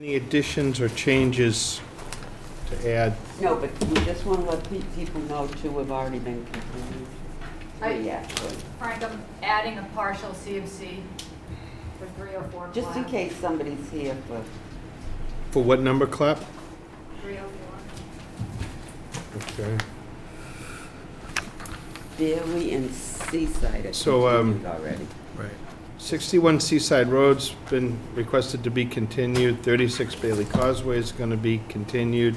Any additions or changes to add? No, but we just want to let people know two have already been continued. Actually. Frank, I'm adding a partial CFC for 304 Platt. Just in case somebody's here for, For what number, Clap? 304. Okay. Dairy and Seaside are So, continued already. Right. 61 Seaside Road's been requested to be continued. 36 Bailey Causeway is going to be continued.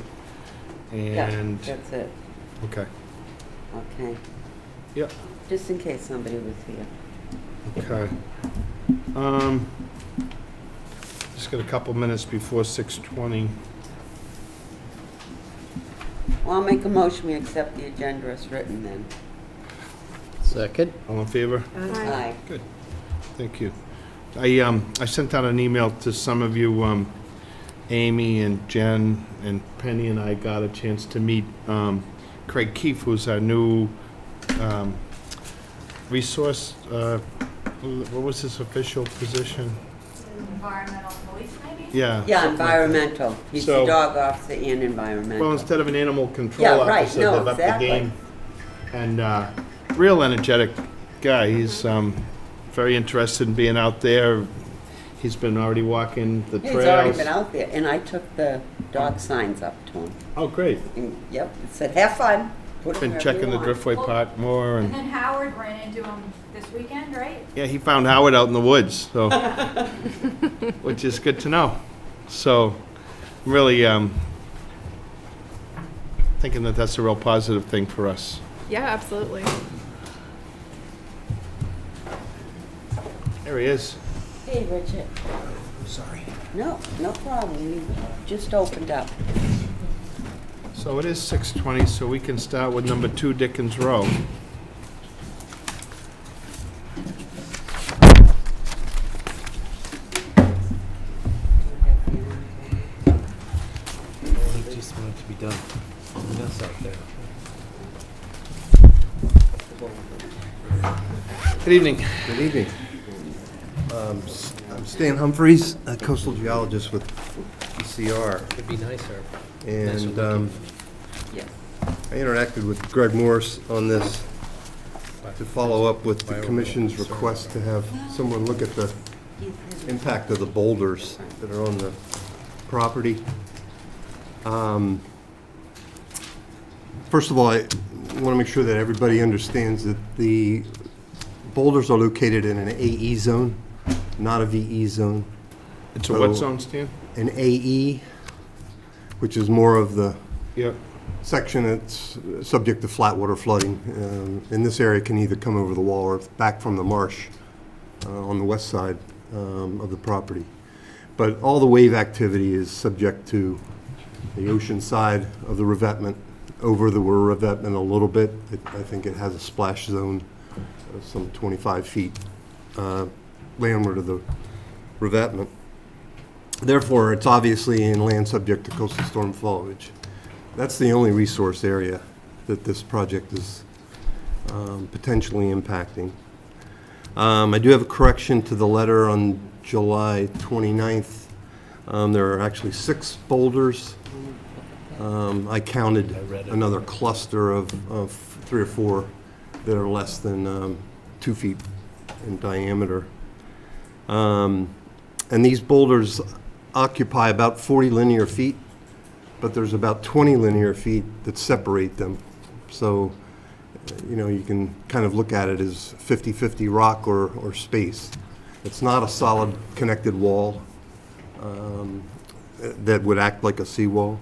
Yeah, And, that's it. okay. Okay. Yep. Just in case somebody was here. Okay. Just got a couple minutes before 6:20. Well, I'll make a motion, we accept the agenda as written then. Second. All in favor? Aye. Good. Thank you. I sent out an email to some of you, Amy and Jen and Penny and I got a chance to meet Craig Keefe, who's our new resource, what was his official position? Environmental police, maybe? Yeah. Yeah, something like that. environmental. He's So- the dog officer and environmental. Well, instead of an animal control Yeah, right, officer, no, they've upped the exactly. game. And real energetic guy. He's very interested in being out there. He's been already walking the trails. He's already been out there, and I took the dog signs up to him. Oh, great. And, yep, it said, have fun. Put 'em Been wherever checking you the want. Driftway Park more, And and then Howard ran into him this weekend, right? yeah, he found Howard out in the woods, so which is good to know. So, really thinking that that's a real positive thing for us. Yeah, absolutely. There he is. Hey, Richard. Sorry. No, no problem. We just opened up. So it is 6:20, so we can start with number 2 Dickens Row. He just wanted to be done. Mess out there. Good evening. Good evening. I'm Stan Humphreys, a coastal geologist with ECR, Could be nicer. and Yes. I interacted with Greg Morris on this to follow up with the commission's request to have someone look at the impact of the boulders that are on the property. First of all, I want to make sure that everybody understands that the boulders are located in an AE zone, not a VE zone. It's a what So- zone, Stan? An AE, which is more of the Yep. section that's subject to flat water flooding. In this area can either come over the wall or back from the marsh on the west side of the property. But all the wave activity is subject to the ocean side of the revetment, over the revetment a little bit. I think it has a splash zone of some 25 feet landward of the revetment. Therefore, it's obviously in land subject to coastal storm flowage. That's the only resource area that this project is potentially impacting. I do have a correction to the letter on July 29th. There are actually 6 boulders. I counted another cluster of 3 or 4 that are less than 2 feet in diameter. And these boulders occupy about 40 linear feet, but there's about 20 linear feet that separate them. So, you can kind of look at it as 50-50 rock or space. It's not a solid connected wall that would act like a seawall.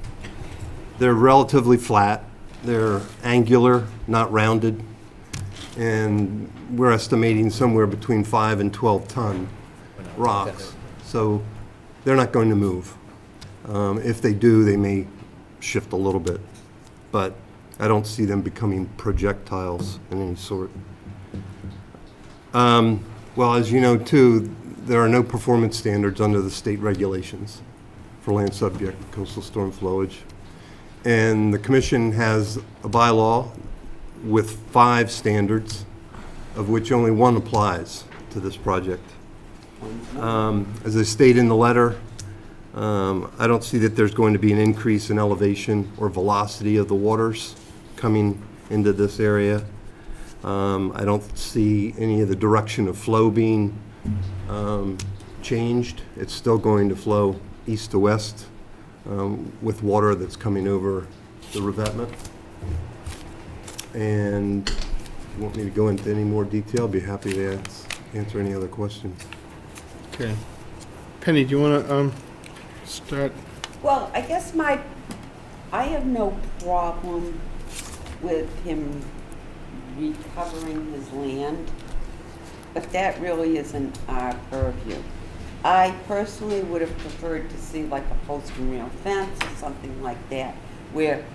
They're relatively flat. They're angular, not rounded. And we're estimating somewhere between 5 and 12 ton rocks. So they're not going to move. If they do, they may shift a little bit, but I don't see them becoming projectiles in any sort. Well, as you know too, there are no performance standards under the state regulations for land subject to coastal storm flowage. And the commission has a bylaw with 5 standards, of which only 1 applies to this project. As I state in the letter, I don't see that there's going to be an increase in elevation or velocity of the waters coming into this area. I don't see any of the direction of flow being changed. It's still going to flow east to west with water that's coming over the revetment. And if you want me to go into any more detail, I'd be happy to answer any other questions. Okay. Penny, do you want to start? Well, I guess I have no problem with him recovering his land, but that really isn't our purview. I personally would have preferred to see like a post and rail fence or something like that, where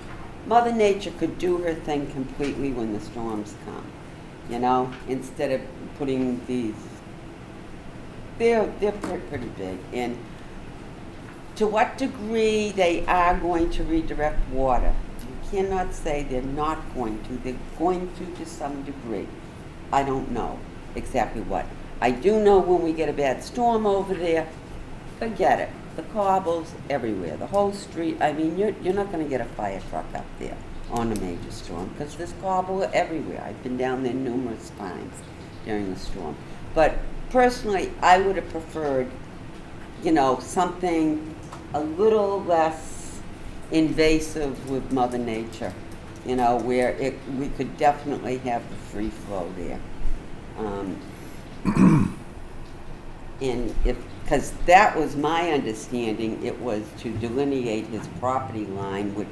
Mother Nature could do her thing completely when the storms come, you know, instead of putting these, they're pretty big. And to what degree they are going to redirect water, you cannot say they're not going to. They're going to some degree. I don't know exactly what. I do know when we get a bad storm over there, forget it. The cobbles everywhere, the whole street. I mean, you're not going to get a fire truck up there on a major storm because there's cobble everywhere. I've been down there numerous times during the storm. But personally, I would have preferred, you know, something a little less invasive with Mother Nature, you know, where we could definitely have the free flow there. And because that was my understanding, it was to delineate his property line, which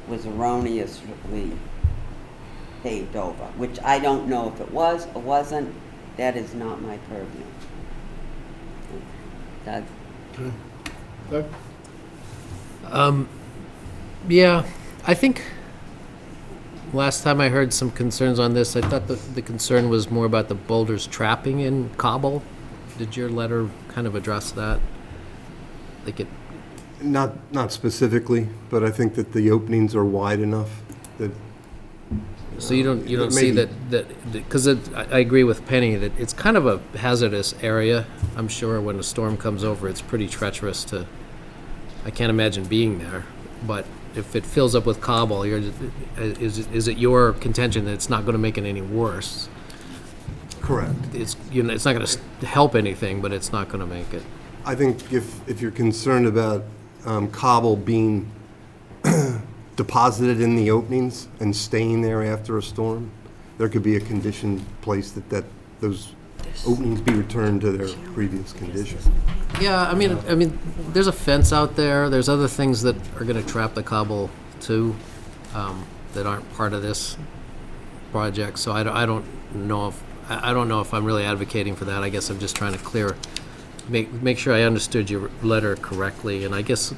was erroneously paved over, which I don't know if it was or wasn't. That is not my purview. Doug? Doug? Yeah, I think last time I heard some concerns on this, I thought the concern was more about the boulders trapping in cobble. Did your letter kind of address that? Like it? Not specifically, but I think that the openings are wide enough that. So you don't see that because I agree with Penny that it's kind of a hazardous area. I'm sure when a storm comes over, it's pretty treacherous to. I can't imagine being there, but if it fills up with cobble, is it your contention that it's not going to make it any worse? Correct. It's it's not going to help anything, but it's not going to make it. I think if you're concerned about cobble being deposited in the openings and staying there after a storm, there could be a condition placed that those openings be returned to their previous condition. Yeah, I mean, there's a fence out there. There's other things that are going to trap the cobble too, that aren't part of this project. So I don't know if I'm really advocating for that. I guess I'm just trying to make sure I understood your letter correctly. And I guess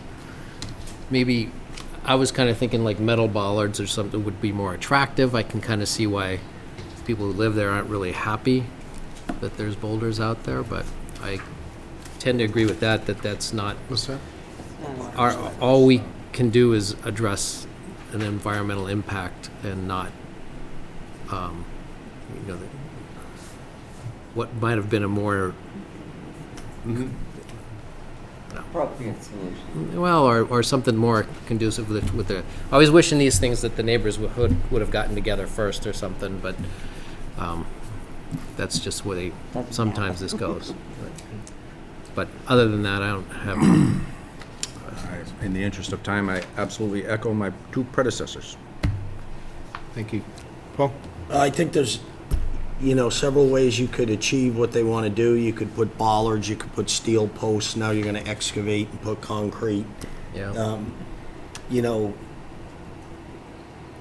maybe I was kind of thinking like metal bollards or something would be more attractive. I can kind of see why people who live there aren't really happy that there's boulders out there, but I tend to agree with that's not. What's that? All we can do is address an environmental impact and not, what might have been a more Appropriate solution. well, or something more conducive with the. I was wishing these things that the neighbors would have gotten together first or something, but that's just where sometimes this goes. But other than that, I don't have. In the interest of time, I absolutely echo my two predecessors. Thank you. Paul? I think there's, several ways you could achieve what they want to do. You could put bollards, you could put steel posts, now you're going to excavate and put concrete. Yeah.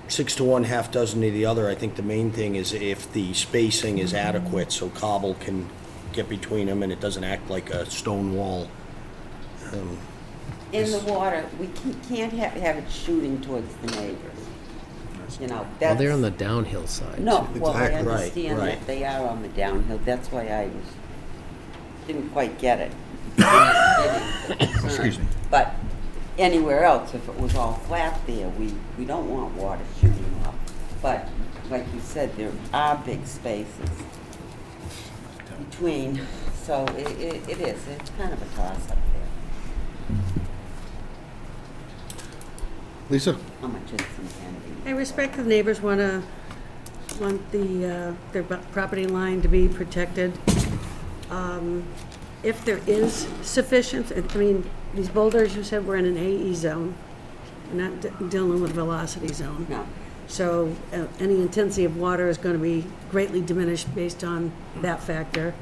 6 to 1, half dozen to the other. I think the main thing is if the spacing is adequate so cobble can get between them and it doesn't act like a stone wall. In the water, we can't have it shooting towards the neighbors. Well, That's. they're on the downhill side. No, too. well, I Exactly. understand Right. that they are on the downhill, that's why I didn't quite get it. Excuse me. But anywhere else, if it was all flat there, we don't want water shooting up. But like you said, there are big spaces between, so it's kind of a toss up there. Lisa? How much is intended? I respect the neighbors want their property line to be protected. If there is sufficient, I mean, these boulders, you said were in an AE zone, we're not dealing with velocity zone. No. So any intensity of water is going to be greatly diminished based on that factor.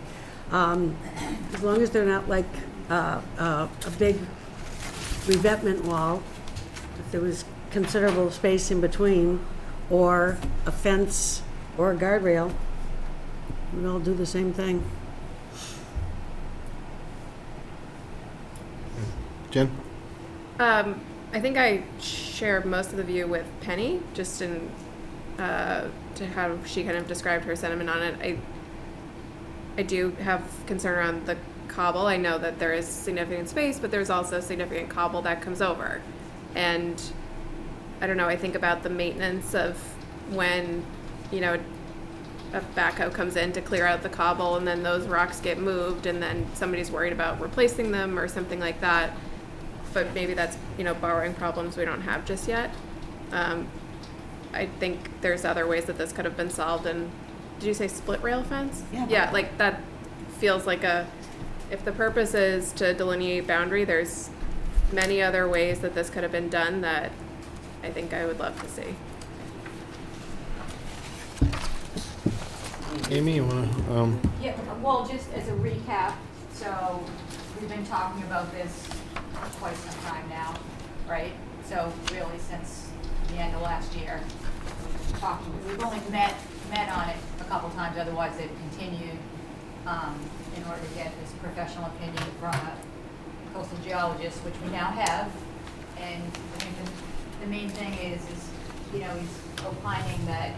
As long as they're not like a big revetment wall, if there was considerable space in between, or a fence or a guardrail, we'd all do the same thing. Jen? I think I share most of the view with Penny, just in to how she kind of described her sentiment on it. I do have concern around the cobble. I know that there is significant space, but there's also significant cobble that comes over. And I don't know, I think about the maintenance of when, a backhoe comes in to clear out the cobble and then those rocks get moved and then somebody's worried about replacing them or something like that. But maybe that's, borrowing problems we don't have just yet. I think there's other ways that this could have been solved. And did you say split rail fence? Yeah. Yeah, like that feels like if the purpose is to delineate boundary, there's many other ways that this could have been done that I think I would love to see. Amy, you wanna, Yeah, well, just as a recap, so we've been talking about this for quite some time now, right? So really since the end of last year, we've only met on it a couple times, otherwise they've continued in order to get this professional opinion from a coastal geologist, which we now have. And I think the main thing is he's opining that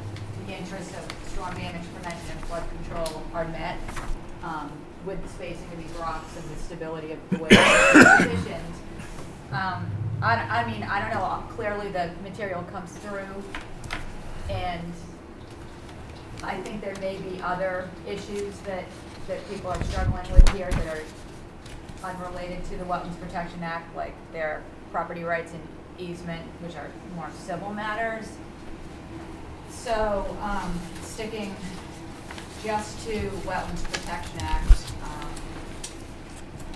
the interests of storm damage prevention and flood control are met with the spacing of these rocks and the stability of the way they're positioned. I don't know, clearly the material comes through, and I think there may be other issues that people are struggling with here that are unrelated to the Wetlands Protection Act, like their property rights and easement, which are more civil matters. So, sticking just to Wetlands Protection Act,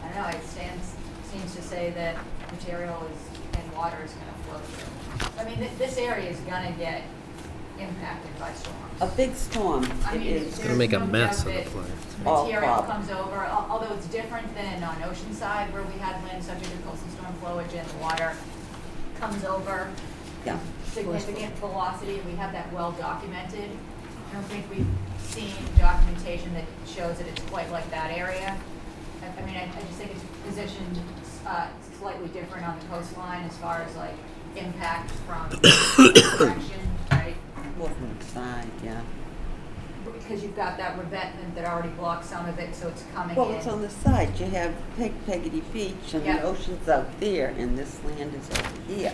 I don't know, it seems to say that material and water is going to flow through. I mean, this area is going to get impacted by storms. A big storm, I it mean, is. It's gonna make a there's no mess doubt of the that place. All Material problem. comes over, although it's different than on Oceanside where we had land subject to coastal storm flowage and the water comes over Yeah. significant velocity, and we have that well documented. I don't think we've seen documentation that shows that it's quite like that area. I just think it's positioned slightly different on the coastline as far as like impact from direction, right? Well, from the side, yeah. Because you've got that revetment that already blocks some of it, so it's coming Well, in. it's on the side. You have Peggotty Beach and Yeah. the ocean's out there, and this land is over here.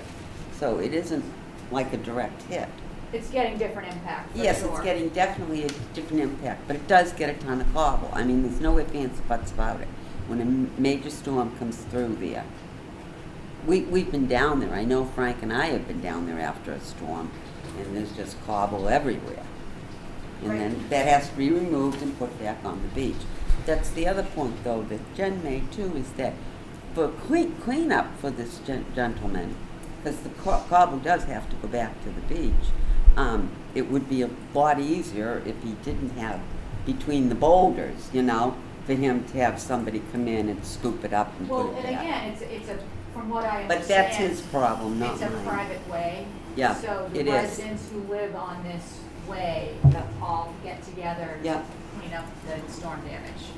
So it isn't like a direct hit. It's getting different impact, for Yes, sure. it's getting definitely a different impact, but it does get a ton of cobble. I mean, there's no ifs, ands, or buts about it. When a major storm comes through there, we've been down there. I know Frank and I have been down there after a storm, and there's just cobble everywhere. And Right. then that has to be removed and put back on the beach. That's the other point, though, that Jen made too, is that for cleanup for this gentleman, because the cobble does have to go back to the beach, it would be a lot easier if he didn't have between the boulders, for him to have somebody come in and scoop it up and Well, put it and back. again, it's a, from what I understand. But that's his problem, not It's a mine. private way. Yeah, So the it is. residents who live on this way all get together to Yeah. clean up the storm damage,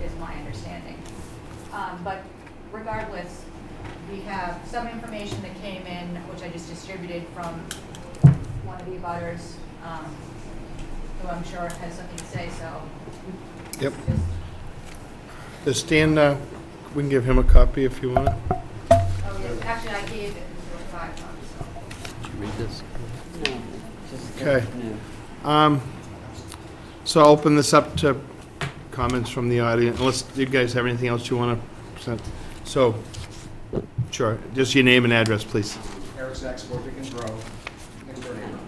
is my understanding. But regardless, we have some information that came in, which I just distributed from one of the abutters, who I'm sure has something to say, so. Yep. just- does Stan, we can give him a copy if you want. Oh, yes, actually, I gave it, there were 5 copies, so. Did you read this? No, just Okay. no. So I'll open this up to comments from the audience, unless you guys have anything else you want to present. So, Sure. Just your name and address, please. Eric Sachs, 4 Dickens Road, next door neighbor.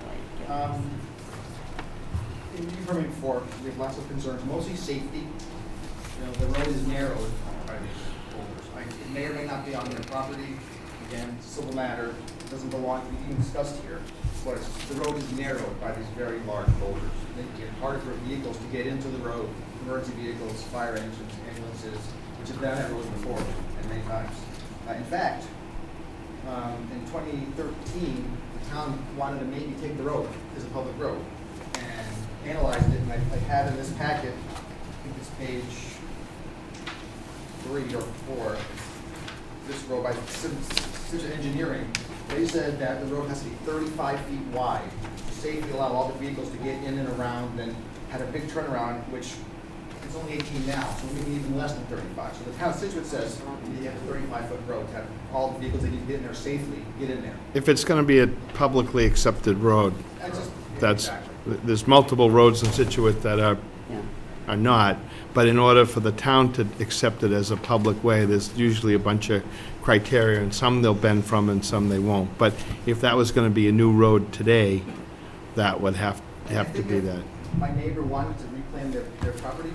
You've heard me before, we have lots of concerns, mostly safety. You know, the road is narrowed by these boulders. It may or may not be on their property. Again, it's a civil matter, it doesn't belong to be even discussed here. But the road is narrowed by these very large boulders. They make it harder for vehicles to get into the road, emergency vehicles, fire engines, ambulances, which have been on that road before, and many times. In fact, in 2013, the town wanted to maybe take the road as a public road and analyzed it, and I have in this packet, I think it's page 3 or 4, this road by Scituate Engineering. They said that the road has to be 35 feet wide to safely allow all the vehicles to get in and around, and had a big turnaround, which it's only 18 now, so maybe even less than 35. So the town of Scituate says you have a 35-foot road to have all the vehicles that need to get in there safely, get in there. If it's going to be a publicly accepted road, that's, Exactly. there's multiple roads in Scituate that Yeah. are not, but in order for the town to accept it as a public way, there's usually a bunch of criteria, and some they'll bend from and some they won't. But if that was going to be a new road today, that would have to be that. My neighbor wanted to reclaim their property,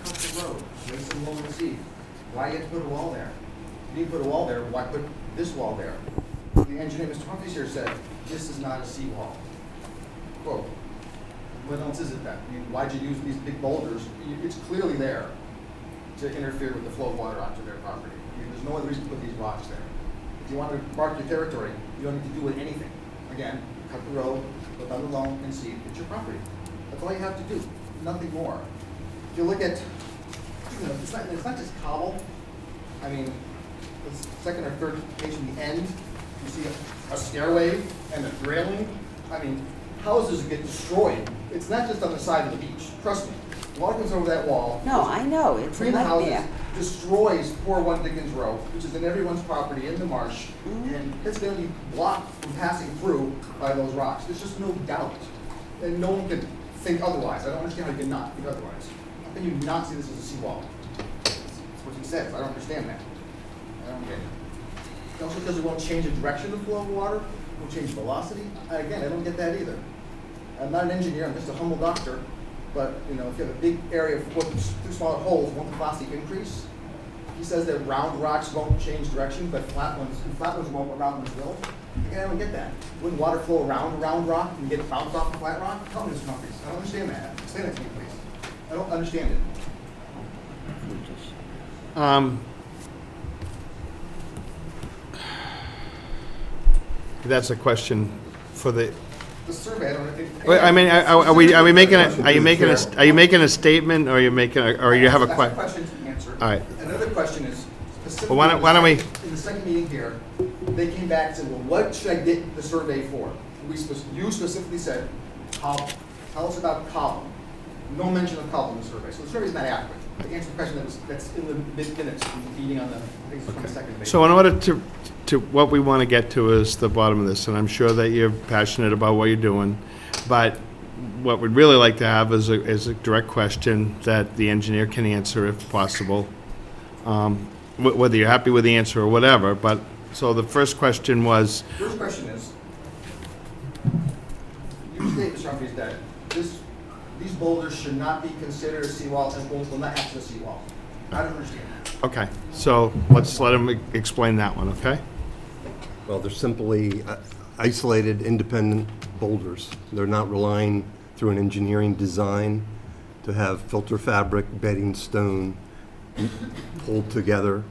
cut the road, lay some loam and seed. Why you have to put a wall there? You need to put a wall there, why put this wall there? The engineer, Mr. Humphries here, said, this is not a seawall. Quote, what else is it then? I mean, why'd you use these big boulders? It's clearly there to interfere with the flow of water onto their property. I mean, there's no other reason to put these rocks there. If you want to mark your territory, you don't need to do anything. Again, cut the road, put down the loam and seed, it's your property. That's all you have to do, nothing more. If you look at, you know, it's not just cobble. I mean, the second or third page from the end, you see a stairway and a railing. I mean, houses get destroyed. It's not just on the side of the beach, trust me. Water comes over that wall. No, I know, it's a Between the houses, nightmare. destroys poor 1 Dickens Road, which is in everyone's property in the marsh, Mm-hmm. and it's going to be blocked from passing through by those rocks. There's just no doubt. And no one can think otherwise. I don't understand how you can not think otherwise. How can you not see this as a seawall? That's what he says. I don't understand that. I don't get it. Also because it won't change the direction of the flow of water, it won't change velocity. Again, I don't get that either. I'm not an engineer, I'm just a humble doctor. But, you know, if you have a big area of 2 smaller holes, won't the velocity increase? He says that round rocks won't change direction, but flat ones won't, but round ones will. Again, I don't get that. Wouldn't water flow around a round rock and get it bounced off a flat rock? Tell me this, companies. I don't understand that. Explain that to me, please. I don't understand it. That's a question for the. The survey, I don't think. Wait, I mean, are we making a? Are you making a statement, or are you making a, or you have a That's question? question to answer. All right. Another question is, specifically, Well, why don't we? in the second meeting here, they came back and said, well, what should I get the survey for? You specifically said, tell us about column. No mention of column in the survey, so the survey's not adequate. To answer the question that's in the minutes from the meeting on the, I think it's 22nd. Maybe. So in order to what we want to get to is the bottom of this, and I'm sure that you're passionate about what you're doing, but what we'd really like to have is a direct question that the engineer can answer if possible, whether you're happy with the answer or whatever. But so the first question was. First question is, you state, Mr. Humphries, that these boulders should not be considered a seawall and will not act as a seawall. I don't understand that. Okay, so let's let him explain that one, okay? Well, they're simply isolated, independent boulders. They're not relying through an engineering design to have filter fabric, bedding stone pulled together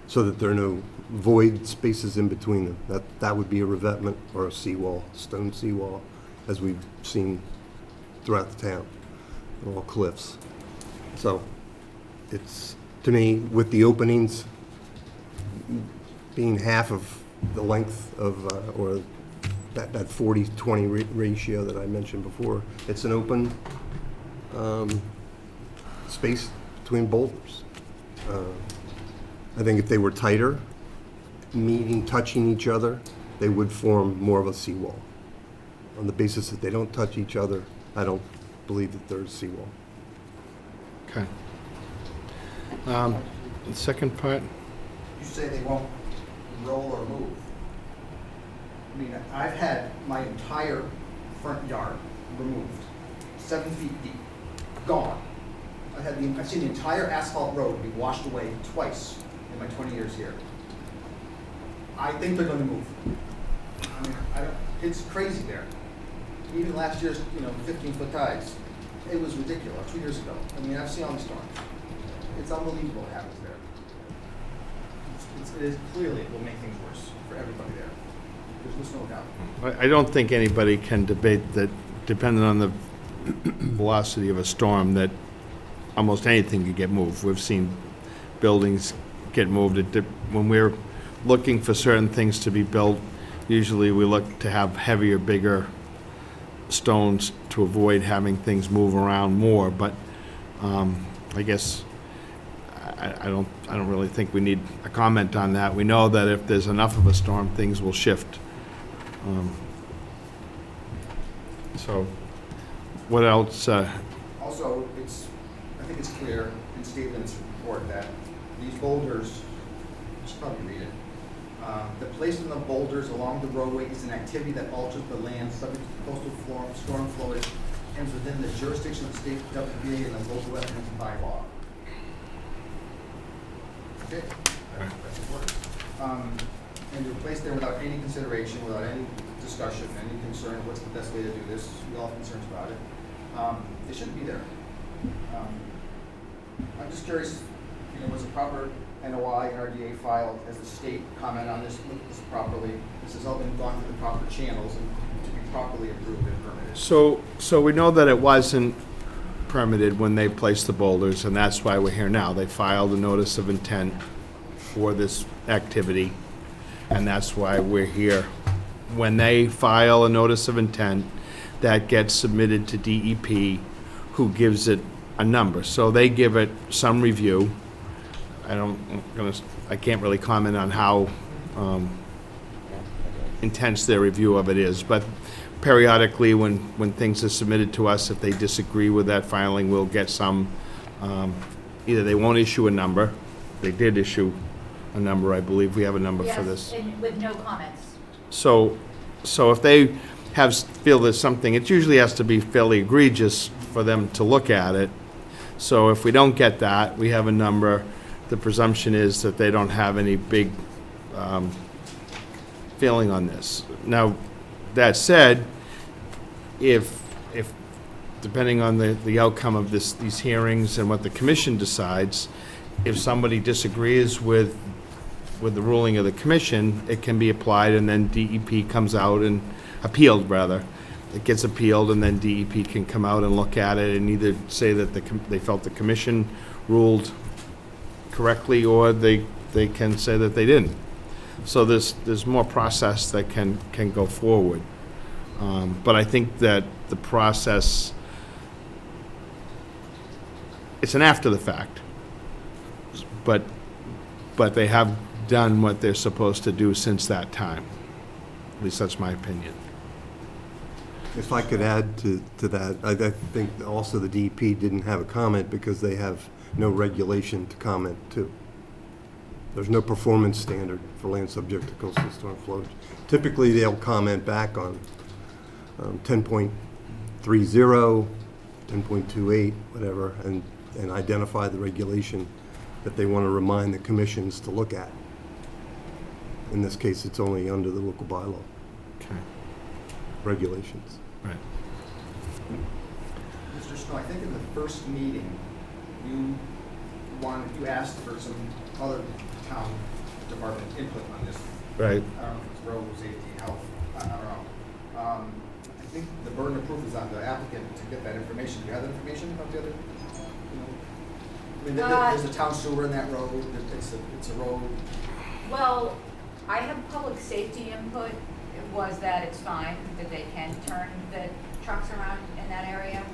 so that there are no void spaces in between them. That would be a revetment or a seawall, stone seawall, as we've seen throughout the town, all cliffs. So it's, to me, with the openings being half of the length of, or that 40-20 ratio that I mentioned before, it's an open space between boulders. I think if they were tighter, touching each other, they would form more of a seawall. On the basis that they don't touch each other, I don't believe that there's a seawall. Okay. The second part? you say they won't roll or move. I mean, I've had my entire front yard removed, 7 feet deep, gone. I've seen the entire asphalt road be washed away twice in my 20 years here. I think they're gonna move. I mean, it's crazy there. Even last year's, 15-foot tides, it was ridiculous, 2 years ago. I mean, I've seen all these storms. It's unbelievable what happens there. It is clearly, it will make things worse for everybody there. There's just no doubt. I don't think anybody can debate that, depending on the velocity of a storm, that almost anything can get moved. We've seen buildings get moved. When we're looking for certain things to be built, usually we look to have heavier, bigger stones to avoid having things move around more. But I guess I don't really think we need a comment on that. We know that if there's enough of a storm, things will shift. So, what else? Also, I think it's clear in Stevens' report that these boulders, you should probably read it. The placement of boulders along the roadway is an activity that alters the land subject to coastal storm flowage and is within the jurisdiction of the state WPA and the local wetlands bylaw. Okay, that's important. And they're placed there without any consideration, without any discussion, any concern of what's the best way to do this. We all have concerns about it. They shouldn't be there. I'm just curious, was a proper NOI and RDA filed? Has the state comment on this, looked at this properly? This has all been gone through the proper channels and to be properly approved and permitted. So we know that it wasn't permitted when they placed the boulders, and that's why we're here now. They filed a notice of intent for this activity, and that's why we're here. When they file a notice of intent, that gets submitted to DEP, who gives it a number. So they give it some review. I can't really comment on how intense their review of it is, but periodically when things are submitted to us, if they disagree with that filing, we'll get some, either they won't issue a number. They did issue a number, I believe we have a number for this. Yes, and with no comments. So if they feel there's something, it usually has to be fairly egregious for them to look at it. So if we don't get that, we have a number. The presumption is that they don't have any big feeling on this. Now, that said, if depending on the outcome of these hearings and what the commission decides, if somebody disagrees with the ruling of the commission, it can be applied, and then DEP comes out and appealed, rather. It gets appealed, and then DEP can come out and look at it and either say that they felt the commission ruled correctly, or they can say that they didn't. So there's more process that can go forward. But I think that the process, it's an after the fact. But they have done what they're supposed to do since that time. At least that's my opinion. If I could add to that, I think also the DEP didn't have a comment because they have no regulation to comment to. There's no performance standard for land subject to coastal storm flowage. Typically, they'll comment back on 10.30, 10.28, whatever, and identify the regulation that they want to remind the commissions to look at. In this case, it's only under the local bylaw Okay. regulations. Right. Mr. Snow, I think in the first meeting, you asked for some other town department input on this. Right. I don't know if it's road safety, health, I don't know. I think the burden of proof is on the applicant to get that information. Do you have that information about the other, I mean, there's a town sewer in that road, it's a road. Well, I have public safety input. It was that it's fine, that they can turn the trucks around in that area.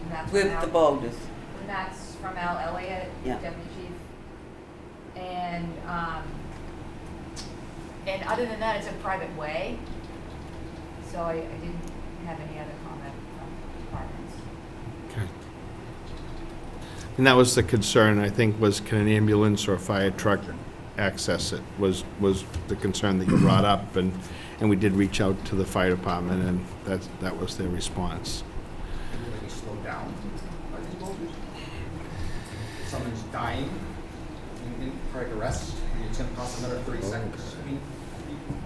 And that's With the boulders. And that's from Al Elliott, Yeah. Deputy Chief. And other than that, it's a private way. So I didn't have any other comment from departments. Okay. And that was the concern, I think, was can an ambulance or a fire truck access it, was the concern that you brought up, and we did reach out to the fire department, and that was their response. Will they slow down by these boulders? If someone's dying in cardiac arrest, and it's gonna cost another 30 seconds. I mean,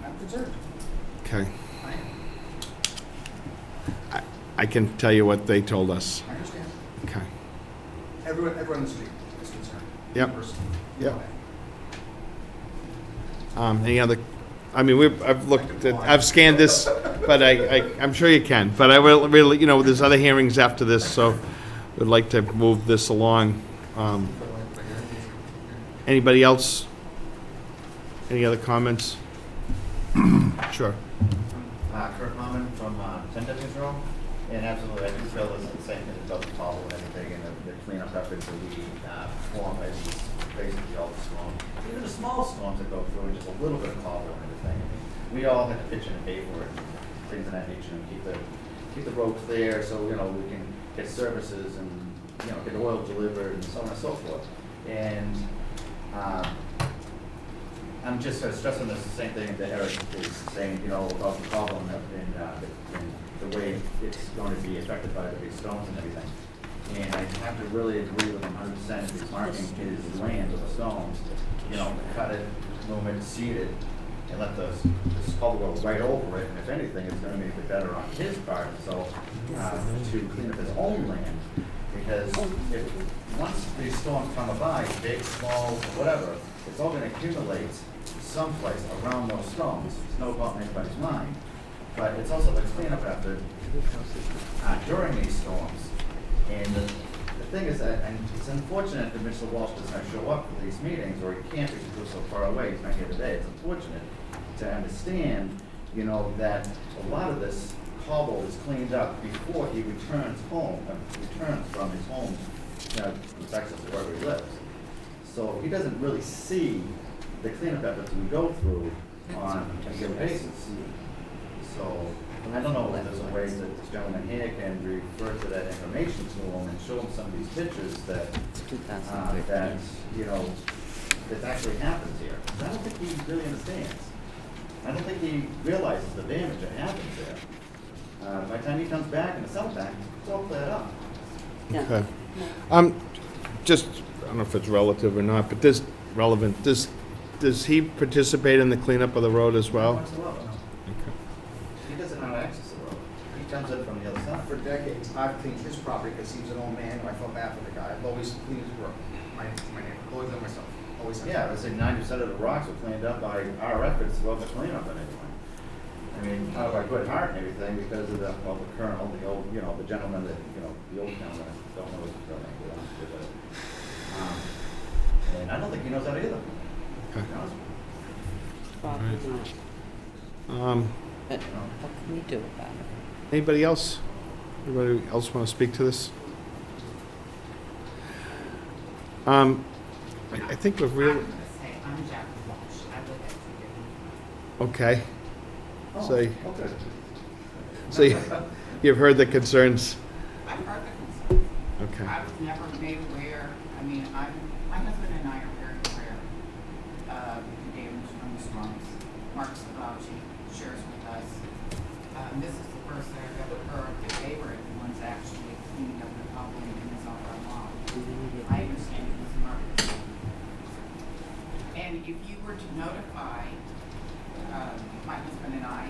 I'm concerned. Okay. I am. I can tell you what they told us. I understand. Okay. Everyone in the street is concerned. Yep. Personally. Yep. Any other, I mean, I've scanned this, but I'm sure you can. But I will really, there's other hearings after this, so we'd like to move this along. Anybody else? Any other comments? Sure. Kurt Mauman from 10 Devon's Row, and absolutely, I do feel the same thing about the cobble and everything, and the cleanup efforts that we perform by these, basically all the storms. Even the small storms that go through, and just a little bit of cobble and everything. I mean, we all had to pitch in and pay for it, and things of that nature, and keep the road clear, so, we can get services and, get oil delivered and so on and so forth. And, I'm just stressing the same thing that Eric is saying, about the problem and the way it's going to be affected by the big stones and everything. And I have to really agree with him 100% if he's marking his land with the stones, cut it, loom it, seed it, and let this cobble go right over it. And if anything, it's going to make it better on his part, so to clean up his own land. Because once these storms come by, big, small, whatever, it's all going to accumulate someplace around those stones. There's no doubt in anybody's mind. But it's also the cleanup effort during these storms. And the thing is that, and it's unfortunate that Mr. Walsh does not show up for these meetings, or he can't because he lives so far away, he's not here today. It's unfortunate to understand, that a lot of this cobble is cleaned up before he returns home, returns from his home, in Texas, or wherever he lives. So he doesn't really see the cleanup efforts we go through on a regular basis. So I don't know if there's a way that this gentleman here can refer to that information to him and show him some of these pictures that actually happens here. I don't think he really understands. I don't think he realizes the damage that happens there. By the time he comes back in the summertime, it's all cleared up. Okay. Just, I don't know if it's relative or not, but does he participate in the cleanup of the road as well? Whatsoever. Okay. He doesn't know how to access the road. He comes in from the other side. For decades, I've cleaned his property because he was an old man, and I felt bad for the guy. I've always cleaned his road, my neighbor, always done myself, always have. Yeah, I would say 90% of the rocks were cleaned up by our efforts throughout the cleanup and everything. I mean, out of our good heart and everything, because of the colonel, the old, the gentleman that, the old gentleman, I don't know his real name, to be honest with you, but, and I don't think he knows that either. Okay. To be honest with Probably not. But what can we do about it? Anybody else? Anybody else want to speak to this? I think we've really, I'm gonna say, I'm Jackie Walsh, I live at 250. okay. you. So, Oh, okay. so you've heard the concerns? I've heard the concerns. Okay. I was never made aware, my husband and I are very aware of the damage from the storms. Mark Savacci shares with us. This is the first that I've ever heard that they were the ones actually cleaning up the problem in his own lawn. I understand it was Mark. And if you were to notify my husband and I,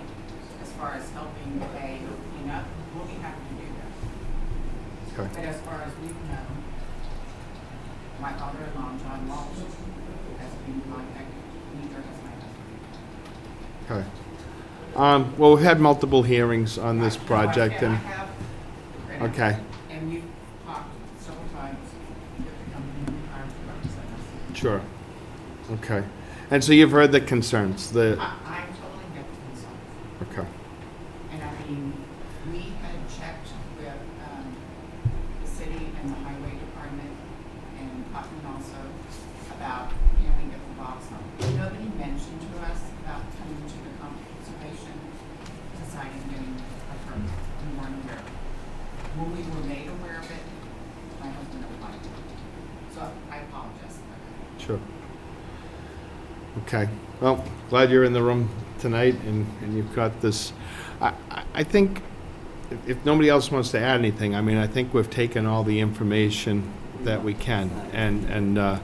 as far as helping pay or clean up, we'll be happy to do that. Okay. But as far as we know, my father-in-law, John Walsh, has been contacted, neither has my husband. Okay. Well, we've had multiple hearings on this Right. project, No, I and, have read it. okay, And you've talked several times with the company who hired to represent us. sure. Okay. And so you've heard the concerns, I totally get the concern. okay. And we had checked with the city and the highway department and Putnam also about handling of the box home. Nobody mentioned to us about coming to the conservation society and getting a permit. We weren't aware of it. When we were made aware of it, my husband applied. So I apologize for that. Sure. Okay, well, glad you're in the room tonight and you've got this. I think if nobody else wants to add anything, I mean, I think we've taken all the information that we can. And I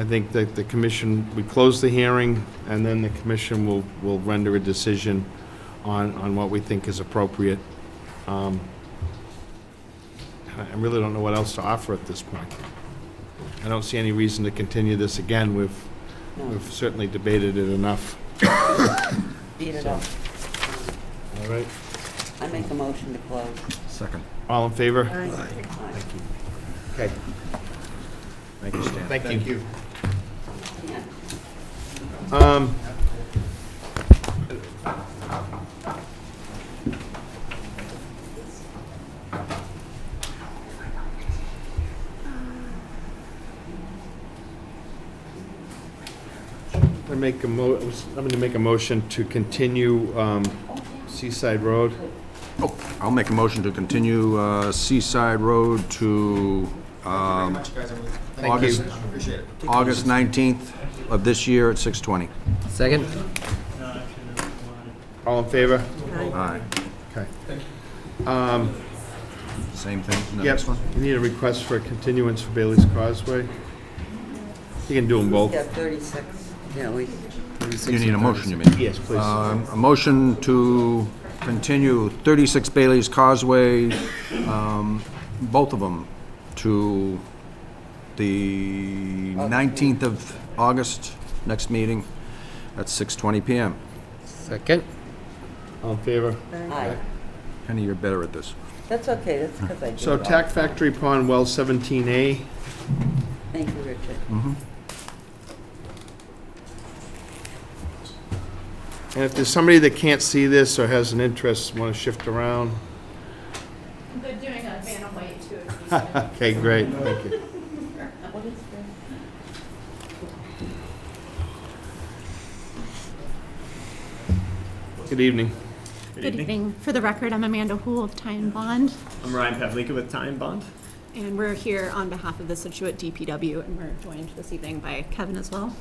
think that the commission, we close the hearing and then the commission will render a decision on what we think is appropriate. I really don't know what else to offer at this point. I don't see any reason to continue this again. We've certainly debated it enough. Beat it up. All right. I make a motion to close. Second. All in favor? Aye. Okay. Thank you, Stan. Thank you. Yeah. I'm going to make a motion to continue Seaside Road. Oh, I'll make a motion to continue Seaside Road to Very much, guys. I really Thank August, you. appreciate it. August 19th of this year at 6:20. Second? All in favor? Aye. Okay. Same thing, the Yep, next one? we need a request for a continuance for Bailey's Causeway. You can do them both. Yeah, 36. Yeah, we, You need a motion, you mean? Yes, please. A motion to continue 36 Bailey's Causeway, both of them, to the 19th of August, next meeting, at 6:20 PM. Second? All in favor? aye. Penny, you're better at this. That's okay, that's because I do So it all Tack the time. Factory Pond, well 17A. Thank you, Richard. And if there's somebody that can't see this or has an interest, want to shift around. I'm good doing a phantom weight too. Okay, great, thank you. What is this? Good evening. Good evening. For the record, I'm Amanda Houle of Ty and Bond, I'm Ryan Pavlika with Ty and Bond. and we're here on behalf of the Scituate DPW, and we're joined this evening by Kevin as well.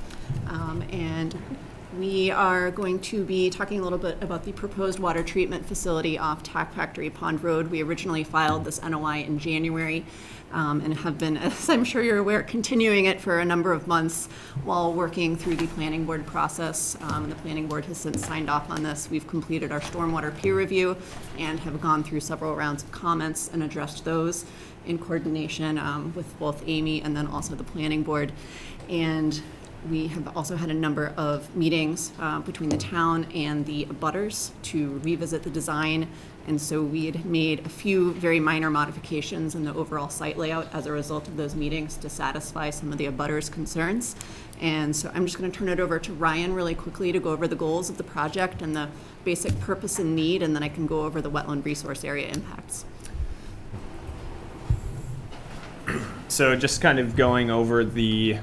And we are going to be talking a little bit about the proposed water treatment facility off Tack Factory Pond Road. We originally filed this NOI in January, and have been, as I'm sure you're aware, continuing it for a number of months while working through the planning board process. The planning board has since signed off on this. We've completed our stormwater peer review and have gone through several rounds of comments and addressed those in coordination with both Amy and then also the planning board. And we have also had a number of meetings between the town and the abutters to revisit the design. And so we had made a few very minor modifications in the overall site layout as a result of those meetings to satisfy some of the abutters' concerns. And so I'm just going to turn it over to Ryan really quickly to go over the goals of the project and the basic purpose and need, and then I can go over the wetland resource area impacts. So just kind of going over the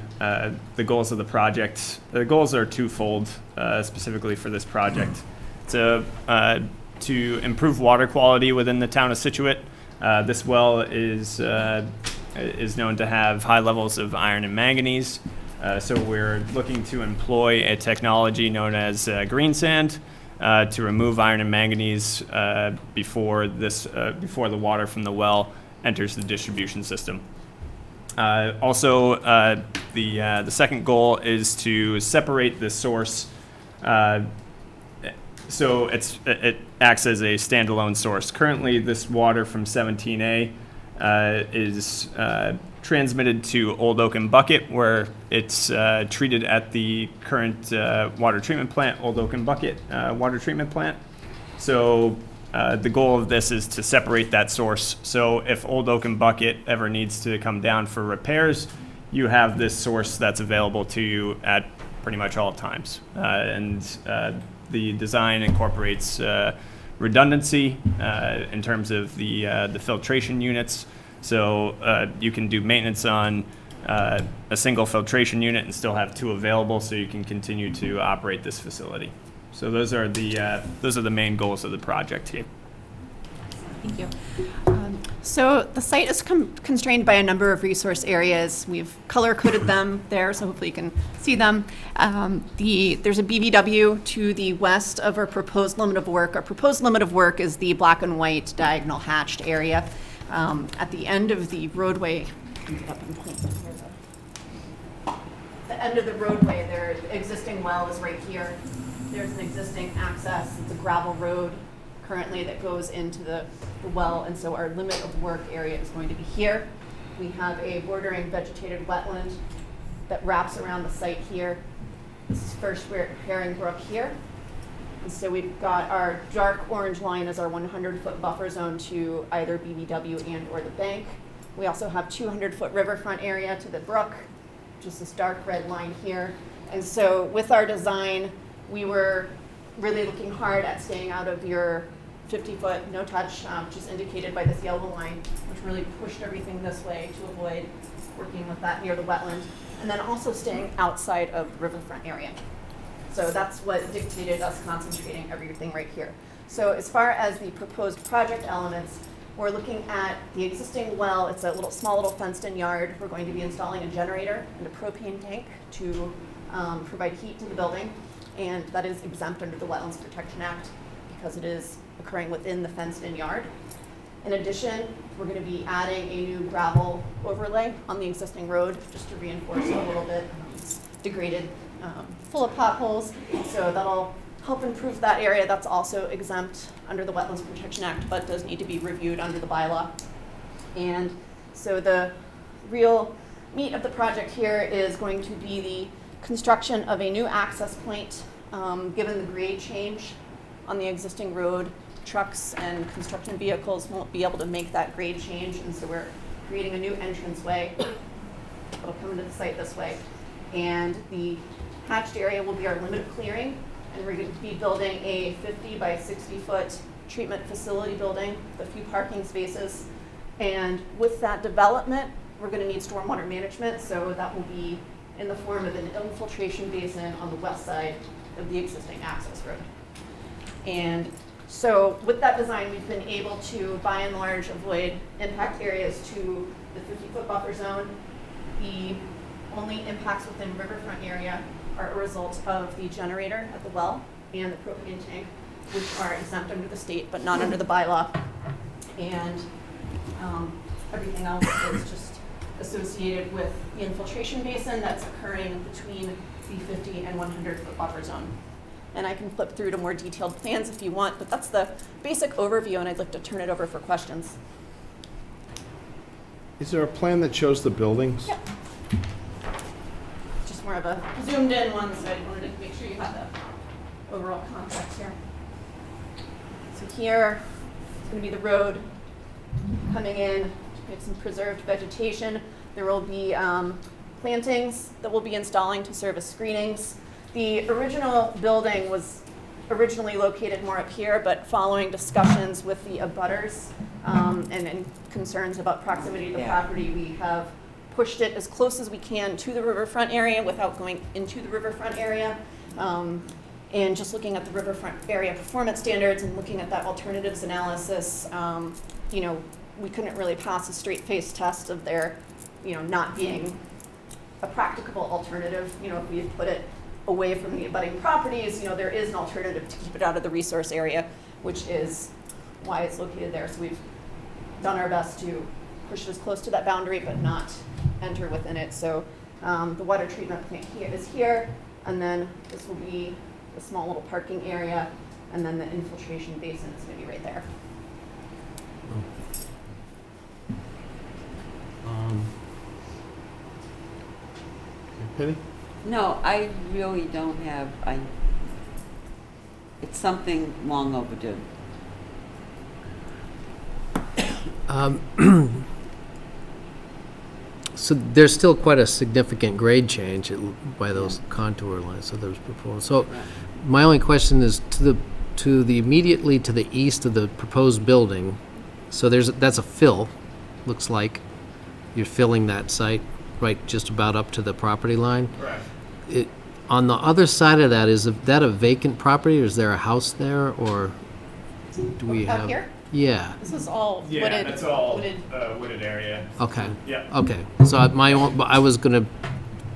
goals of the project. The goals are twofold, specifically for this project. To improve water quality within the town of Scituate. This well is known to have high levels of iron and manganese. So we're looking to employ a technology known as green sand to remove iron and manganese before the water from the well enters the distribution system. Also, the second goal is to separate the source. So it acts as a standalone source. Currently, this water from 17A is transmitted to Old Oaken Bucket, where it's treated at the current water treatment plant, Old Oaken Bucket water treatment plant. So the goal of this is to separate that source. So if Old Oaken Bucket ever needs to come down for repairs, you have this source that's available to you at pretty much all times. The design incorporates redundancy in terms of the filtration units. So you can do maintenance on a single filtration unit and still have two available, so you can continue to operate this facility. So those are the main goals of the project here. Thank you. So the site is constrained by a number of resource areas. We've color-coded them there, so hopefully you can see them. There's a BVW to the west of our proposed limit of work. Our proposed limit of work is the black and white diagonal hatched area. At the end of the roadway, the end of the roadway, their existing well is right here. There's an existing access. It's a gravel road currently that goes into the well, and so our limit of work area is going to be here. We have a bordering vegetated wetland that wraps around the site here. This is First Herring Brook here. And so we've got our dark orange line as our 100-foot buffer zone to either BVW and or the bank. We also have 200-foot riverfront area to the brook, just this dark red line here. And so with our design, we were really looking hard at staying out of your 50-foot no touch, which is indicated by this yellow line, which really pushed everything this way to avoid working with that near the wetland, and then also staying outside of the riverfront area. So that's what dictated us concentrating everything right here. So as far as the proposed project elements, we're looking at the existing well. It's a small little fenced-in yard. We're going to be installing a generator and a propane tank to provide heat to the building, and that is exempt under the Wetlands Protection Act because it is occurring within the fenced-in yard. In addition, we're going to be adding a new gravel overlay on the existing road just to reinforce it a little bit. It's degraded, full of potholes, so that'll help improve that area. That's also exempt under the Wetlands Protection Act, but does need to be reviewed under the bylaw. And so the real meat of the project here is going to be the construction of a new access point. Given the grade change on the existing road, trucks and construction vehicles won't be able to make that grade change, and so we're creating a new entranceway that'll come into the site this way. And the hatched area will be our limit of clearing, and we're going to be building a 50 by 60 foot treatment facility building with a few parking spaces. And with that development, we're going to need stormwater management, so that will be in the form of an infiltration basin on the west side of the existing access road. And so with that design, we've been able to, by and large, avoid impact areas to the 50-foot buffer zone. The only impacts within riverfront area are a result of the generator at the well and the propane tank, which are exempt under the state but not under the bylaw. And everything else is just associated with the infiltration basin that's occurring between the 50 and 100-foot buffer zone. And I can flip through to more detailed plans if you want, but that's the basic overview, and I'd like to turn it over for questions. Is there a plan that shows the buildings? Yep. Just more of a zoomed in one, so I wanted to make sure you had the overall context here. So here is going to be the road coming in. We have some preserved vegetation. There will be plantings that we'll be installing to serve as screenings. The original building was originally located more up here, but following discussions with the abutters and concerns about proximity to the property, we have pushed it as close as we can to the riverfront area without going into the riverfront area. And just looking at the riverfront area performance standards and looking at that alternatives analysis, you know, we couldn't really pass a straight face test of there, you know, not being a practicable alternative. You know, if we had put it away from the abutting properties, you know, there is an alternative to keep it out of the resource area, which is why it's located there. So we've done our best to push it as close to that boundary, but not enter within it. So the water treatment plant here is here, and then this will be a small little parking area, and then the infiltration basin is going to be right there. Penny? No, I really don't have, it's something long overdue. So there's still quite a significant grade change by those contour lines that there's proposed. So my only question is to the immediately to the east of the proposed building. So that's a fill, looks like. You're filling that site right just about up to the property line. Correct. On the other side of that, is that a vacant property, or is there a house there, or do we Out have? here? Yeah, This is all Yeah, wooded. that's all wooded. wooded area. okay. Yeah. Okay, so I was gonna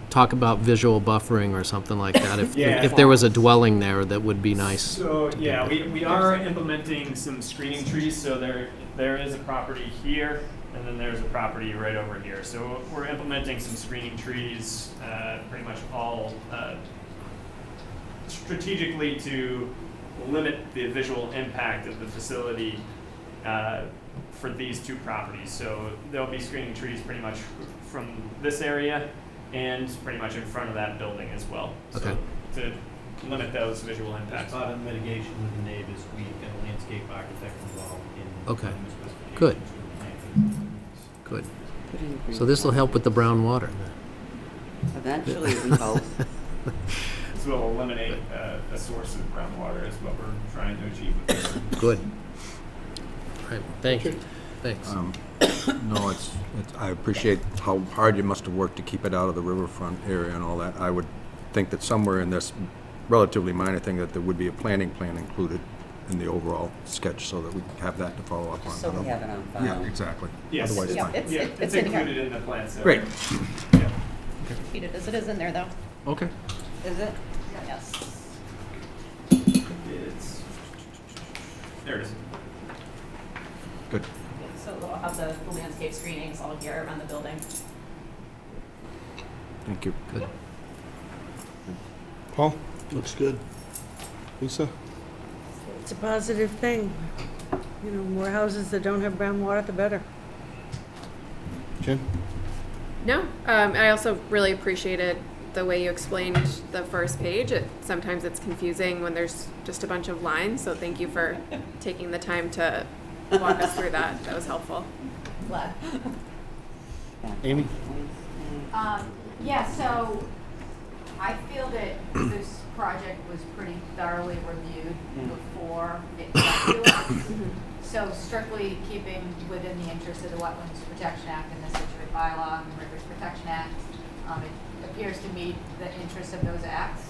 talk about visual buffering or something like that. If there was a dwelling there, that would be nice. So, yeah, we are implementing some screening trees, so there is a property here, and then there's a property right over here. So we're implementing some screening trees, pretty much all strategically to limit the visual impact of the facility for these two properties. So there'll be screening trees pretty much from this area and pretty much in front of that building as well. Okay. So to limit those visual As impacts. part of mitigation with the neighbors, we get a landscape architect involved in. Okay. in the specifications Good. for the plantings. Good. Put in green So this will help with the brown water. Eventually, we hope. This will eliminate a source of groundwater is what we're trying to achieve with this. Good. All right, thank you. Thanks. No, I appreciate how hard you must have worked to keep it out of the riverfront area and all that. I would think that somewhere in this relatively minor thing that there would be a planning plan included in the overall sketch so that we have that to follow up on. So we have it on file. Yeah, exactly. Yes. Otherwise, Yeah, fine. it's- Yeah, it's it's in here. included in the plan, so. Great. Yeah. Treated as it is in there, though. Okay. Is it? Yes. It's, there it is. Good. So we'll have the landscape screenings all here around the building. Thank you. Good. Paul? Looks good. Lisa? It's a positive thing. You know, more houses that don't have brown water, the better. Jen? No, I also really appreciated the way you explained the first page. Sometimes it's confusing when there's just a bunch of lines, so thank you for taking the time to walk us through that. That was helpful. Glad. Amy? Yeah, so I feel that this project was pretty thoroughly reviewed before it got to us. So strictly keeping within the interest of the Wetlands Protection Act and the Scituate bylaw and the Rivers Protection Act, it appears to meet the interests of those acts.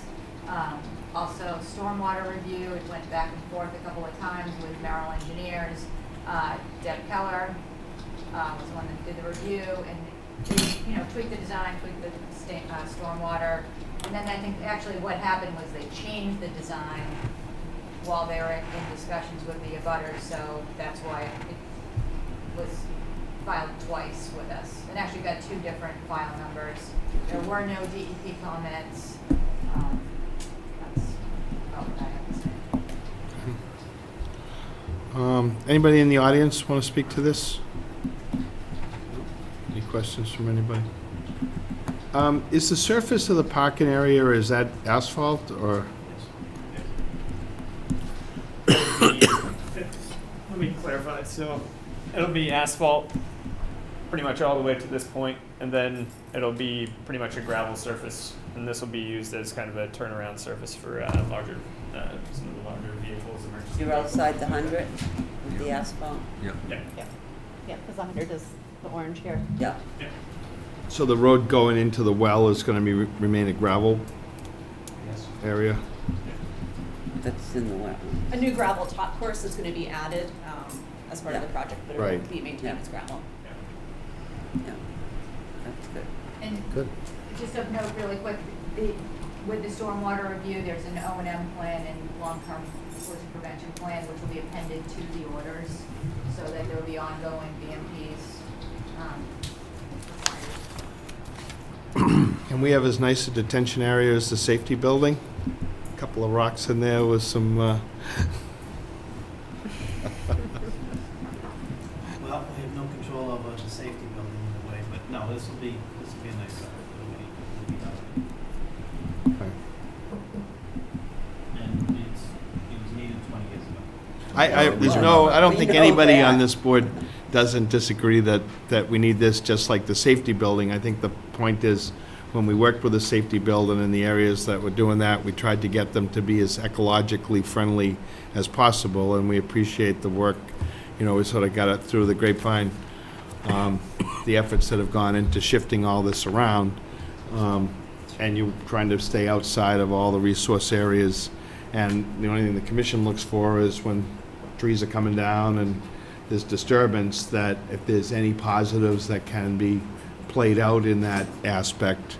Also, stormwater review, it went back and forth a couple of times with Merrill Engineers. Deb Keller was the one that did the review, and they, tweaked the design, tweaked the stormwater. And then I think actually what happened was they changed the design while they were in discussions with the abutters, so that's why it was filed twice with us. And actually got two different file numbers. There were no DEP comments. That's all that I have to say. Anybody in the audience want to speak to this? Any questions from anybody? Is the surface of the parking area, is that asphalt or? Let me clarify. So it'll be asphalt pretty much all the way to this point, and then it'll be pretty much a gravel surface, and this will be used as kind of a turnaround surface for larger, some of the larger vehicles. Emergency You're vehicles, outside the things like 100 with the asphalt? Yeah. that. Yeah, because 100 is the orange here. Yeah. Yeah. So the road going into the well is going to remain a gravel Yes. area? That's in the wetland. A new gravel top course is going to be added as part of Yeah. the project, but it Right. will be maintained as gravel. Yeah. That's good. And Good. just of note really quick, with the stormwater review, there's an O&M plan and long-term erosion prevention plan, which will be appended to the orders, so that there will be ongoing BMPs. And we have as nice a detention area as the safety building. A couple of rocks in there with some, Well, we have no control over the safety building in a way, but no, this will be a nice site. It'll be done. And it was needed 20 years ago. I don't We think know anybody that. on this board doesn't disagree that we need this, just like the safety building. I think the point is, when we worked with the safety building in the areas that were doing that, we tried to get them to be as ecologically friendly as possible, and we appreciate the work. We sort of got it through the grapevine, the efforts that have gone into shifting all this around, and you're trying to stay outside of all the resource areas. And the only thing the commission looks for is when trees are coming down and there's disturbance, that if there's any positives that can be played out in that aspect,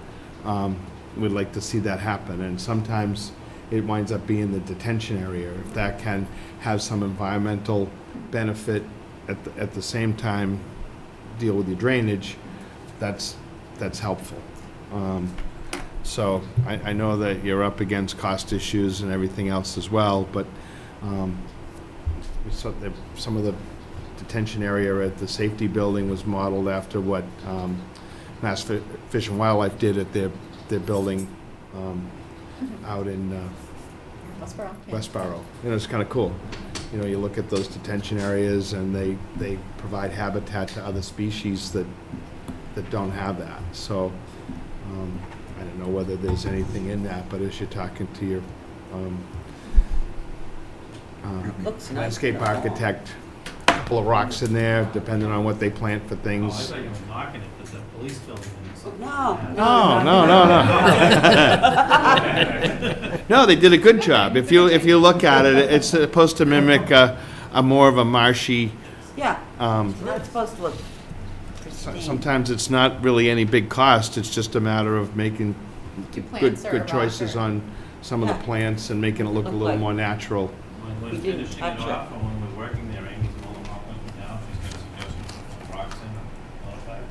we'd like to see that happen. And sometimes it winds up being the detention area. If that can have some environmental benefit at the same time deal with your drainage, that's helpful. So I know that you're up against cost issues and everything else as well, but some of the detention area at the safety building was modeled after what Mass Fish and Wildlife did at their building out in Westboro. And it's kind of cool. You know, you look at those detention areas and they provide habitat to other species that don't have that. So I don't know whether there's anything in that, but as you're talking to your Looks nice. landscape architect, a couple of rocks in there, depending on what they plant for Oh, I things. thought you were knocking it, there's a police building and something. No, No. No, they did a good job. If you look at it, it's supposed to mimic a more of a marshy. Yeah, it's not supposed to look pristine. Sometimes it's not really any big cost. It's just a matter of making Two good plants or a good rock choices or- on some of the Yeah. plants and making it look a Look little like- more natural. When We didn't finishing touch it it. off, and when we're working there, Amy's all about looking down, she's got suggestions for rocks in and all that.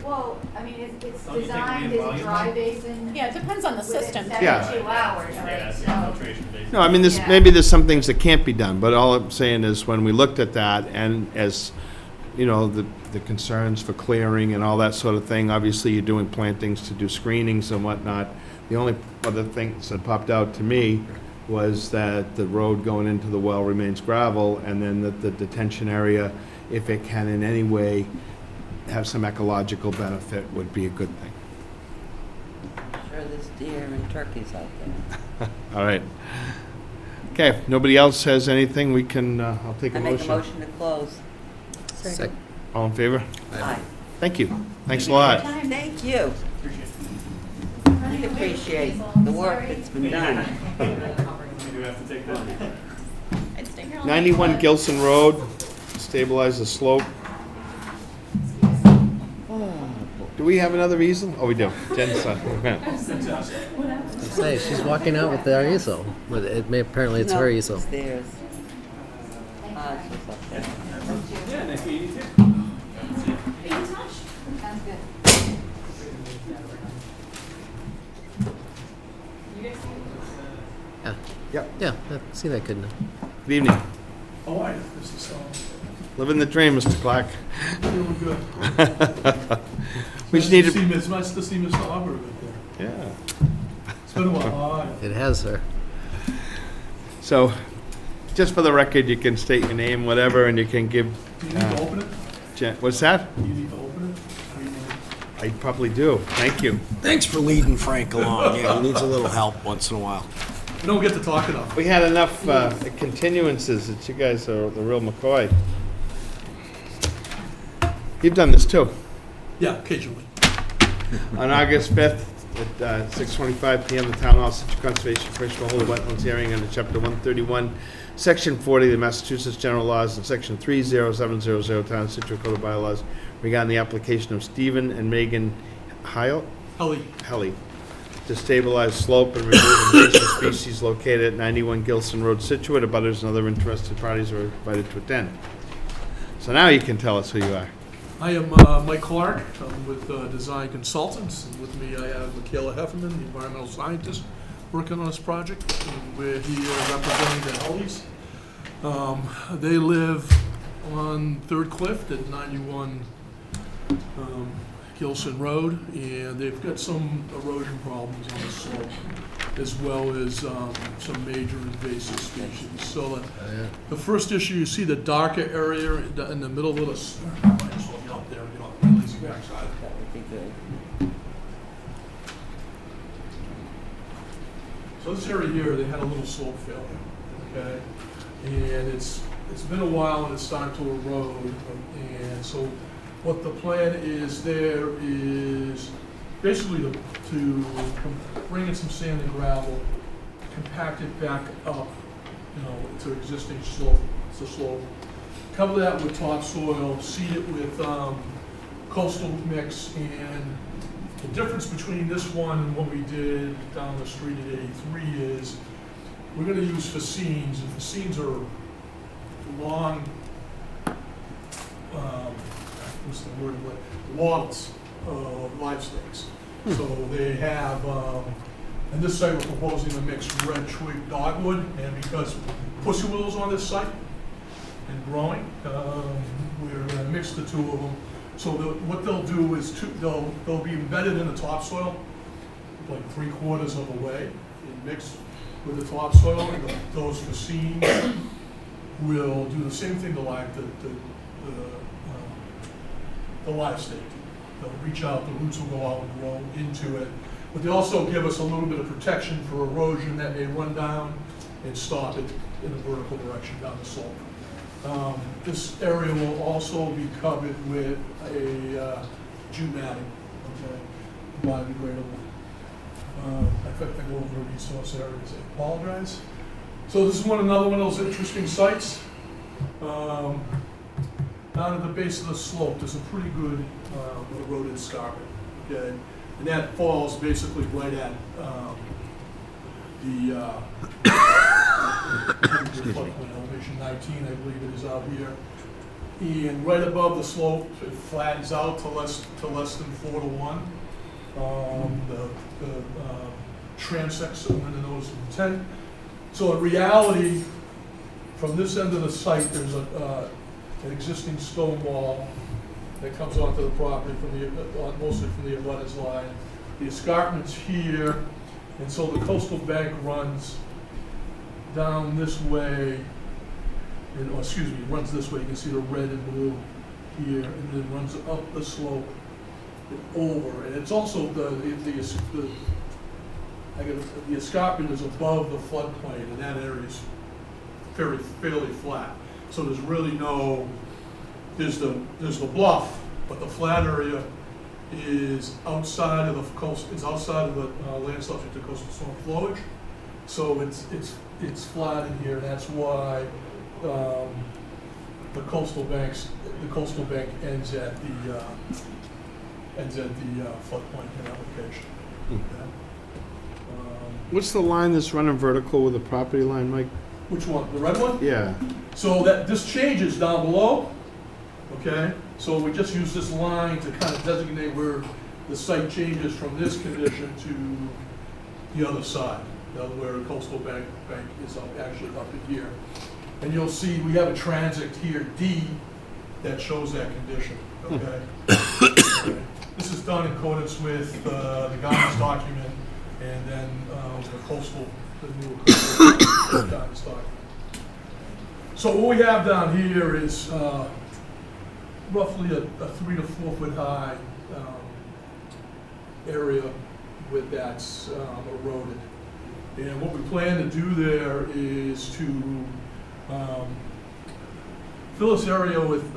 Well, I mean, it's Don't you think designed we as a volume dry them? basin. Yeah, it depends on the system. Within Yeah. 72 hours, Yeah, right? that's the So, infiltration basin. No, I mean, Yeah. maybe there's some things that can't be done, but all I'm saying is when we looked at that and as, you know, the concerns for clearing and all that sort of thing, obviously you're doing plantings to do screenings and whatnot. The only other things that popped out to me was that the road going into the well remains gravel, and then that the detention area, if it can in any way have some ecological benefit, would be a good thing. Sure, there's deer and turkeys out there. All right. Okay, if nobody else has anything, we can, I'll take I a make a motion. motion to close. Sec- All in favor? Aye. Thank you. Thanks a lot. Thank you. We appreciate the work that's been done. We do have to take that. I'd stay here all 91 Gilson Road, stabilize the slope. Do we have another easel? Oh, we do. Jen's son. Say, she's walking out with their easel. But apparently it's her No, easel. it's theirs. It's just up there. Yeah, nice meeting you too. sounds good. You guys see it? Yeah. Yep. Yeah, see that, couldn't I? Good evening. Oh, I, this is, Living the dream, Mr. Clark. doing good. We just need to, It's nice to see Mr. Auber right there. yeah. It's been a while. It has her. So, just for the record, you can state your name, whatever, and you can give, Do you need to open it? Jen, what's that? Do you need to open it? Or you want- I probably do. Thank you. Thanks for leading Frank along. Yeah, he needs a little help once in a while. We don't get to talk enough. We had enough continuances that you guys are the real McCoy. You've done this too. Yeah, occasionally. On August 5th at 6:25 PM, the Town Hall Situate Conservation Commission will hold a wetlands hearing under Chapter 131, Section 40 of the Massachusetts General Laws and Section 30700 Town of Situate Code of Bylaws regarding the application of Stephen and Megan Helly to stabilize slope and remove invasive species located at 91 Gilson Road, Scituate. Abutters and other interested parties are invited to attend. So now you can tell us who you are. I am Mike Clark. I'm with Design Consultants. And with me, I have Michaela Heffernan, the environmental scientist, working on this project. And we're here representing the Hellies. They live on Third Cliff at 91 Gilson Road, and they've got some erosion problems on the slope, as well as some major invasive species. So the first issue, you see the darker area in the middle of the, I might as well get up there and get on the easy backside. That would be good. So this area here, they had a little slope failure, okay? And it's been a while and it's starting to erode. And so what the plan is there is basically to bring in some sand and gravel, compact it back up, you know, to existing slope. It's a slope. cover that with topsoil, seed it with coastal mix, and the difference between this one and what we did down the street at 83 is we're going to use fascines, and fascines are long, what's the word, wattles of live stakes. So they have, in this site we're proposing to mix red twig dogwood, and because pussy willow's on this site and growing, we're going to mix the two of them. So what they'll do is they'll be embedded in the topsoil, like 3/4 of the way, and mixed with the topsoil. And those fascines will do the same thing to the live stake. They'll reach out, the roots will go out and grow into it. But they also give us a little bit of protection for erosion that may run down and stop it in a vertical direction down the slope. This area will also be covered with a jute matting, okay, biodegradable. In fact, I go over the resource areas, I apologize. So this is another one of those interesting sites. Down at the base of the slope, there's a pretty good eroded escarpment, okay? And that falls basically right at the elevation 19, I believe it is out here. And right above the slope, it flattens out to less than 4:1. The transects are in the notice of intent. So in reality, from this end of the site, there's an existing stone wall that comes onto the property from mostly from the abutters line. The escarpment's here, and so the coastal bank runs down this way, runs this way. You can see the red and blue here, and then runs up the slope and over. And it's also the escarpment is above the floodplain, and that area is fairly flat. So there's really no, there's the bluff, but the flat area is outside of the coast, is outside of the land subject to coastal storm flowage. So it's flat in here, and that's why the coastal bank ends at the floodplain application. Okay. What's the line that's running vertical with the property line, Mike? Which one? The red one? Yeah. So that this changes down below. Okay. So we just use this line to kind of designate where the site changes from this condition to the other side, where the coastal bank is actually up in here. And you'll see we have a transect here, D, that shows that condition. Okay. This is done in accordance with the guidance document, and then the new coastal guidance document. So what we have down here is roughly a 3 to 4 foot high area with that's eroded. And what we plan to do there is to fill this area with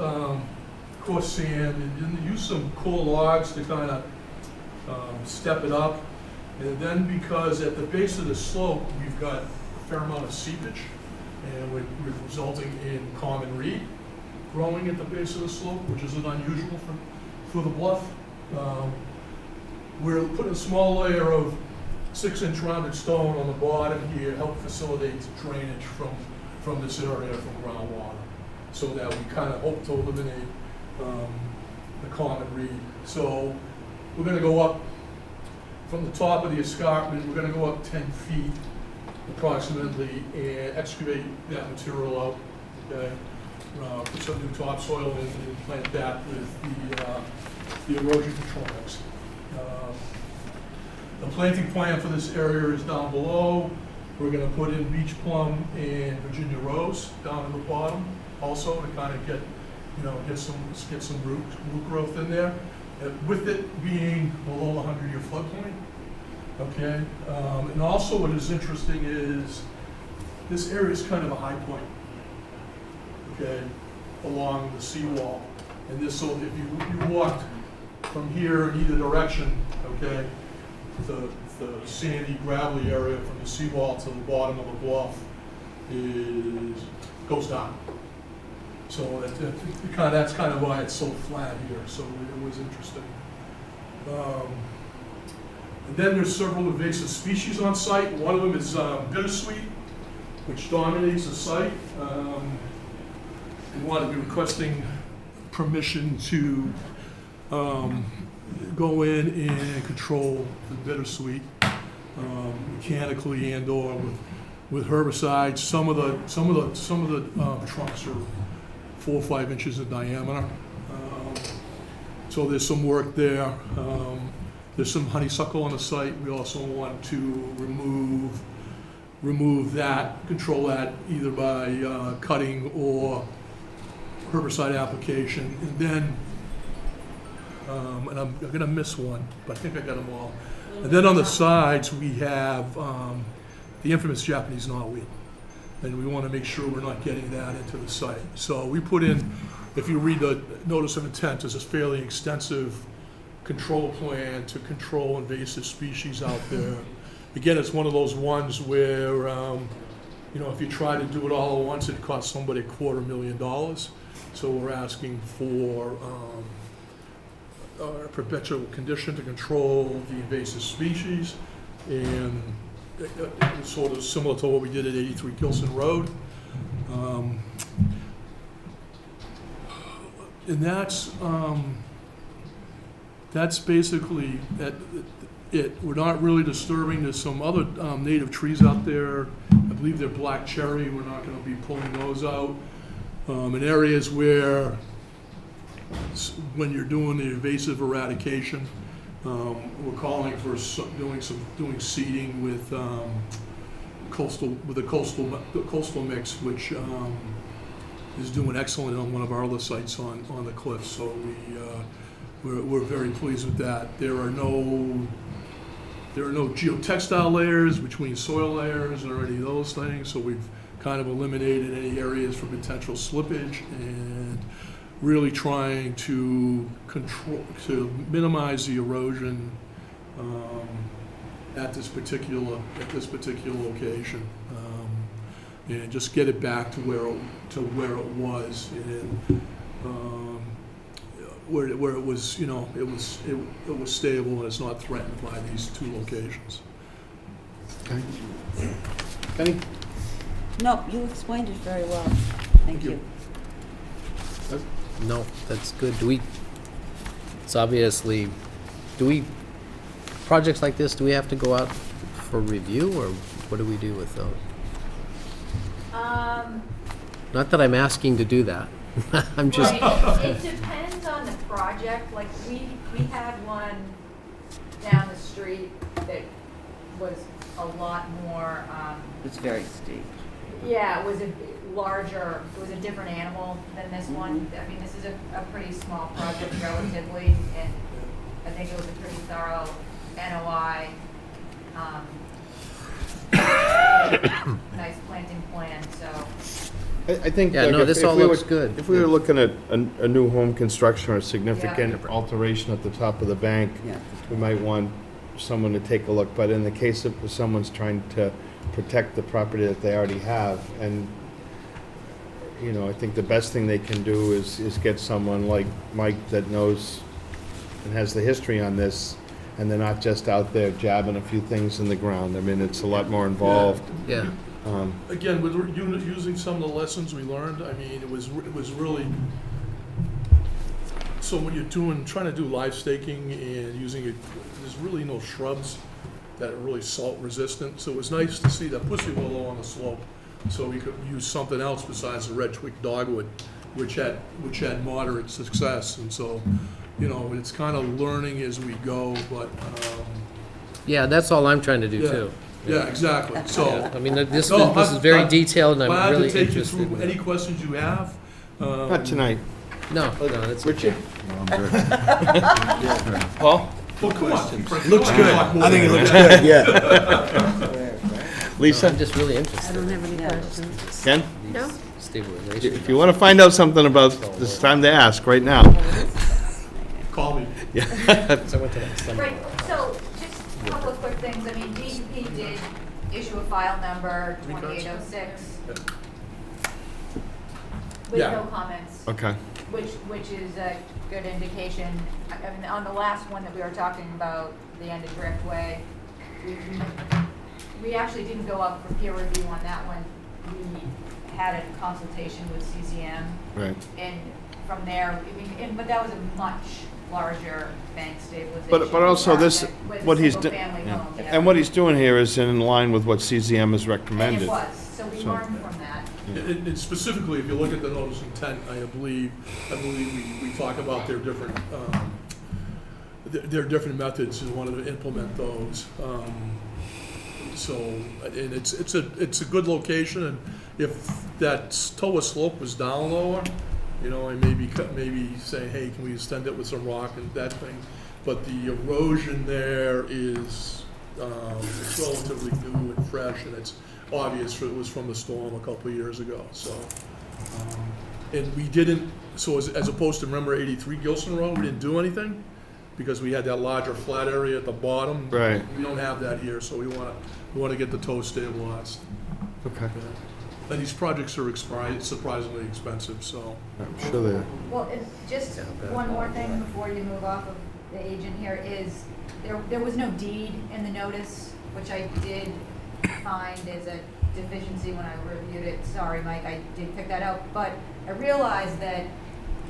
coarse sand and use some core logs to kind of step it up. And then because at the base of the slope, we've got a fair amount of seepage, and we're resulting in common reed growing at the base of the slope, which is unusual for the bluff. We're putting a small layer of 6-inch rounded stone on the bottom here, help facilitate drainage from this area from groundwater, so that we kind of hope to eliminate the common reed. So we're going to go up from the top of the escarpment. We're going to go up 10 feet approximately and excavate that material out. Okay, put some new topsoil in and plant that with the erosion control mix. The planting plan for this area is down below. We're going to put in beach plum and Virginia rose down at the bottom, also to kind of get some root growth in there. With it being below the 100-year floodplain, okay. And also, what is interesting is this area is kind of a high point, okay, along the seawall. And this, so if you walked from here in either direction, okay, the sandy, gravelly area from the seawall to the bottom of the bluff goes down. So that's kind of why it's so flat here, so it was interesting. And then there's several invasive species on site. One of them is bittersweet, which dominates the site. We want to be requesting permission to go in and control the bittersweet mechanically and/or with herbicides. Some of the trunks are 4 or 5 inches in diameter. So there's some work there. There's some honeysuckle on the site. We also want to remove that, control that either by cutting or herbicide application. And then, and I'm gonna miss one, but I think I got them all. And then on the sides, we have the infamous Japanese knotweed. And we want to make sure we're not getting that into the site. So we put in, if you read the notice of intent, there's a fairly extensive control plan to control invasive species out there. Again, it's one of those ones where, you know, if you try to do it all at once, it costs somebody $250,000. So we're asking for a perpetual condition to control the invasive species, and sort of similar to what we did at 83 Gilson Road. And that's basically it. We're not really disturbing. There's some other native trees out there. I believe they're black cherry. We're not going to be pulling those out. In areas where, when you're doing the invasive eradication, we're calling for doing seeding with the coastal mix, which is doing excellent on one of our other sites on the cliff. So we're very pleased with that. There are no geotextile layers between soil layers or any of those things. So we've kind of eliminated any areas for potential slippage, and really trying to minimize the erosion at this particular location, and just get it back to where it was, and where it was, you know, it was stable and it's not threatened by these two locations. Okay. Penny? No, you explained it very well. Thank you. No, that's good. Projects like this, do we have to go out for review, or what do we do with those? Not that I'm asking to do that. I'm just. It depends on the project. Like we had one down the street that was a lot more. It's very steep. Yeah, it was a larger. It was a different animal than this one. I mean, this is a pretty small project relatively, and I think it was a pretty thorough NOI. Nice planting plan. So. I think. Yeah, like, no, this all looks good. If we were looking at a new home construction or a significant alteration at the top of the bank, we might want someone to take a look. But in the case of someone's trying to protect the property that they already have, and you know, I think the best thing they can do is get someone like Mike that knows and has the history on this, and they're not just out there jabbing a few things in the ground. I mean, it's a lot more involved. Yeah. Again, with using some of the lessons we learned, I mean, it was really, so when you're trying to do live staking and using it, there's really no shrubs that are really salt resistant. So it was nice to see that pussy willow on the slope, so we could use something else besides the red twig dogwood, which had moderate success. And so, you know, it's kind of learning as we go, but yeah, that's all I'm trying to do too. Yeah, exactly. So, yeah. I mean, this is very detailed, and I'm really glad to take you interested. through any questions you have. Not tonight. No, that's Richard. okay. Paul? Well, come on. Looks good. I think it looks good, yeah. Lisa? I'm just really I interested. don't have any questions. Ken? No? Stabilization. If you want to find out something about this, time to ask right now. Call me. Yeah. So I went to that Sunday. Right, so just a couple of quick things. I mean, DEP did issue a file number 2806. with Yeah. no comments. Okay. Which is a good indication. I mean, on the last one that we were talking about, the end of Driftway, we actually didn't go up for peer review on that one. We had a consultation with CCM. Right. And from there, I mean, but that was a much larger bank stabilization. But also this, project with a what he's, single-family home, yeah. and what he's doing here is in line with what CZM has And recommended. it was, so we So- learned from that. And specifically, if you look at the notice of intent, I believe we talk about their different, their different methods and wanted to implement those. So, and it's a good location, and if that TOA slope was down lower, you know, and maybe say, hey, can we extend it with some rock and that thing? But the erosion there is, it's relatively new and fresh, and it's obvious it was from the storm a couple of years ago, so. And we didn't, so as opposed to, remember 83 Gilson Road, we didn't do anything because we had that larger flat area at the bottom. Right. We don't have that here, so we wanna get the toe stabilized. Okay. And these projects are surprisingly expensive, so. I'm sure they are. Well, and just one more thing before you move off of the agent here is, there was no deed in the notice, which I did find as a deficiency when I reviewed it. Sorry, Mike, I did pick that out, but I realized that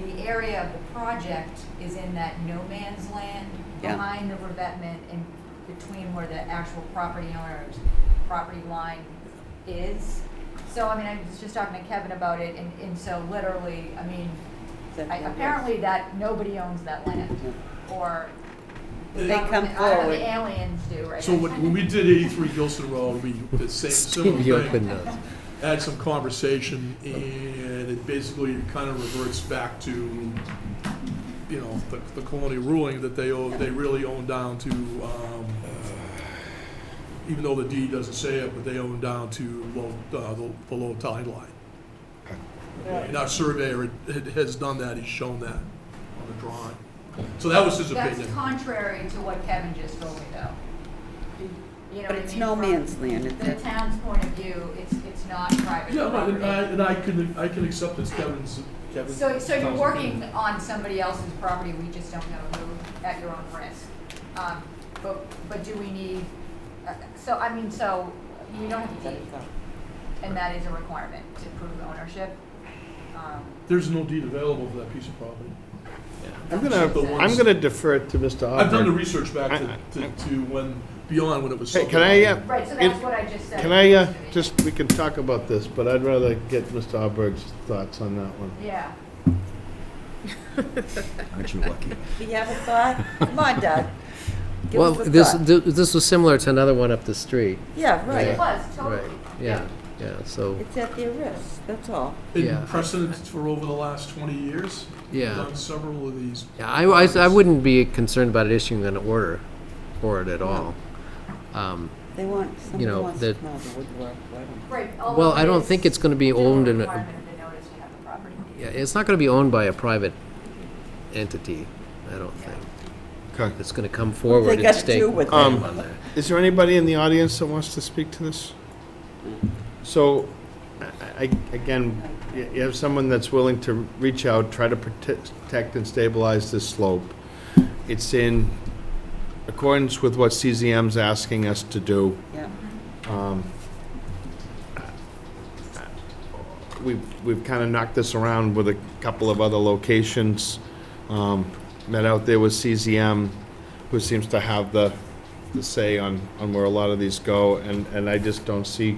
the area of the project is in that no man's land Yeah. behind the revetment and between where the actual property owner's property line is. So, I mean, I was just talking to Kevin about it, and so literally, I mean, apparently that nobody owns that land, or the They come government, I don't know, forward. the aliens do, right? So when we did 83 Gilson Road, we did the same, similar Steve thing. Yoakum knows. Had some conversation, and it basically kind of reverts back to, you know, the colonial ruling that they really own down to, even though the deed doesn't say it, but they own down to the low tide line. And our surveyor has done that, he's shown that on the drawing. So that was his opinion. That's contrary to what Kevin just told me, though. You know But what I it's mean? no From man's land, it's the a- town's point of view, it's not private Yeah, property. and I can accept this Kevin's. So you're working on somebody else's property, we just don't know who, at your own risk. But do we need, so, I mean, so, you don't have to deed, and that is a requirement to prove ownership. There's no deed available for that piece of property. I'm gonna defer it to Mr. Hopper. I've done the research back to when, beyond when it was. Hey, can I, Right, so that's what I just said. can I, just, we can talk about this, but I'd rather get Mr. Hopper's thoughts on that one. Yeah. Aren't you lucky? Do you have a thought? Come on, Doug. Give Well, us a this, thought. this was similar to another one up the street. Yeah, It right. was, totally. Right, yeah, so, It's at their risk, that's all. Yeah. In precedent for over the last 20 years. Yeah. We've done several of these. yeah, I wouldn't be concerned about issuing an order for it at all. They want, somebody know, wants to that- come out of the woodwork, let 'em. Right. Well, although I it don't is think it's gonna be still a owned in a- requirement of the notice to have the property. Yeah, it's not gonna be owned by a private entity, I don't think. Okay. It's gonna come forward and got to stake do with claim it? on there. Is there anybody in the audience that wants to speak to this? So, again, you have someone that's willing to reach out, try to protect and stabilize this slope. It's in accordance with what CZM's asking us to do. Yeah. We've kind of knocked this around with a couple of other locations. Met out there with CZM, who seems to have the say on where a lot of these go, and I just don't see,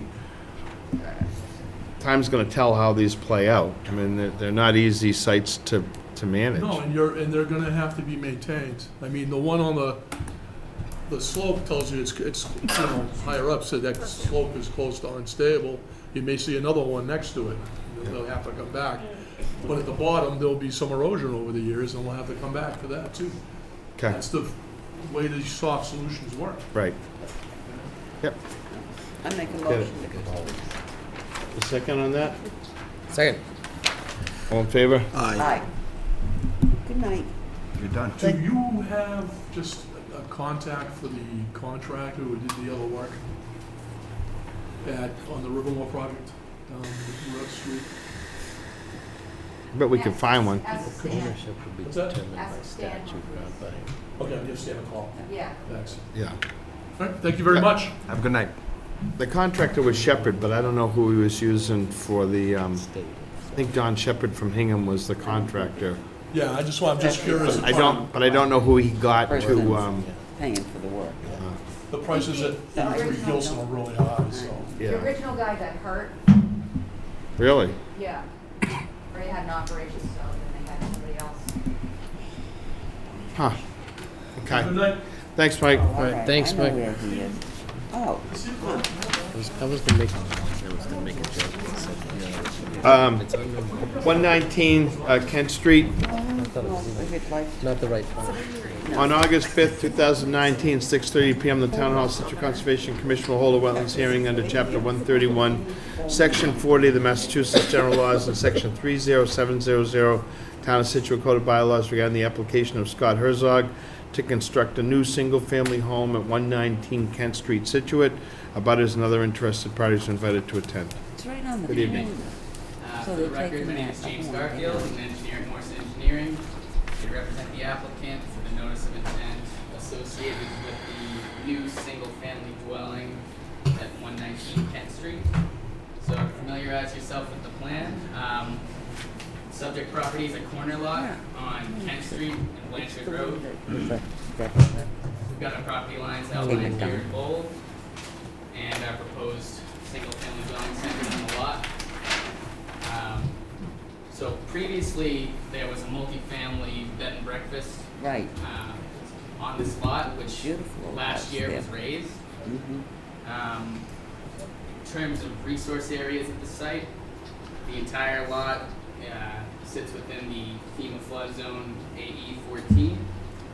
time's gonna tell how these play out. I mean, they're not easy sites to manage. No, and they're gonna have to be maintained. I mean, the one on the slope tells you it's, you know, higher up, so that slope is close to unstable. You may see another one next to it, they'll have to come back. But at the bottom, there'll be some erosion over the years, and we'll have to come back for that too. Okay, That's the way these soft solutions work. right. Yep. I make a it. motion to close. A second on that? Second. All in favor? Aye. Good night. You're done. Do you have just a contact for the contractor who did the other work on the Rivermore project down Road Street? Bet we could find one. Ask Stan. Ownership would be What's that? determined by Ask Stan. statute, not by. Okay, I'll give Stan a call. Yeah. Thanks. Yeah. All right, thank you very much. Have a good night. The contractor was Shepherd, but I don't know who he was using for the, I think Don Shepherd from Hingham was the contractor. Yeah, I'm just curious. I don't know who he got to, Paying for the work. The prices at 83 Gilson are really high, so. The yeah. original guy got hurt, Really? yeah, or he had an operation, so then they had somebody else. Huh. Okay. Good night. Thanks, Mike. All right, thanks, I know Mike. where he is. Oh, I was gonna make a joke. I said, yeah, it's on the- 119 Kent Street, if you'd like not the right one. on August 5th, 2019, 6:30 PM, the Town Hall Situate Conservation Commission will hold a wetlands hearing under Chapter 131, Section 40 of the Massachusetts General Laws, and Section 30700, Town of Situate Code of Bylaws regarding the application of Scott Herzog to construct a new single-family home at 119 Kent Street, Scituate. Abutters and other interested parties are invited to attend. It's right on the Good evening. corner. For So the they're record, taking my name that is James up. Garfield, I'm an engineer at Morse Engineering. I represent the applicant for the notice of intent associated with the new single-family dwelling at 119 Kent Street. So familiarize yourself with the plan. Subject property is a corner lot on Kent Street and Blanchard Road. We've got our property lines outlined here in bold, and our proposed single-family dwelling centered on the lot. So previously, there was a multifamily bed and breakfast Right. on this lot, which Beautiful last house year there. was raised. Mhm. In terms of resource areas at the site, the entire lot sits within the FEMA flood zone AE 14.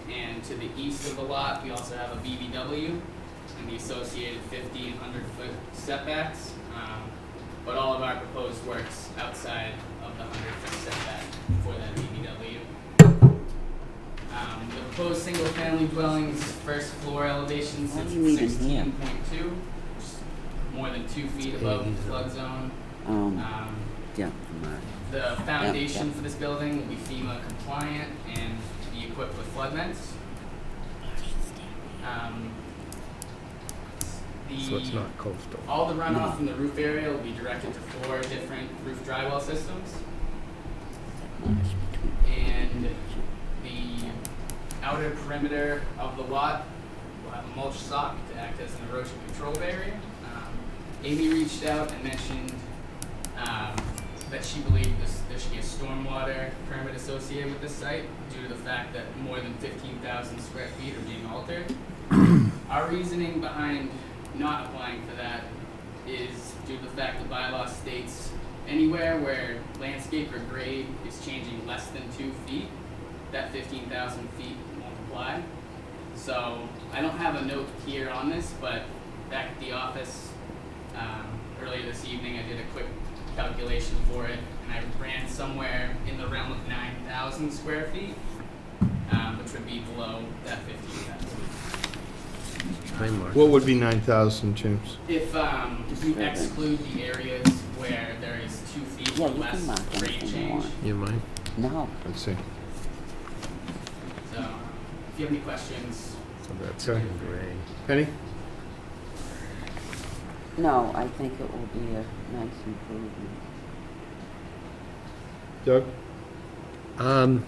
And to the east of the lot, we also have a BBW and the associated 50 and 100-foot setbacks. But all of our proposed works outside of the 100-foot setback for that BBW. The proposed single-family dwelling's first floor elevation What sits do you at need in here? 16.2, which is more than 2 feet above the flood zone. Yeah, come on. The foundation yeah. for this building will be FEMA compliant and be equipped with flood vents. So it's not coastal. All the runoff from the roof area will be directed to 4 different roof drywall systems. And the outer perimeter of the lot will have a mulch sock to act as an erosion control barrier. Amy reached out and mentioned that she believed there should be a stormwater permit associated with this site due to the fact that more than 15,000 square feet are being altered. Our reasoning behind not applying for that is due to the fact the bylaw states anywhere where landscape or grade is changing less than 2 feet, that 15,000 feet won't apply. So I don't have a note here on this, but back at the office earlier this evening, I did a quick calculation for it, and I ran somewhere in the realm of 9,000 square feet, which would be below that 15,000. What would be 9,000, James? If you exclude the areas where there is 2 feet Yeah, or you less can mark grade anything you change. want. You mind? No. Let's see. So, if you have any questions, So that's Okay. in gray. Penny? No, I think it will be a nice improvement. Doug?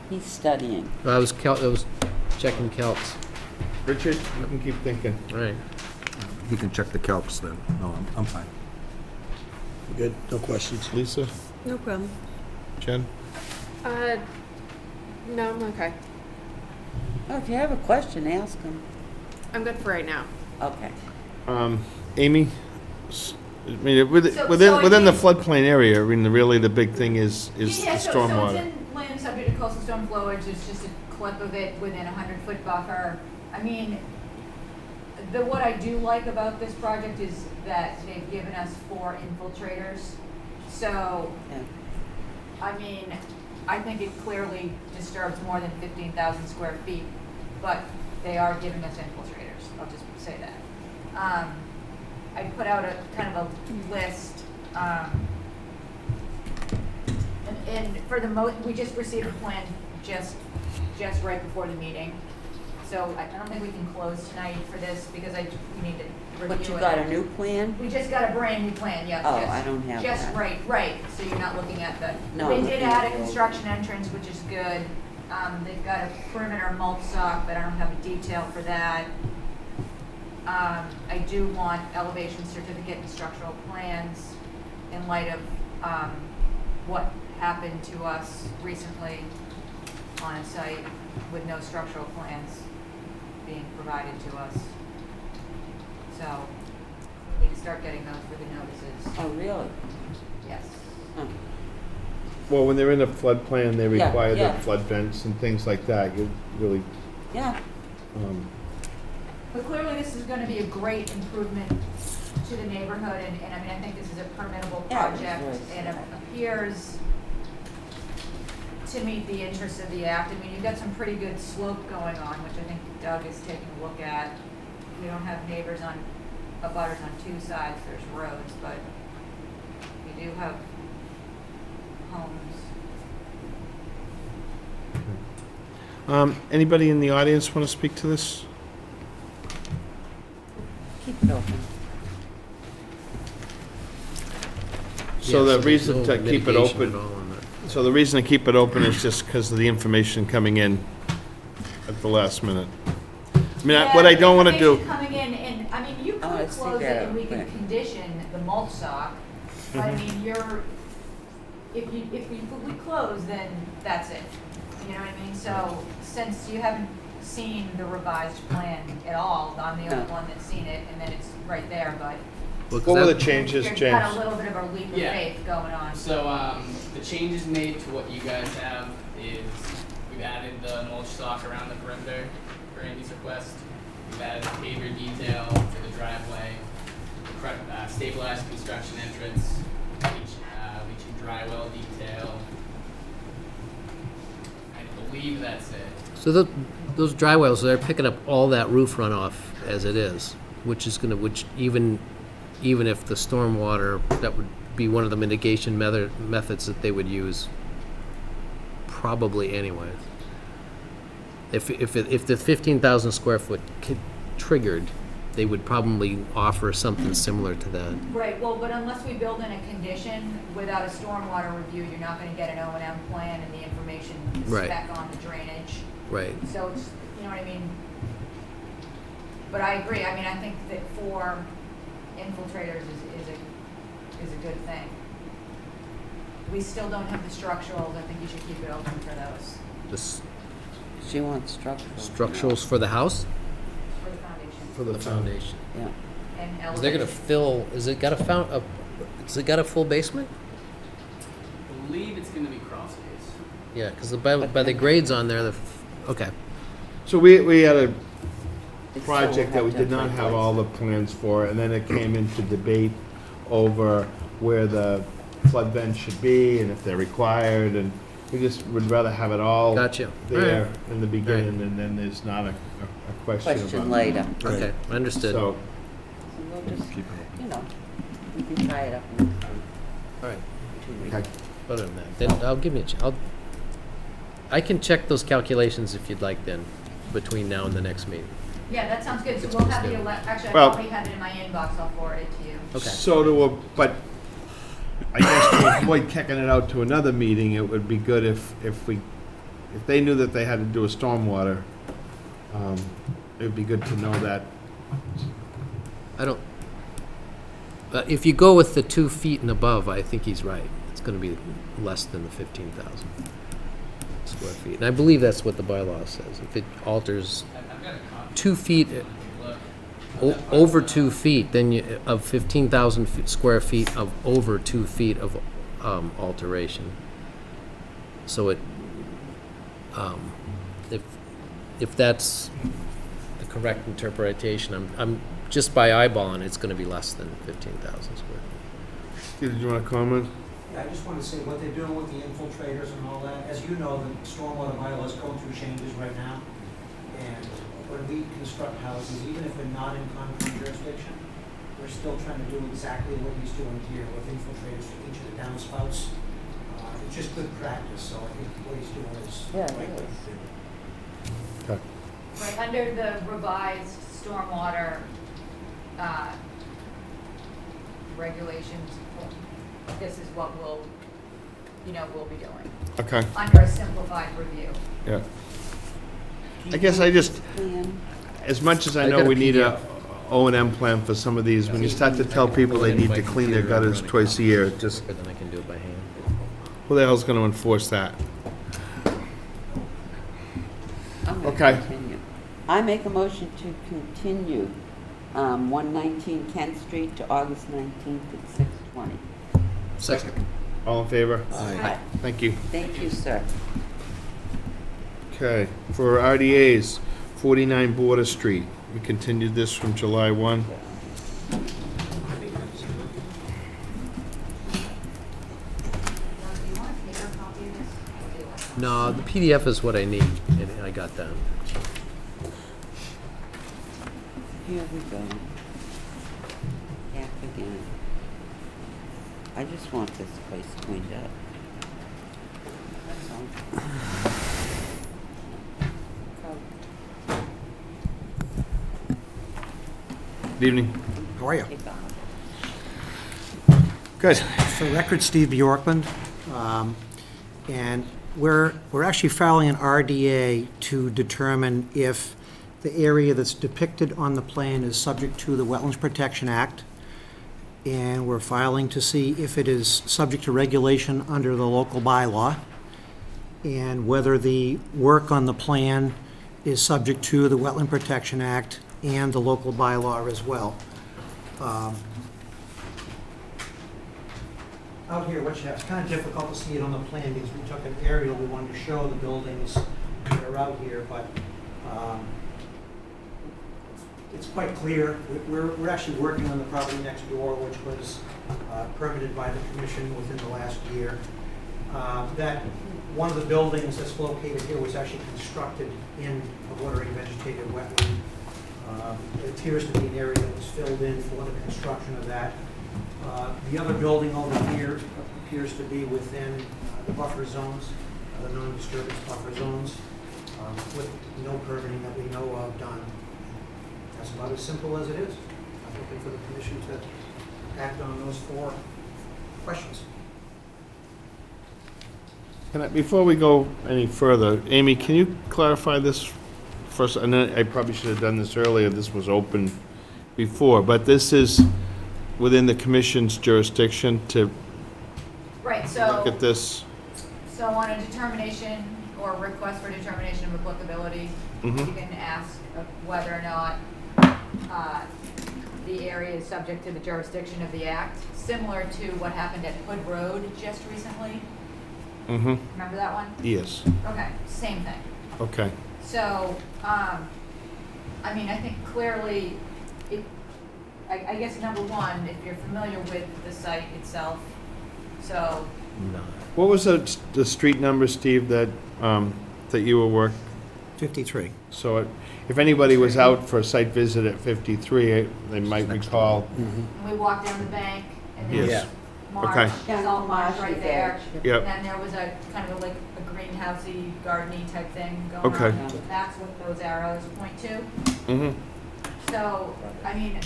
He's studying. I was checking calcs. Richard? You can keep thinking. All right. He can check the calcs then. No, I'm fine. Good, no questions. Lisa? No problem. Jen? No, I'm okay. Oh, if you have a question, ask him. I'm good for right now. Okay. Amy? I mean, within the floodplain area, I mean, really the big thing is the So it's stormwater. in land subject to coastal storm flowage, there's just a clip of it within a 100-foot buffer. I mean, what I do like about this project is that they've given us 4 infiltrators. So, Yeah. I mean, I think it clearly disturbs more than 15,000 square feet, but they are giving us infiltrators, I'll just say that. I put out a kind of a list, and and for we just received a plan just right before the meeting. So I don't think we can close tonight for this because we need to review it. But you got a new plan? We just got a brand new plan, yep. Oh, just- I don't have Just that. right, so you're not looking at No, they I'm did looking add at a the old construction entrance, which is good. They've got a perimeter mulch sock, but I don't have a detail for that. I do want elevation certificate and structural plans in light of, what happened to us recently on a site with no structural plans being provided to us. So, we need to start getting those for the notices. Oh, really? Yes. Huh. Well, when they're in a floodplain, they Yeah, require the yeah. flood vents and things like that. You really, Yeah. But clearly, this is gonna be a great improvement to the neighborhood, and I mean, I think this is a permittable Yeah, it was project, very and it appears to meet the interests of the act. I mean, you've got some pretty good slope going on, which I think Doug is taking a look at. We don't have neighbors abutters on two sides, there's roads, but we do have homes. anybody in the audience want to speak to this? Keep it open. So the reason there's to no keep it mitigation open, at all on that. so the reason to keep it open is just because of the information coming in at the last minute. I mean, what I don't want to do. Information coming in, and, I mean, you Oh, I could see close it that and we could quick. condition the mulch sock, but I mean, if we close, then that's it. You know what I mean? So, since you haven't seen the revised plan at all, I'm the only No. one that's seen it, and then it's right there, but Well, 'cause What were the that- changes, you've James? got a little bit of a leap of Yeah. faith going on. So, the changes made to what you guys have is we've added the mulch stock around the perimeter for Andy's request. We've added a paver detail for the driveway, stabilized construction entrance, leaching dry well detail. I believe that's it. So those dry wells, they're picking up all that roof runoff as it is, which even if the stormwater, that would be one of the mitigation methods that they would use probably anyway. If the 15,000 square foot triggered, they would probably offer something similar to that. Right, well, but unless we build in a condition, without a stormwater review, you're not gonna get an O&M plan and the information Right. spec on the drainage. Right. So it's, you know what I mean? But I agree, I mean, I think that for infiltrators is a good thing. We still don't have the structurals, I think you should keep it open for those, The She wants structural. structurals for the house? for the foundation. For the foundation. Yeah. And Is they gonna elevation. fill, has it got a full basement? I believe it's gonna be crawl space. Yeah, because by the grades on there, okay. So we had a It still project that will we have to did not have have all the plans for, and then it came into debate over where the flood vents should be and if they're required, and we just would rather have it all Gotcha. there Alright. in the beginning, and then there's not a question about it. Question later. Okay, understood. So, So we'll just, you know, we can tie it up in All right. 2 weeks. okay. Other than that, then I can check those calculations if you'd like then, between now and the next meeting. Yeah, that sounds good, so It's we'll have good. the, actually, I Well- probably have it in my inbox, I'll forward it to you. Okay. So but I guess to avoid kicking it out to another meeting, it would be good if they knew that they had to do a stormwater, it'd be good to know that. I don't, if you go with the 2 feet and above, I think he's right. It's gonna be less than the 15,000 square feet. And I believe that's what the bylaw says. If it alters I've got a copy. 2 feet, Look. over 2 feet, then of 15,000 square feet of over 2 feet of alteration. So if that's the correct interpretation, I'm just by eyeballing, it's going to be less than 15,000 square feet. Did you want to comment? I just want to say what they're doing with the infiltrators and all that. As you know, the stormwater bylaw is going through changes right now. And when we construct houses, even if we're not in Concom jurisdiction, we're still trying to do exactly what he's doing here with infiltrators for each of the downspouts. It just good practice, so I think what he's doing is Yeah, the it right thing is. to do. Okay. Right, under the revised stormwater, regulations, this is what we'll be doing, Okay, under a simplified review. yeah. I guess I just, Plan. as much as I I know got a we need a PDF. O&M plan for some of these, when you start to tell people they need to clean their gutters twice a year, it just, Quicker than I can do it by hand. who the hell's gonna enforce that? I'm gonna Okay. continue. I make a motion to continue 119 Kent Street to August 19th at 6:20. Second. All in favor? Aye. Thank you. Thank you, sir. Okay, for RDA's, 49 Border Street, we continued this from July 1. Do you want a paper copy of this? I'll do it. No, the PDF is what I need, and I got that. Here we go. Back again. I just want this place cleaned up. That's all. Good evening. How are you? Take off. Good. For the record, Steve Bjorkman. And we're actually filing an RDA to determine if the area that's depicted on the plan is subject to the Wetlands Protection Act. And we're filing to see if it is subject to regulation under the local bylaw, and whether the work on the plan is subject to the Wetland Protection Act and the local bylaw as well. Out here, what you have, it's kind of difficult to see it on the plan because we took an aerial, we wanted to show the buildings that are out here, but it's quite clear. We're actually working on the property next door, which was permitted by the commission within the last year. That one of the buildings that's located here was actually constructed in a watering vegetated wetland. It appears to be an area that was filled in for the construction of that. The other building over here appears to be within the buffer zones, the non-disturbance buffer zones, with no permitting that we know of done. That's about as simple as it is. I'm looking for the commission to act on those 4 questions. Before we go any further, Amy, can you clarify this first? And I probably should have done this earlier, this was open before, but this is within the commission's jurisdiction to Right, so. look at this? So on a determination or request for determination of applicability, you can ask whether or not the area is subject to the jurisdiction of the act, similar to what happened at Hood Road just recently. Remember that one? Yes. Okay, same thing. Okay. So, I mean, I think clearly, I guess number one, if you're familiar with the site itself, so. No. What was the street number, Steve, that you were working? 53. So if anybody was out for a site visit at 53, they might recall. And we walked down the bank, and Yes. there's marsh, Okay. salt marsh right there. Yep. And then there was a kind of like a greenhousey, gardeny type thing going Okay. on. That's what those arrows point to. Mm-hmm. So, I mean,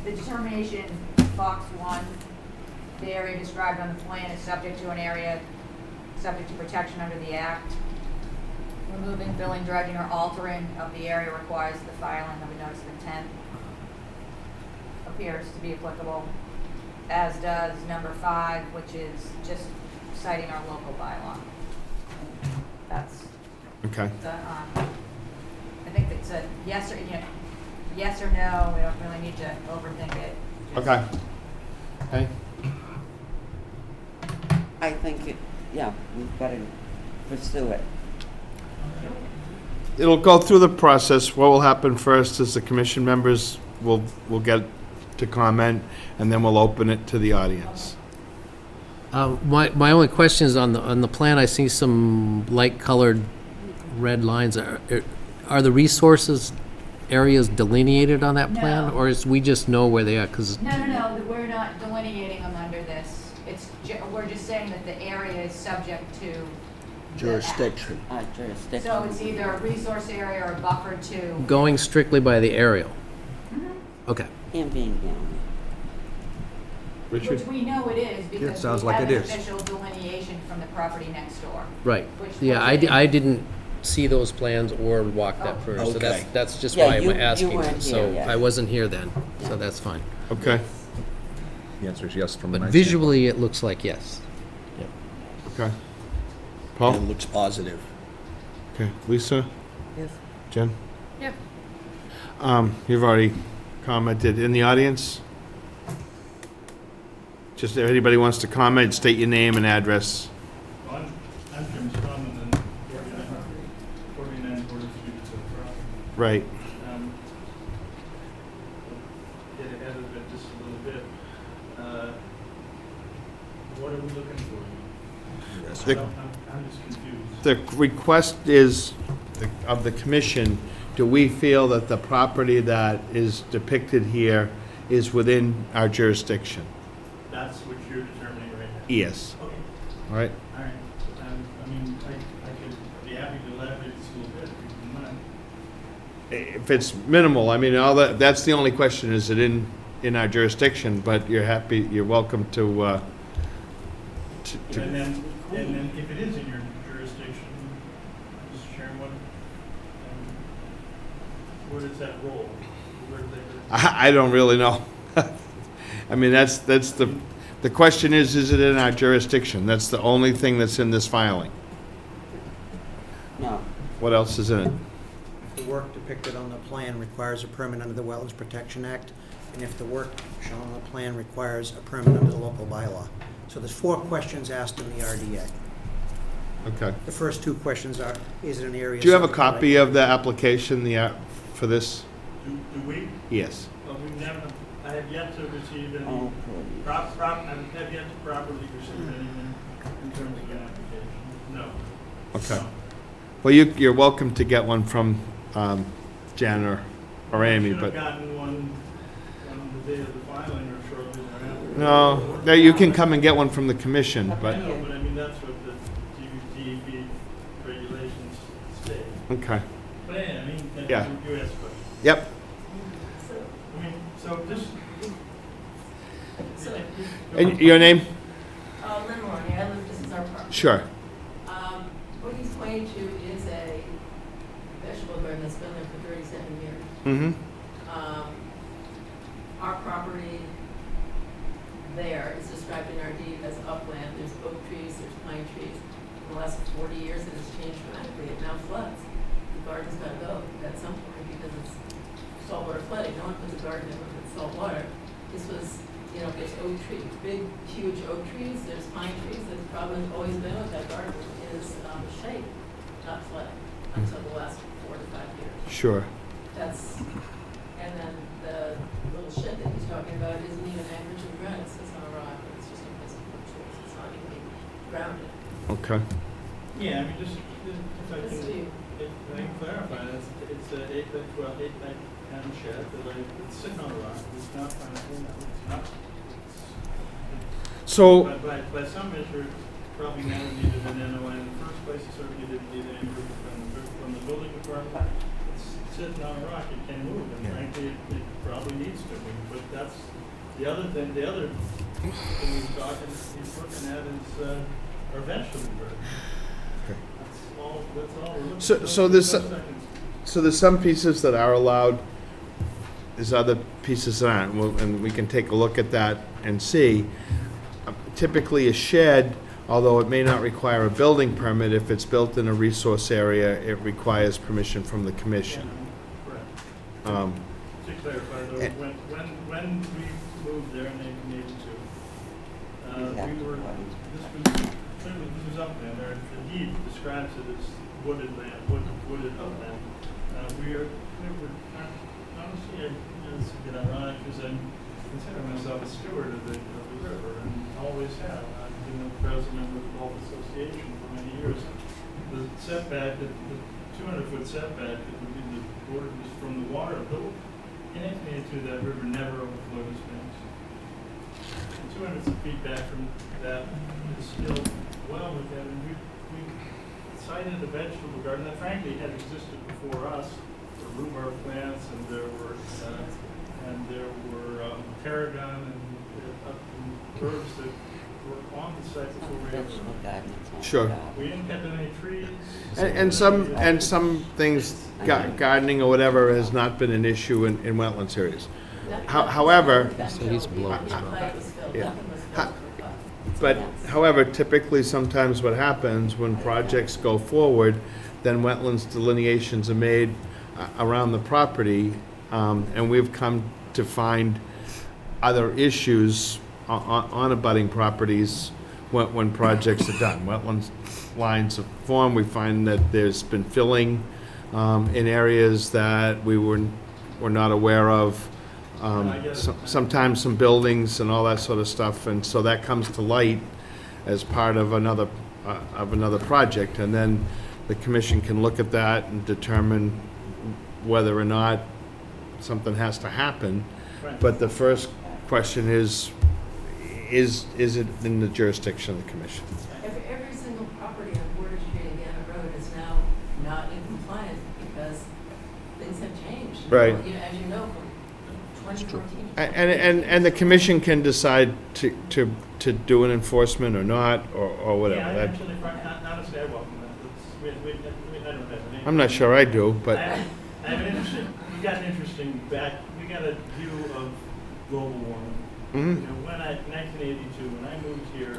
the determination, box 1, the area described on the plan is subject to an area subject to protection under the act. Removing, filling, dredging, or altering of the area requires the filing of a notice of intent. Appears to be applicable, as does number 5, which is just citing our local bylaw. That's Okay. the, I think it's a yes or, yes or no, we don't really need to overthink it. Just- Okay. Okay. I think we've got to pursue it. It'll go through the process. What will happen first is the commission members will get to comment, and then we'll open it to the audience. My only question is on the plan, I see some light-colored red lines. Are the resources areas delineated on that plan? No. Or we just know where they are? 'Cause No, we're not delineating them under this. We're we're just saying that the area is subject to the act. Jurisdiction. Jurisdiction. So it's either a resource area or a buffer to. Going strictly by the aerial. Mhm. Okay. And being down. Which we know it is because sounds we like have it an is. official delineation from the property next door. Right. Which Yeah, was in- I didn't see those plans or walk that first, so Okay. that's just Yeah, why you I'm asking. weren't So here yet. I wasn't here then, so that's fine. Okay, The answer is yes from But my visually, it looks like yes. okay. It Paul? looks positive. Okay, Lisa? Yes. Jen? Yeah. You've already commented. In the audience? Just if anybody wants to comment, state your name and address. I'm Jim Stallman, and 49 Border Street is a problem. Right. Get ahead of it just a little bit. What are we looking for? The- I'm just confused. The request is, of the commission, do we feel that the property that is depicted here is within our jurisdiction? That's what you're determining right now? Yes. Okay, All right? all right. I mean, I could be happy to elaborate just a little bit if you mind. If it's minimal, I mean, that's the only question, is it in our jurisdiction? But you're welcome to And then if it is in your jurisdiction, Mr. Chairman, where does that roll? Where does that go? I don't really know. I mean, that's the question is it in our jurisdiction? That's the only thing that's in this filing. No. What else is in it? If the work depicted on the plan requires a permit under the Wetlands Protection Act, and if the work shown on the plan requires a permit under the local bylaw. So there's 4 questions asked in the RDA. Okay. The first 2 questions are, is it an area? Do you have a subject to copy of the application, for this? Do we? Yes. Well, we never, I have yet to receive any, Oh, I have yet to properly receive anything in terms of an application. No. Okay. No. Well, you're welcome to get one from Jen or Amy, Should have but gotten one on the day of the filing or shortly thereafter. no, you can come and get one from the commission, I but, know, but I mean, that's what the DEP regulations state. okay. But anyway, I mean, Yeah. you asked questions. Yep. I mean, so just. And your name? Lynn Lonnie, I live, this is our property. Sure. What he's pointing to is a vegetable garden that's been there for 37 years. Mm-hmm. Our property there is described in our deed as upland. There's oak trees, there's pine trees. In the last 40 years, it has changed dramatically. It now floods. The garden's got to go at some point because it's saltwater flooding. No one puts a garden in when it's salt water. This was, there's oak trees, big, huge oak trees. There's pine trees. The problem has always been with that garden is shade, not flooding, until the last 4 to 5 years. Sure. And then the little shed that he's talking about isn't even anchored to the ground. It sits on a rock. It's just a piece of wood chips. It's not even grounded. Okay. Yeah, I mean, just if I can clarify, it's a 8 by 10 shed it's sitting on a rock. It's not, it's not. So, By some measure, probably never needed an NOI in the first place. It certainly didn't need any roof from the building department. It's sitting on a rock. It can move, and frankly, it probably needs to move. But that's the other thing. The other thing he's looking at is our vegetable garden. That's all we're looking for. So there's some pieces that are allowed, there's other pieces that aren't, and we can take a look at that and see. Typically, a shed, although it may not require a building permit, if it's built in a resource area, it requires permission from the commission. Correct. To clarify, though, when we moved there and they needed to, we were, this was upland, or the deed describes it as wooded land, wooded upland. We were, honestly, it's a bit ironic, because I consider myself a steward of the river, and always have. I've been the president of the Gulf Association for many years. The setback, the 200-foot setback that would be the border was from the water, Anthony to that river never overflowed its banks. It 200 feet back from that is still well within, and we cited a vegetable garden that frankly had existed before us, for rhubarb plants, and there were tarragon and herbs that were on the site before we ever. Sure. We didn't cut down any trees. And some things, gardening or whatever, has not been an issue in wetlands areas. However, So he's blowing his yeah. But however, typically sometimes what happens when projects go forward, then wetlands delineations are made around the property, and we've come to find other issues on abutting properties when projects are done. Wetlands lines of form, we find that there's been filling in areas that we were not aware of. Sometimes some buildings and all that sort of stuff, and so that comes to light as part of another project, and then the commission can look at that and determine whether or not something has to happen. Right. But the first question is it in the jurisdiction of the commission? Every single property on Border Street and Gannett Road is now not in compliance because things have changed. Right. As you know, from 2014. And the commission can decide to do an enforcement or not, or whatever. Yeah, I That- actually, honestly, I welcome that. I don't have an I'm not sure I do, but. I have an interesting, we got an interesting we got a view of global warming. Mhm. You know, when in 1982, when I moved here,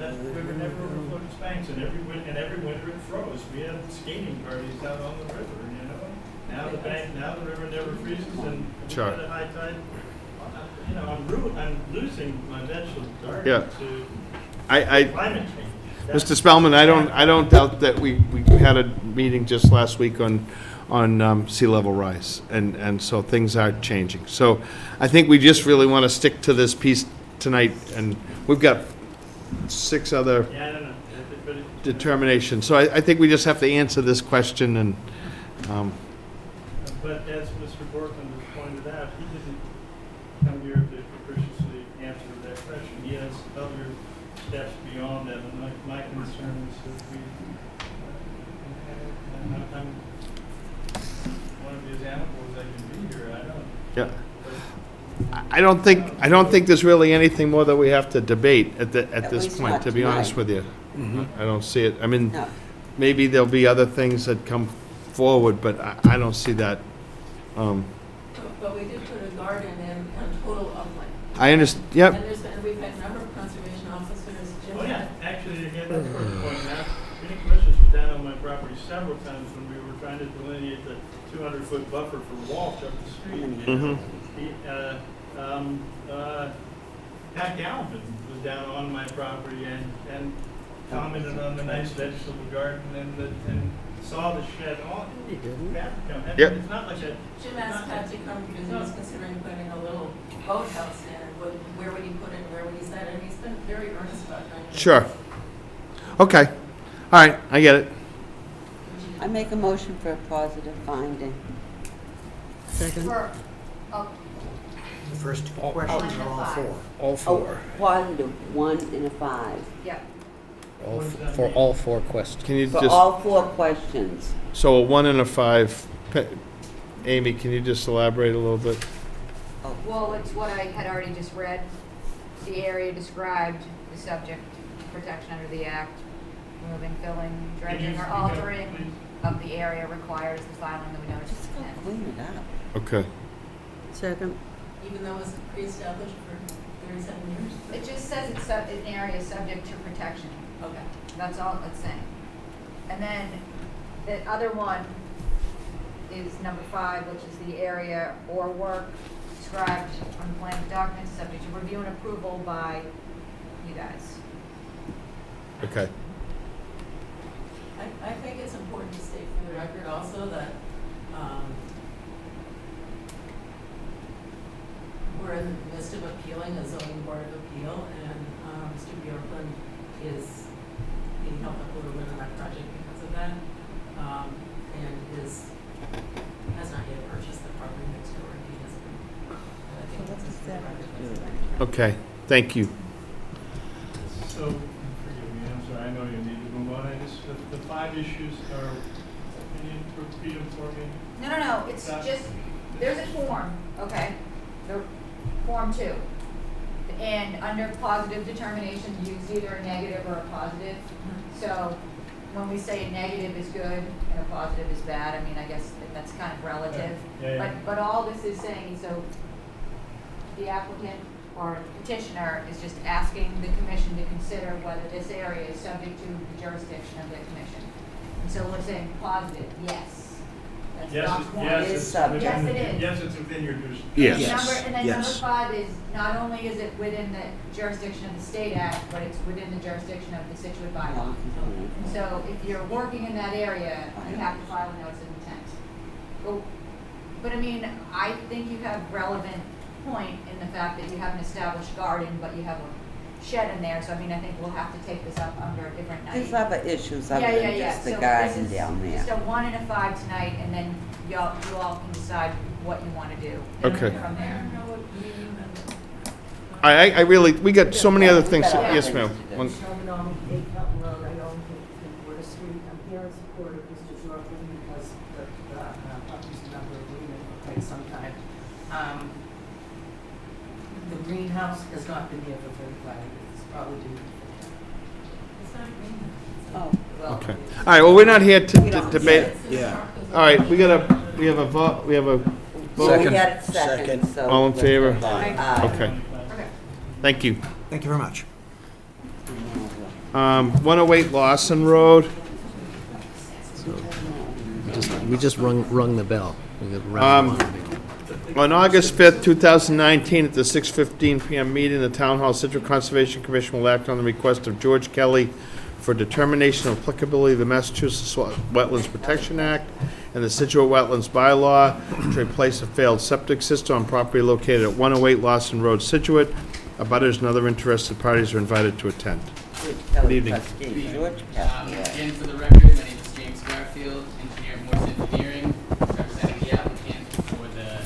that river never overflowed its banks, and every winter it froze. We had skating parties out on the river, you know? Now the river never freezes, and Sure. at a high tide, you know, I'm losing my vegetable garden Yeah. to climate change. Mr. Spellman, I don't doubt that we had a meeting just last week on sea level rise, and so things are changing. So I think we just really want to stick to this piece tonight, and we've got 6 other Yeah, I don't know, but determinations. So I think we just have to answer this question, and but as Mr. Borkman has pointed out, he didn't come here to capriciously answer that question. He has other steps beyond that, and my concern is that I'm want to be as amicable as I can be here. I don't. yeah. I don't think there's really anything more that we have to debate at this least point, not to be honest tonight. with you. I don't see it. I mean, No. maybe there'll be other things that come forward, but I don't see that. But we did put a garden in on total upland. I understand, yep. And we've had a number of conservation officers. Jim Oh, yeah, had- actually, again, that's worth pointing out. Many commissioners were down on my property several times when we were trying to delineate the 200-foot buffer for Walsh up the street. Mhm. Pat Galvin was down on my property and commented on the nice vegetable garden and saw the shed on. Pat, I mean, Yep. it's not like a. Jim asked Pat to come because he was considering putting a little boathouse in, and where would he put it, where would he set it, and he's been very earnest about trying to. Sure. Okay. All right, I get it. I make a motion for a positive finding. Second. For, The first 2 questions are all 4. All four. Positive, 1 and a 5. yeah, For all 4 questions. Can you For just, all 4 questions. so a 1 and a 5. Amy, can you just elaborate a little bit? well, it's what I had already just read. The area described is subject to protection under the Act. Moving, filling, dredging, or altering of the area requires the filing of a notice of intent. Clean it up. Okay. Second. Even though it was pre-established for 37 years? It just says it's an area subject to protection. Okay. That's all it's saying. And then the other one is number 5, which is the area or work described on the plan of documents subject to review and approval by you guys. Okay. I think it's important to state for the record also that we're in the midst of appealing a zoning board of appeal, and Mr. Bjorklund is being held up a little bit on that project because of that, and has not yet purchased the property next door. He has been, I think that's a record. Okay, thank you. I know you need to move on. I just, the 5 issues are, can you repeat them for me? No, it's just, there's a form, okay? The Form 2. And under positive determination, use either a negative or a positive. So when we say a negative is good and a positive is bad, I mean, I guess that's kind of relative. Yeah. But all this is saying, so the applicant or petitioner is just asking the commission to consider whether this area is subject to the jurisdiction of the commission. And so we're saying positive, yes. That's box one. Yes, it is. Yes, it's within your jurisdiction. Yes. And then number 5 is, not only is it within the jurisdiction of the state act, but it's within the jurisdiction of the Scituate bylaw. So if you're working in that area, you have to file a notice of intent. But I mean, I think you have relevant point in the fact that you have an established garden, but you have a shed in there. So I mean, I think we'll have to take this up under a different night. There's other issues other than just the So garden this is down there. just a 1 and a 5 tonight, and then you all can decide what you want to do. Okay. From there. I really, we got so many other things. Yes, ma'am. One- Sherman on 8 Hilton Road, I own Water Street. I'm here in support of Mr. Zorkin because the property's been under agreement for quite some time. The greenhouse has not been here for 35 years. It's probably due. It's not a greenhouse. Oh, well. Okay. All right, well, we're not here to debate. Yeah. All right, we have a vote, we have a vote. We had it second, so. All in favor? Aye. Okay. Thank you. Thank you very much. 108 Lawson Road. We just rung the bell. We got round one. On August 5th, 2019, at the 6:15 PM meeting, the Town Hall Situate Conservation Commission will act on the request of George Kelly for determination of applicability of the Massachusetts Wetlands Protection Act and the Scituate Wetlands Bylaw to replace a failed septic system on property located at 108 Lawson Road, Scituate. Abutters and other interested parties are invited to attend. Good evening. Again, for the record, my name is James Garfield, engineer at Morse Engineering, representing the applicant for the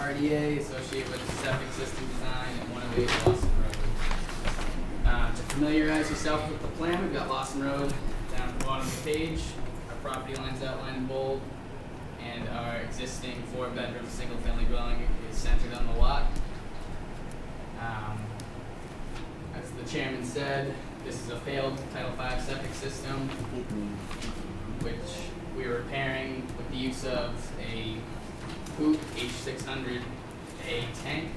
RDA associated with the septic system design at 108 Lawson Road. To familiarize yourself with the plan, we've got Lawson Road down at the bottom of the page. Our property line's outlined in bold, and our existing 4-bedroom single-family dwelling is centered on the lot. As the chairman said, this is a failed Title V septic system, which we are repairing with the use of a Hoop H600A tank,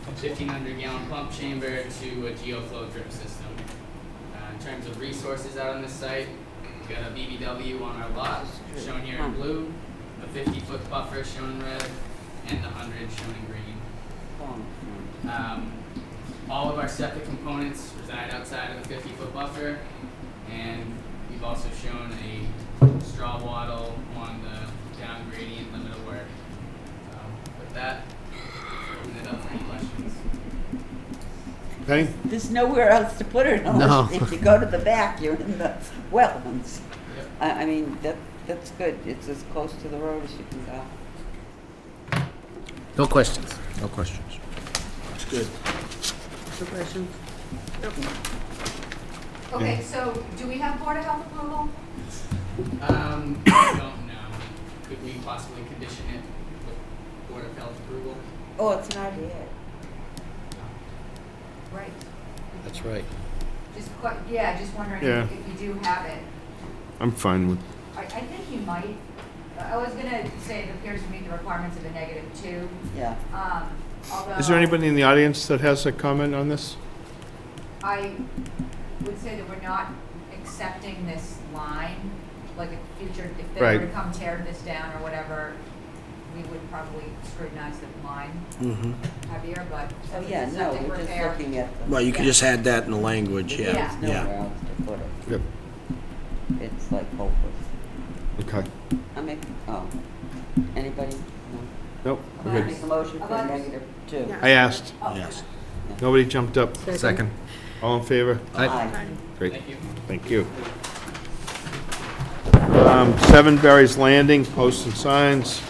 a 1,500-gallon pump chamber to a geoflow drip system. In terms of resources out on this site, we've got a BBW on our lot, shown here in blue, the 50-foot buffer shown in red, and the 100 shown in green. All of our septic components reside outside of the 50-foot buffer, and we've also shown a straw wattle on the down gradient limit of work. With that, open it up for any questions. Penny? There's nowhere else to put it unless if you go to the back, you're in the wetlands. Yep. I mean, that's good. It's as close to the road as you can go. No questions. No questions. That's good. No questions? Okay, so do we have Board of Health approval? I don't know. Could we possibly condition it with Board of Health approval? Oh, it's not here. Right. That's right. Just wondering Yeah. if you do have it. I'm fine with. I think you might. I was gonna say it appears to meet the requirements of a -2. Yeah. Although Is there anybody in the audience that has a comment on this? I would say that we're not accepting this line, like in future, if they were to Right. come tear this down or whatever, we would probably scrutinize the line heavier, but Oh, since yeah, it's a no, septic we're just repair. looking at the. Well, you could just add that in the language, yeah. Yeah. There's nowhere else to put it. Yep. It's like hopeless. Okay. Anybody? Nope. No? We're good. Make a motion for -2. I asked. Yes. Nobody jumped up. Second. All in favor? Aye. Great. Thank you. Thank you. 7 Berry's Landing, posts and signs.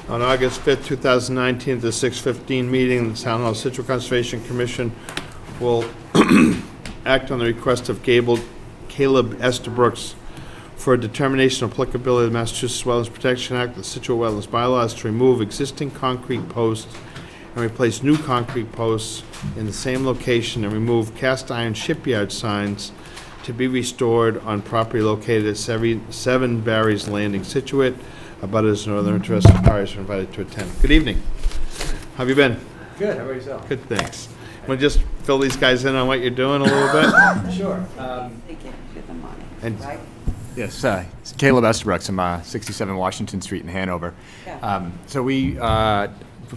On August 5th, 2019, at the 6:15 meeting, the Town Hall Situate Conservation Commission will act on the request of Caleb Estabrooks for a determination of applicability of the Massachusetts Wetlands Protection Act, the Scituate Wetlands bylaws to remove existing concrete posts and replace new concrete posts in the same location and remove cast iron shipyard signs to be restored on property located at 7 Barry's Landing, Scituate. Abutters and other interested parties are invited to attend. Good evening. How have you been? Good, how about yourself? Good, thanks. Want to just fill these guys in on what you're doing a little bit? Sure. They give you the money, And- right? Yes, it's Caleb Estabrooks. I'm 67 Washington Street in Hanover. Yeah. So we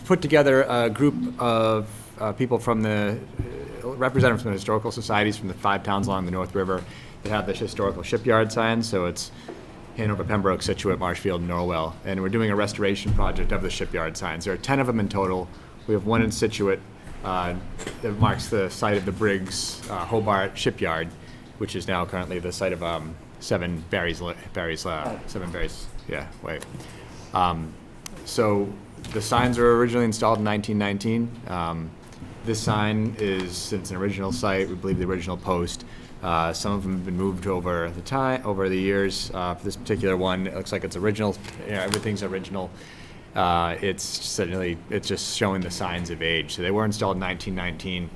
put together a group of people from the representatives from the historical societies from the 5 towns along the North River that have the historical shipyard signs. So it's Hanover, Pembroke, Scituate, Marshfield, and Norwell. And we're doing a restoration project of the shipyard signs. There are 10 of them in total. We have one in Scituate that marks the site of the Briggs Hobart Shipyard, which is now currently the site of 7 Barry's, 7 Barry's, yeah, way. So the signs were originally installed in 1919. This sign is, since an original site, we believe the original post. Some of them have been moved over the years. For this particular one, it looks like it's original. Everything's original. It's just showing the signs of age. So they were installed in 1919.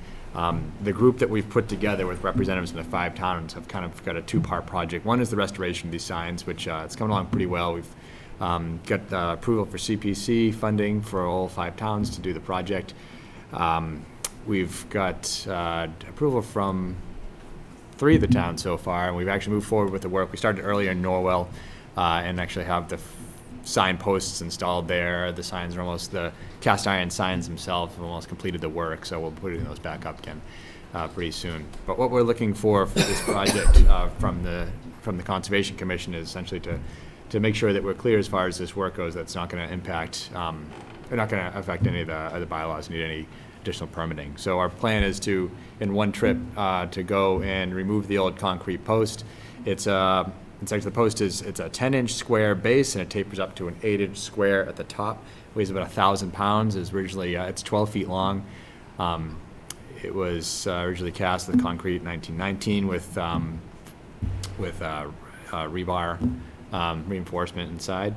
The group that we've put together with representatives from the 5 towns have kind of got a 2-part project. One is the restoration of these signs, which it's coming along pretty well. We've got approval for CPC funding for all 5 towns to do the project. We've got approval from 3 of the towns so far, and we've actually moved forward with the work. We started earlier in Norwell and actually have the sign posts installed there. The signs are almost, the cast iron signs themselves have almost completed the work, so we'll be putting those back up again pretty soon. But what we're looking for this project from the Conservation Commission is essentially to make sure that we're clear as far as this work goes, that's not going to impact, they're not going to affect any of the bylaws, need any additional permitting. So our plan is to, in one trip, to go and remove the old concrete post. It's actually, the post is, it's a 10-inch square base and it tapers up to an 8-inch square at the top. Weighs about 1,000 pounds. Is originally, it's 12 feet long. It was originally cast with concrete in 1919 with rebar reinforcement inside.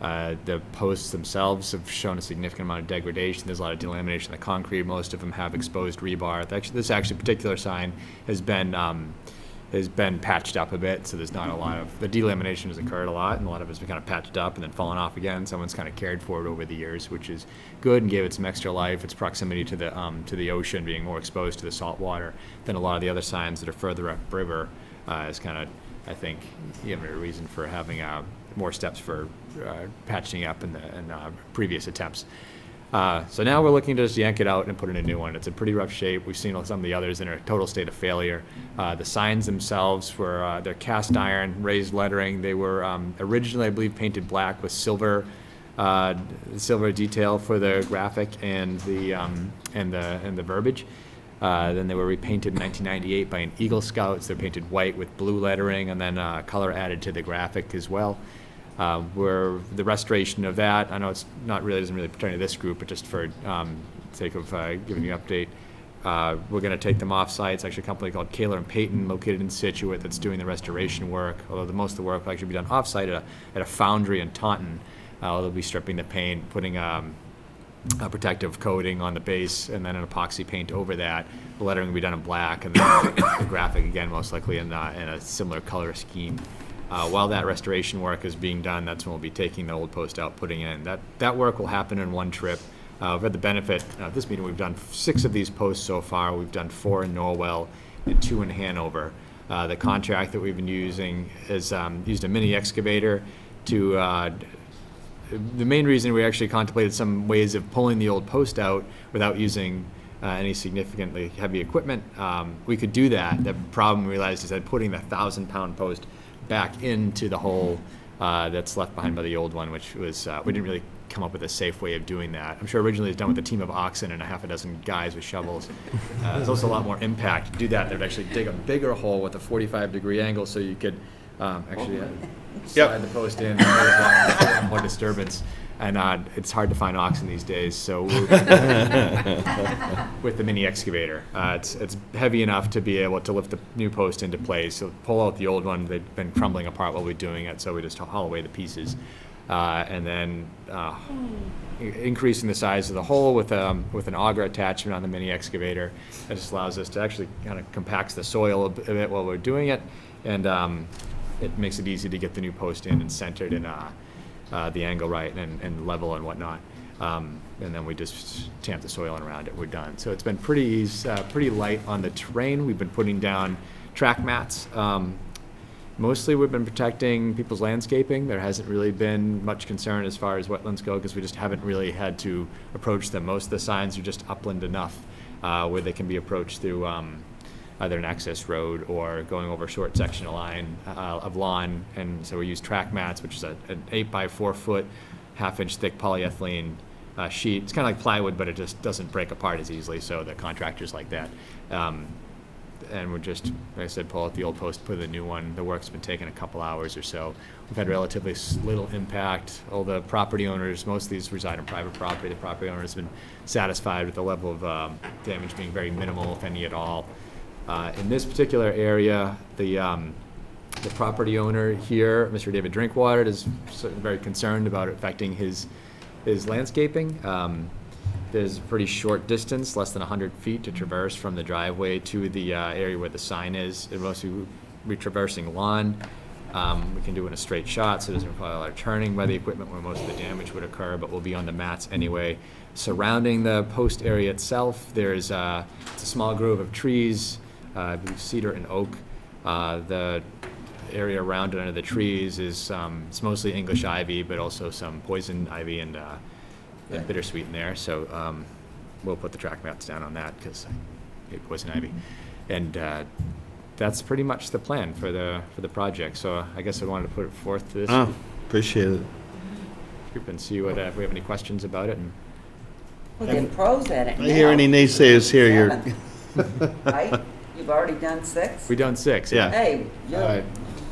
The posts themselves have shown a significant amount of degradation. There's a lot of delamination in the concrete. Most of them have exposed rebar. This particular sign has been patched up a bit, so there's not a lot of, the delamination has occurred a lot, and a lot of it's been kind of patched up and then fallen off again. Someone's kind of cared for it over the years, which is good and gave it some extra life. Its proximity to the ocean, being more exposed to the salt water than a lot of the other signs that are further upriver, is kind of, I think, a reason for having more steps for patching up in previous attempts. So now we're looking to just yank it out and put in a new one. It's in pretty rough shape. We've seen some of the others in a total state of failure. The signs themselves were, they're cast iron, raised lettering. They were originally, I believe, painted black with silver detail for the graphic and the verbiage. Then they were repainted in 1998 by an Eagle Scouts. They're painted white with blue lettering and then color added to the graphic as well. Where the restoration of that, I know it's not really, doesn't really pertain to this group, but just for sake of giving you an update, we're going to take them off-site. It's actually a company called Kaler and Payton, located in Scituate, that's doing the restoration work, although most of the work will actually be done off-site at a foundry in Taunton. They'll be stripping the paint, putting a protective coating on the base, and then an epoxy paint over that. The lettering will be done in black, and then the graphic, again, most likely in a similar color scheme. While that restoration work is being done, that's when we'll be taking the old post out, putting in. That work will happen in one trip. We've had the benefit of this meeting. We've done 6 of these posts so far. We've done 4 in Norwell and 2 in Hanover. The contract that we've been using is used a mini excavator to. The main reason we actually contemplated some ways of pulling the old post out without using any significantly heavy equipment. We could do that. The problem we realized is that putting the 1,000-pound post back into the hole that's left behind by the old one, which was, we didn't really come up with a safe way of doing that. I'm sure originally it was done with a team of oxen and a half a dozen guys with shovels. There's also a lot more impact. To do that, they'd actually dig a bigger hole with a 45-degree angle so you could Actually, slide the post in, more disturbance. And it's hard to find oxen these days, so with the mini excavator. It's heavy enough to be able to lift the new post into place. So pull out the old one, they've been crumbling apart while we're doing it, so we just haul away the pieces. And then increasing the size of the hole with an auger attachment on the mini excavator. That just allows us to actually kind of compacts the soil a bit while we're doing it, and it makes it easy to get the new post in and centered in the angle right and level and whatnot. And then we just tamp the soil around it, we're done. So it's been pretty light on the terrain. We've been putting down track mats. Mostly we've been protecting people's landscaping. There hasn't really been much concern as far as wetlands go because we just haven't really had to approach them. Most of the signs are just upland enough where they can be approached through either an access road or going over a short section of lawn. And so we use track mats, which is an 8 by 4 foot, half-inch thick polyethylene sheet. It's kind of like plywood, but it just doesn't break apart as easily, so the contractors like that. And we're just, like I said, pull out the old post, put in the new one. The work's been taking a couple hours or so. We've had relatively little impact. All the property owners, most of these reside on private property. The property owners have been satisfied with the level of damage being very minimal, if any at all. In this particular area, the property owner here, Mr. David Drinkwater, is very concerned about it affecting his landscaping. There's a pretty short distance, less than 100 feet, to traverse from the driveway to the area where the sign is. It mostly be traversing lawn. We can do it in a straight shot, so it doesn't require a lot of turning by the equipment where most of the damage would occur, but we'll be on the mats anyway. Surrounding the post area itself, there's it's a small grove of trees, I believe cedar and oak. The area around it under the trees is it's mostly English ivy, but also some poison ivy and bittersweet in there. So we'll put the track mats down on that because I hate poison ivy. And that's pretty much the plan for the project. So I guess I wanted to put it forth to this Appreciate it. group and see what if we have any questions about it. And Well, they're pros at it I hear any naysayers here, you're. Right? You've already done 6? we've done 6. Yeah. Hey,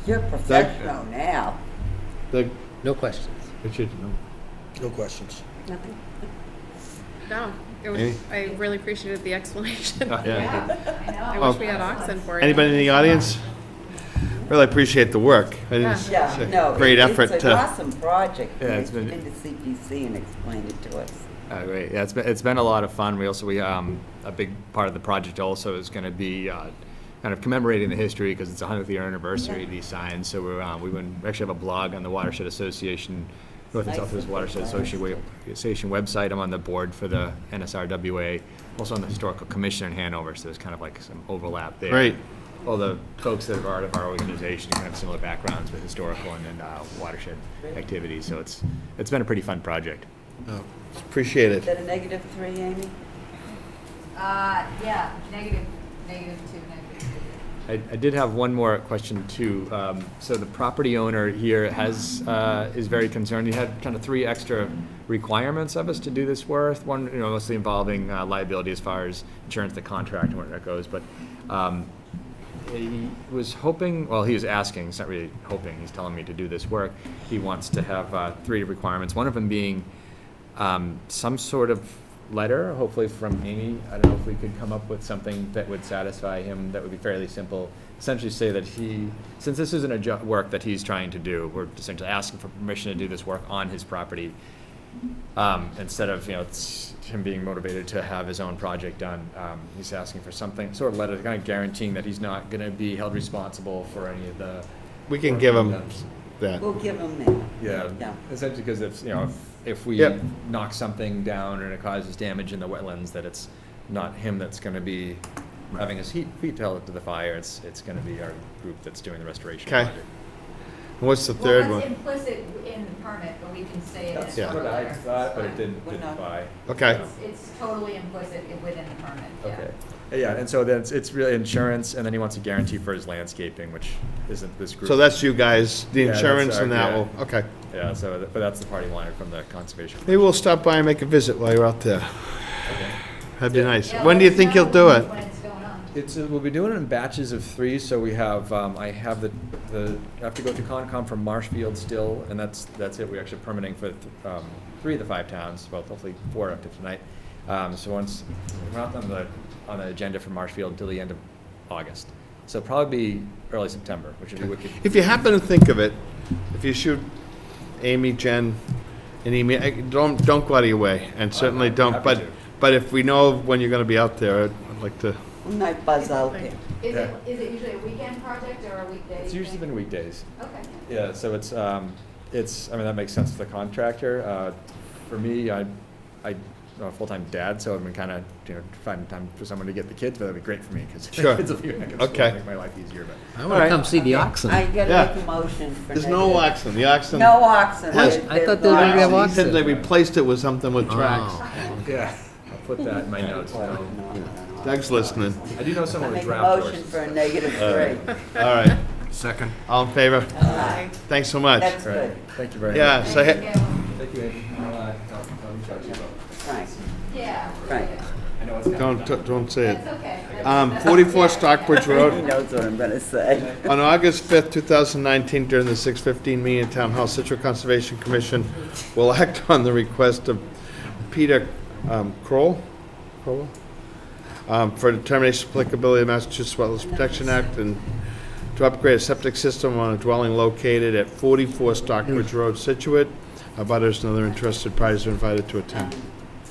you're professional now. No questions. Richard, no. No questions. Nothing. No, Amy? I really appreciated the explanation. Yeah. I wish we had oxen for it. Anybody in the audience? Really appreciate the work. It's Yeah, a no. great effort It's an to. awesome project. Yeah, it's You've been- been to CPC and explained it to us. Great. Yeah, it's been a lot of fun. We a big part of the project also is going to be kind of commemorating the history because it's a 100th year anniversary of these signs. So we actually have a blog on the Watershed Association, North and South Coast Watershed Association website. I'm on the board for the NSRWA, also on the Historical Commission in Hanover. So there's kind of like some overlap there. Great. All the folks that are part of our organization kind of have similar backgrounds with historical and watershed activities. So it's been a pretty fun project. Oh, appreciate Is it. that a -3, Amy? Yeah, -2, -2. I did have one more question too. So the property owner here is very concerned. He had kind of 3 extra requirements of us to do this work. One, mostly involving liability as far as insurance, the contract, and where that goes. But he was hoping, well, he was asking. He's not really hoping. He's telling me to do this work. He wants to have 3 requirements. One of them being some sort of letter, hopefully from Amy. I don't know if we could come up with something that would satisfy him that would be fairly simple. Essentially say that since this isn't a work that he's trying to do, we're essentially asking for permission to do this work on his property. Instead of, it's him being motivated to have his own project done. He's asking for something, sort of letter, kind of guaranteeing that he's not going to be held responsible for any of the. We can give him that. We'll give them that. Yeah, essentially because if we knock something down and it causes damage in the wetlands, that it's not him that's going to be having his feet held to the fire. It's going to be our group that's doing the restoration project. What's the third Well, one? that's implicit in the permit, but we can say it as That's one what I letter. thought, but it didn't apply. Okay. It's totally implicit within the permit, yeah. Okay. Yeah, and so then it's really insurance, and then he wants a guarantee for his landscaping, which isn't this group. So that's you guys, the Yeah, that's insurance our- and that yeah. will, okay. Yeah, but that's the part he wanted from the conservation. Maybe we'll stop by and make a visit while you're out there. Okay. That'd be nice. Yeah, When do you let us think you'll know do it? when it's going on. We'll be doing it in batches of 3, so we have, I have I have to go through Concom for Marshfield still, and that's it. We're actually permitting for 3 of the 5 towns, well, hopefully 4 after tonight. So once, we're not on the agenda for Marshfield until the end of August. So probably be early September, which would be wicked. If you happen to think of it, if you shoot Amy, Jen, an email, don't go out of your way, and certainly I'm don't, happy to. but if we know when you're gonna be out there, I'd like to, We might buzz out there. Is it usually a weekend project or a weekday? It's usually been weekdays. Okay. Yeah, so it's, I mean, that makes sense for the contractor. For me, I'm a full-time dad, so I've been kind of, finding time for someone to get the kids, but that'd be great for me, because Sure. kids will be back in Okay. school, make my life easier, but. I want to come see the oxen. I gotta Yeah. make a motion for there's no negative. oxen, the oxen. No oxen. Yes. They're- I thought they're they were gonna have gone. He said oxen. they replaced it with something with tracks. Oh. Yeah, I'll put that in my notes. Doug's listening. I do know someone with Make a draft motion horses. for a -3. All right, Second. all in favor? Aye. Thanks so much. That's Right. good. Thank you very much. Yeah, so, Thank you. Thank you, Amy. I'll reach out to you about. Right, Yeah. right. I know it's don't say it. That's okay. 44 Stockbridge He Road. knows what I'm gonna say. On August 5th, 2019, during the 6:15 meeting at Town Hall, Scituate Conservation Commission will act on the request of Peter Crowell for determination of applicability of Massachusetts Wetlands Protection Act and to upgrade a septic system on a dwelling located at 44 Stockbridge Road, Scituate. Abutters and other interested parties are invited to attend.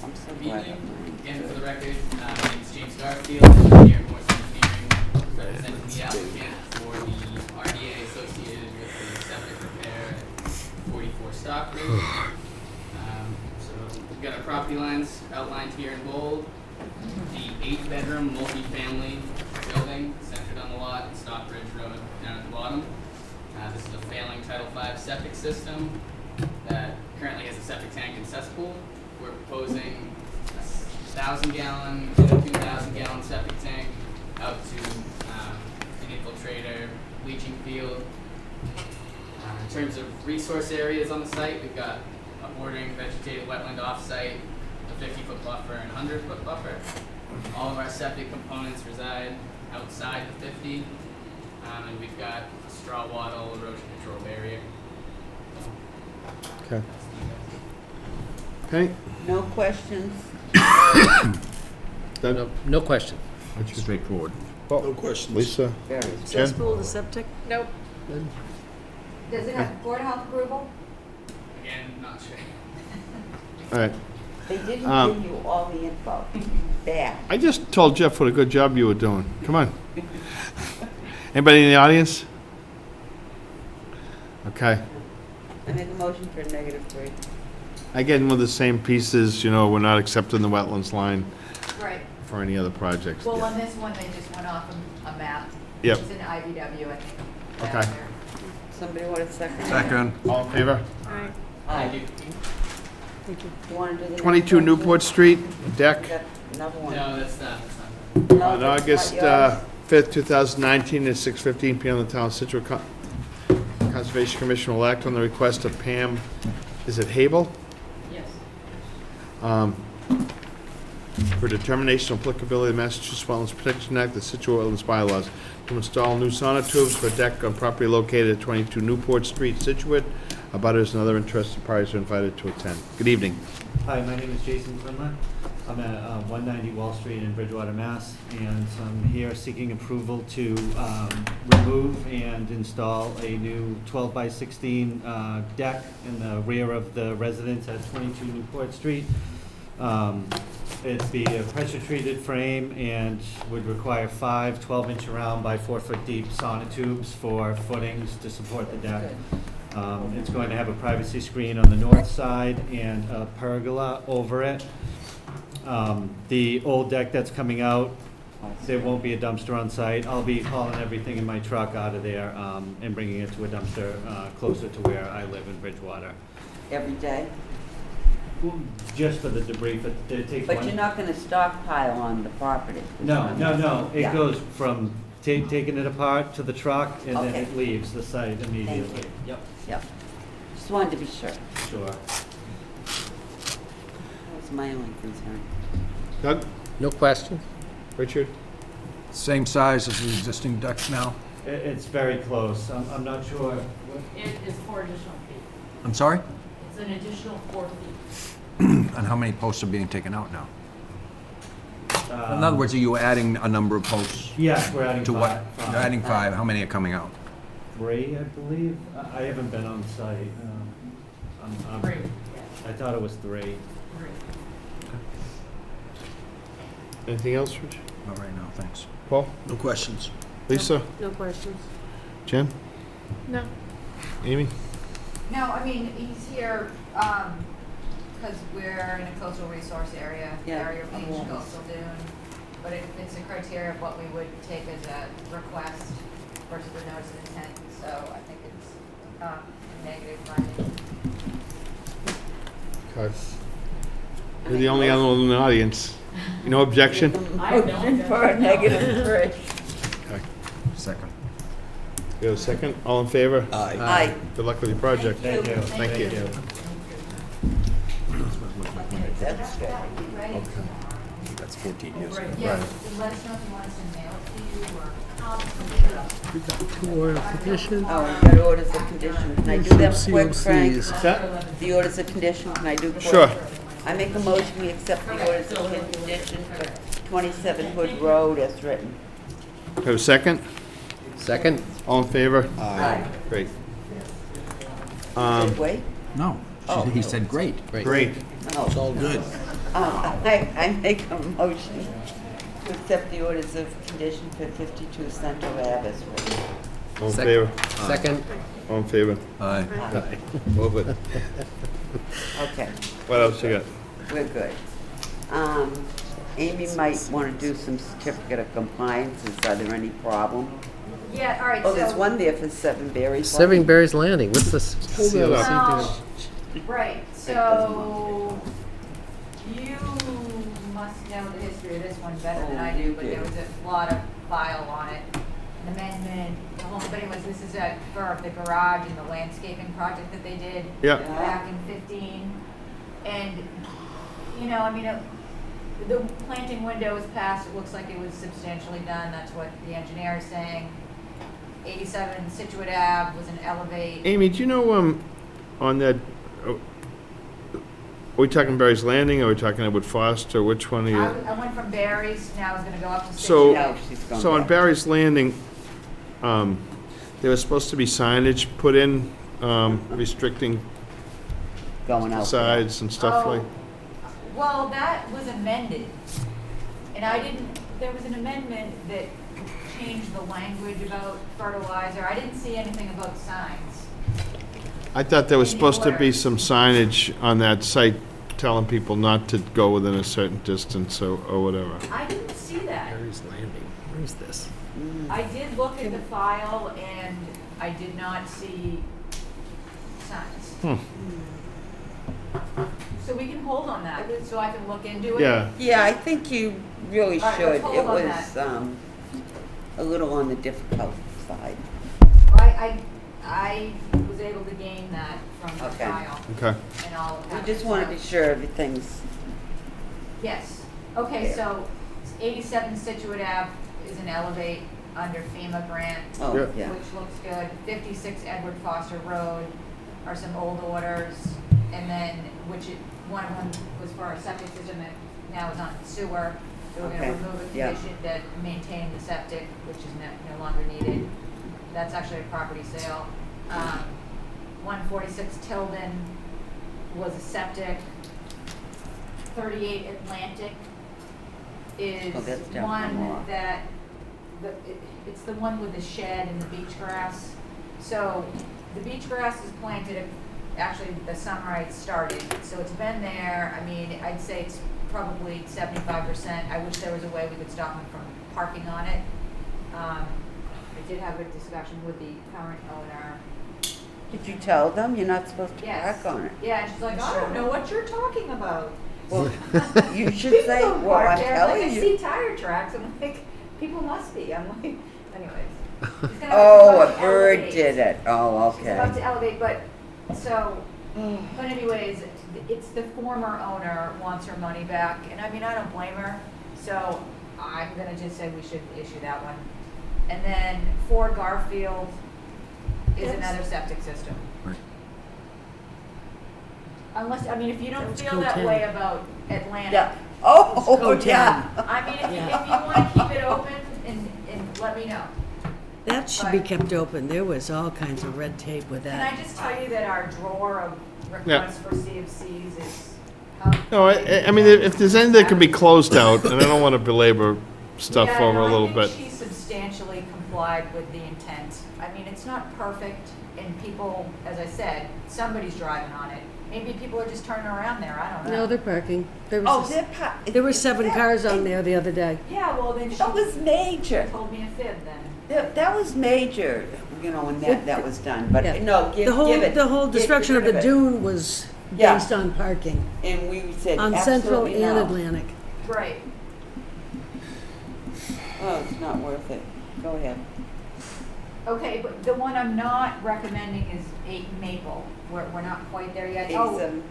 I'm so Good glad. evening. Again, for the record, my name is James Garfield. I'm here at Morse Engineering, representing the applicant for the RDA associated with the septic repair at 44 Stockbridge. So we've got our property lines outlined here in bold. The 8-bedroom multifamily building centered on the lot in Stockbridge Road down at the bottom. This is a failing Title V septic system that currently has a septic tank and cesspool. We're proposing a 1,000-gallon and a 2,000-gallon septic tank out to an infiltrator leaching field. In terms of resource areas on the site, we've got a bordering vegetated wetland off-site, a 50-foot buffer and a 100-foot buffer. All of our septic components reside outside the 50, and we've got a straw wattle erosion control barrier. Okay. Okay. No questions? Doug? No question. Straightforward. No questions. Lisa? Very. Jen? Cesspool, the septic? Nope. Does it have Board of Health approval? Again, not sure. All right. They didn't Um, give you all the info back. I just told Jeff what a good job you were doing. Come on. Anybody in the audience? Okay. I make a motion for a -3. Again, with the same pieces, we're not accepting the wetlands line Right. for any other projects. Well, on this one, they just went off a map. Yep. It's an IBW, I think. Okay. down there. Somebody want a second? Second. All in favor? Aye. Thank you. Thank you. You wanna do the next 22 one, Newport too? Street, deck, We got another one. No, that's not. No, on that's August not yours. 5th, 2019, at 6:15 PM, the Town of Scituate Conservation Commission will act on the request of Pam, is it Habel? Yes. For determination of applicability of Massachusetts Wetlands Protection Act, the Scituate Wetlands bylaws, to install new sonotubes for a deck on property located at 22 Newport Street, Scituate. Abutters and other interested parties are invited to attend. Good evening. Hi, my name is Jason Glimmer. I'm at 190 Wall Street in Bridgewater, Mass. And I'm here seeking approval to remove and install a new 12 by 16 deck in the rear of the residence at 22 Newport Street. It'd be a pressure-treated frame and would require 5 12-inch around by 4-foot deep sonotubes for footings to support the deck. It's going to have a privacy screen on the north side and a pergola over it. The old deck that's coming out, there won't be a dumpster on site. I'll be hauling everything in my truck out of there and bringing it to a dumpster closer to where I live in Bridgewater. Every day? Just for the debris, but it takes one. But you're not gonna stockpile on the property? No. It Yeah. goes from taking it apart to the truck and then Okay. it leaves the site immediately. Thank you. Yep, Yep. Just wanted to be sure. sure. That was my only concern. Doug? No question. Richard? Same size as the existing deck now? It's very close. I'm not sure. It is 4 additional feet. I'm sorry? It's an additional 4 feet. And how many posts are being taken out now? In other words, are you adding a number of posts? Yes, we're adding To what? five. You're adding 5. How many are coming out? 3, I believe. I haven't been on site. 3. I thought it was 3. Anything else, Rich? Not right now, thanks. Paul? No questions. Lisa? No questions. Jen? No. Amy? No, I mean, he's here, because we're in a coastal resource area, Yeah, Barrier I'm Beach, almost. coastal dune. But it fits the criteria of what we would take as a request versus a notice of intent, so I think it's a negative finding. Okay. You're the only other one in the audience. No objection? Motion for a negative 3. Okay. Second. You have a second? All in favor? Aye. Aye. Good luck with your project. Thank you. Thank you. That's good. Okay. That's 14 years. Yeah, let us know if you want us to mail it to you, or, We got 2 orders of condition. Oh, we got orders of condition. Can I do them quick, Frank? COCs. That? The orders of condition, can I do quick? Sure. I make a motion, we accept the orders of condition for 27 Hood Road as written. Have a second? Second? All in favor? Aye. Great. Wait? No. Oh. He said great. Great. No. It's all good. I make a motion to accept the orders of condition for 52 Central Ave as written. All in Sec- favor? Second? All in favor? Aye. Move it. Okay, What else you got? we're good. Amy might want to do some certificate of compliances. Are there any problem? yeah, all right, Oh, there's so, one there for 7 Berries. Seven Berries Landing, what's this? Hold that up. COC right, so, you must know the history of this one better than I do, but there was a lot of file on it. An amendment, the whole thing was, this is for the garage and the landscaping project that they did Yeah. back in 15. And, you know, I mean, the planting window was passed, it looks like it was substantially done, that's what the engineer is saying. 87 Scituate Ave was an elevate. Amy, do you know, on that, are we talking Barry's Landing, or are we talking Edward Foster, which one are you? I went from Barry's, now I was gonna go up to So, Scituate. No, she's gone so on back. Barry's Landing, there was supposed to be signage put in, restricting Going out there. sides and stuff like. Well, that was amended, and there was an amendment that changed the language about fertilizer. I didn't see anything about signs. I thought there was In the supposed to be orders. some signage on that site telling people not to go within a certain distance or whatever. I didn't see that. Berries Landing, where is this? I did look at the file, and I did not see signs. So we can hold on that, so I can look into it? Yeah, Yeah, I think you really All right, should. let's hold It on was a little on the difficult side. I was able to gain that from the Okay. file okay. and all of We that. just want to be sure everything's, Yes. Okay, Yeah. so 87 Scituate Ave is an elevate under FEMA grant, oh, Yeah. yeah. which looks good. 56 Edward Foster Road are some old orders, and then, one of them was for a septic system that now is on sewer. So we're Okay, gonna remove a yeah. condition that maintain the septic, which is no longer needed. That's actually a property sale. 146 Tilden was a septic. 38 Atlantic is Oh, that's definitely one more. that, it's the one with the shed and the beach grass. So the beach grass is planted, actually the sunrise started, so it's been there. I mean, I'd say it's probably 75%. I wish there was a way we could stop them from parking on it. I did have a discussion with the current owner. Did you tell them you're not supposed to Yes. park on it? Yeah, and she's like, I don't know what you're talking about. Well, you should People say, don't well, park I'm there. telling Like, I you. see tire tracks, I'm like, people must be. I'm like, anyways. She's gonna have Oh, to a bird elevate. did it. Oh, She's about okay. to elevate, but anyways, it's the former owner wants her money back, and I mean, I don't blame her. So I'm gonna just say we should issue that one. And then 4 Garfield is Yes. another septic system. Right. Unless, I mean, if you don't That's feel code that 10. way about Atlantic. Yeah. Oh, Code yeah. I mean, if you wanna keep it open and let me know. That should be kept open. There was all kinds of red tape with Can I that. just tell you that our drawer of requests for CFCs is. No, I mean, if there's anything that can be closed out, and I don't want to belabor stuff Yeah, over no, a little I bit. think she substantially complied with the intent. I mean, it's not perfect, and people, as I said, somebody's driving on it. Maybe people are just turning around there, I don't know. No, they're parking. There Oh, was, there were 7 cars on there the other day. Yeah, well, then she That was major. told me a fib then. That was major, you know, when that was done, but Yeah. no, give it. The whole get destruction of rid the it. dune was Yeah. based on parking, And we said on Central absolutely and no. Atlantic. Right. Oh, it's not worth it. Go ahead. Okay, but the one I'm not recommending is 8 Maple. We're not quite there yet. Oh, 87.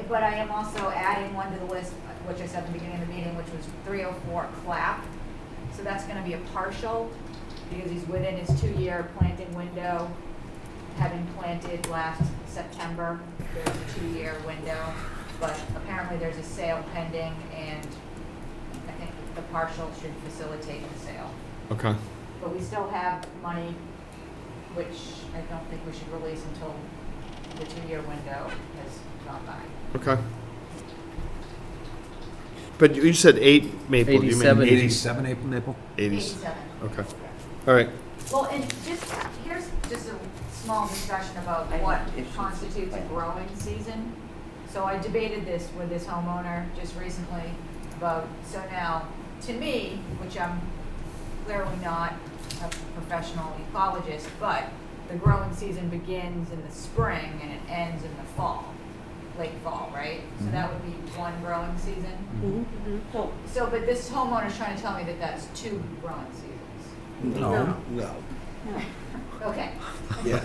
but I am also adding one to the list, which I said at the beginning of the meeting, which was 304 Clap. So that's gonna be a partial, because he's within his 2-year planting window, having planted last September. There's a 2-year window, but apparently there's a sale pending, and I think the partial should facilitate the sale. Okay. But we still have money, which I don't think we should release until the 2-year window has gone by. Okay. But you said 8 Maple, you mean 87. 80? 87 April Maple? 87. Okay. All right. Well, and here's just a small discussion about what constitutes a growing season. So I debated this with this homeowner just recently about, so now, to me, which I'm clearly not a professional ecologist, but the growing season begins in the spring and it ends in the fall, late fall, right? So that would be one growing season. So, but this homeowner's trying to tell me that that's 2 growing seasons. No. Okay. Yeah.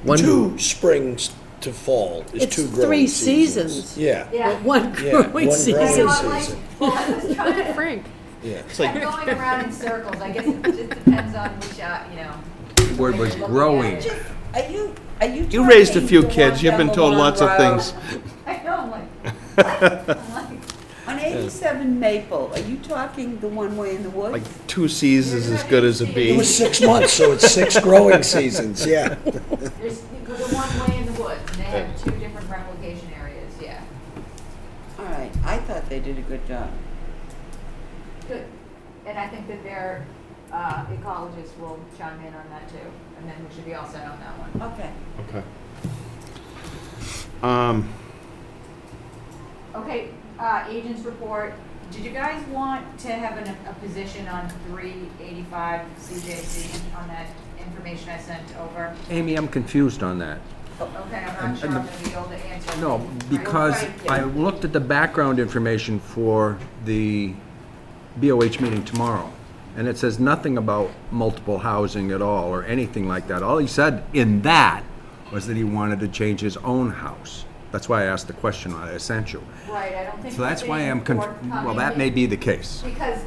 One- 2 springs to fall is It's 2 growing 3 seasons. seasons. Yeah. Yeah. One Yeah, growing one season. I know, growing I'm like, season. well, I was trying to, Frank. Yeah. I'm going around in circles. I guess it just depends on which, you know. The word was way you're looking at growing. it. Are you? You raised a talking few the kids. one You've been down told the lots of road? things. I know, I'm like, I'm like, On 87 Maple, are you talking the one way in the woods? Like 2 C's is as good as a It B. was 6 months, so it's 6 growing seasons, yeah. there's the one way in the woods, and they have 2 different replication areas, yeah. All right, I thought they did a good job. Good. And I think that their ecologists will chime in on that too, and then we should be all set on that one. Okay. Okay. Okay, agents report. Did you guys want to have a position on 385 CJC on that information I sent over? Amy, I'm confused on that. Okay, I'm And- not sure and I'm gonna be able to answer. No, because I looked at the background information for the BOH meeting tomorrow, and it says nothing about multiple housing at all, or anything like that. All he said in that was that he wanted to change his own house. That's why I asked the question on Essential. Right, I don't think. So that's he's why been I'm, forthcoming well, that may be the case. Because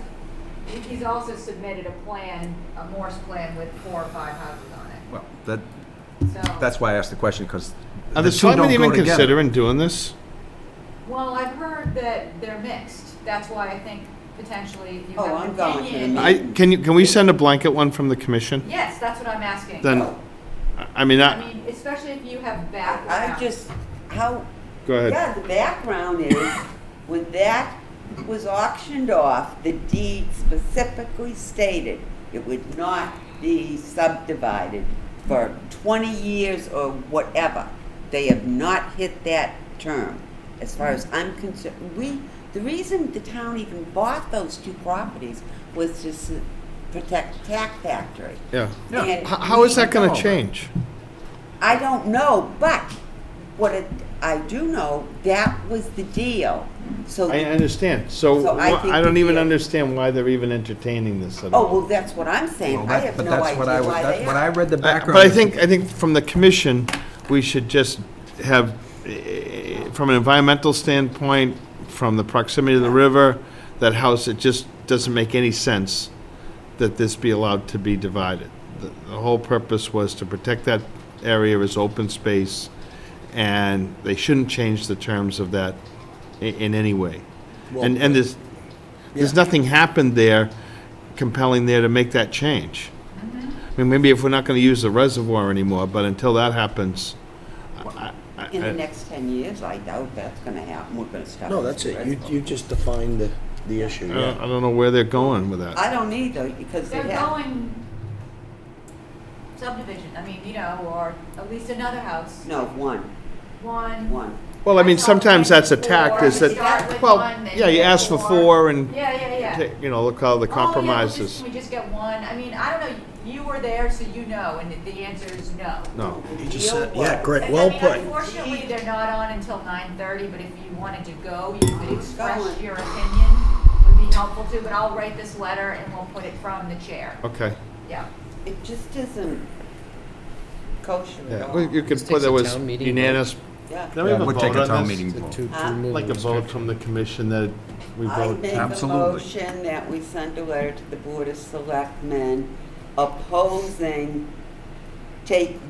he's also submitted a plan, a Morse plan with 4 or 5 houses on it. Well, that, So, that's why I asked the question, because Are the the two selectmen don't even go together. considering doing this? well, I've heard that they're mixed. That's why I think potentially if you Oh, have I'm an going to the opinion. meeting. Can we send a blanket one from the commission? Yes, that's what I'm asking. Then, I mean, I mean, especially if you have background. I just, how, go ahead. yeah, the background is, when that was auctioned off, the deed specifically stated it would not be subdivided for 20 years or whatever. They have not hit that term, as far as I'm concerned. The reason the town even bought those 2 properties was to protect the tack factory. Yeah. And How is that going we- to change? I don't know, but I do know, that was the deal. So, I understand. So So I think I don't the even deal- understand why they're even entertaining this at all. oh, well, that's what I'm saying. Well, I that- have but no that's idea what I why they When are. I read the background. But I think from the commission, we should just have, from an environmental standpoint, from the proximity to the river, that house, it just doesn't make any sense that this be allowed to be divided. The whole purpose was to protect that area as open space, and they shouldn't change the terms of that in any way. Well, And there's nothing happened there compelling there to make that change. I mean, maybe if we're not gonna use the reservoir anymore, but until that happens, In the next 10 years, I doubt that's gonna happen. We're gonna stop. No, that's it. You just defined the issue, yeah. I don't know where they're going with that. I don't either, because they They're have. going subdivision, I mean, or at least another house. No, one. One. Well, I mean, sometimes that's a tact, is Start with that, well, one, then yeah, you get ask for four and, Yeah. look how the Can compromises. we just get one? I mean, I don't know, you were there, so you know, and the answer is no. No. You just said, yeah, great, I well mean, put. unfortunately, they're not on until 9:30, but if you wanted to go, you could express going. your opinion, would be helpful too, but I'll write this letter and we'll put it from the chair. Okay. Yeah. It just isn't kosher at Yeah, all. well, you could This put takes there a was town meeting unanimous. Yeah. Can we have a Would take vote a on town this? meeting vote. Like a vote from the commission that we I vote. make a Absolutely. motion that we send a letter to the Board of Selectmen opposing taking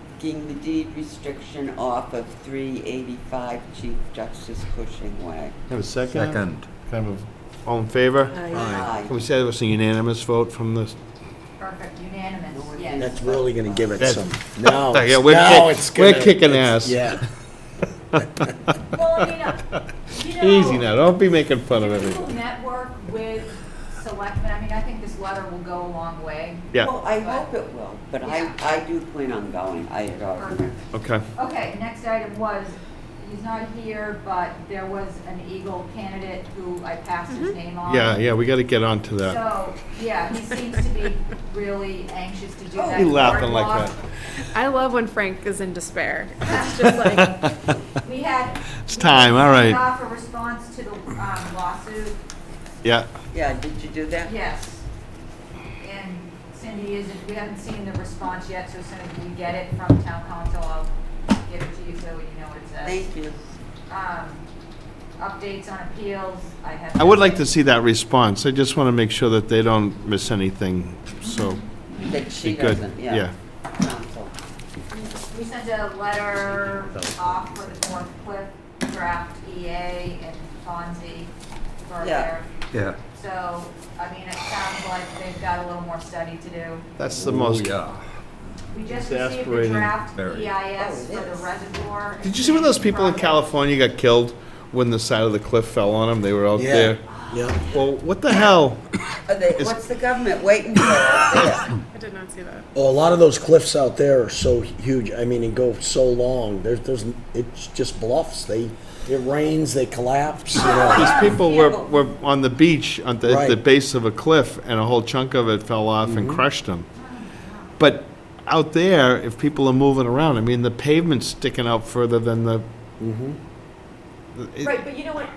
the deed restriction off of 385 Chief Justice Cushing Way. Have a second? Second. Kind of, all in favor? Aye. Can we say it was a unanimous vote from the? Perfect, unanimous, yes. That's really gonna give it That's- some, now, Yeah, we're now it's gonna. we're kicking it's- ass. Yeah. Well, I mean, Easy now, don't be making fun of do everything. people network with selectmen? I mean, I think this letter will go a long way. Yeah, Well, I hope it will, but I do plan on going. I had already. Perfect. okay. Okay, next item was, he's not here, but there was an Eagle candidate who I passed his name on. Yeah, we gotta get on to that. So, yeah, he seems to be really anxious to do that. You laughing like boardwalk. that? I love when Frank is in despair. It's just like, We had. It's time, all right. We sent off a response to the lawsuit. Yeah, Yeah, did you do that? Yes. And Cindy we haven't seen the response yet, so as soon as we get it from town council, I'll give it to you so you know what it says. Thank you. Updates on appeals, I have. I would like to see that response. I just wanna make sure that they don't miss anything, so. That she Be good, doesn't, yeah. yeah. Council. We sent a letter off for the North Cliff draft EA and Fonzie for Yeah. their. Yeah. So, I mean, it sounds like they've got a little more study to do. That's the most. Yeah. We just received the Exasperating. draft Very. EIS Oh, it for the is. reservoir. Did you see when those people in California got killed when the side of the cliff fell on them? They were out Yeah. there. Yeah. Well, what the hell? What's the government waiting for? I did not see that. Well, a lot of those cliffs out there are so huge, I mean, and go so long, it's just bluffs, it rains, they collapse, you know. These people were on the beach at the Right. base of a cliff, and a whole chunk of it fell off and crushed them. But out there, if people are moving around, I mean, the pavement's sticking out further than the. Right, but you know what?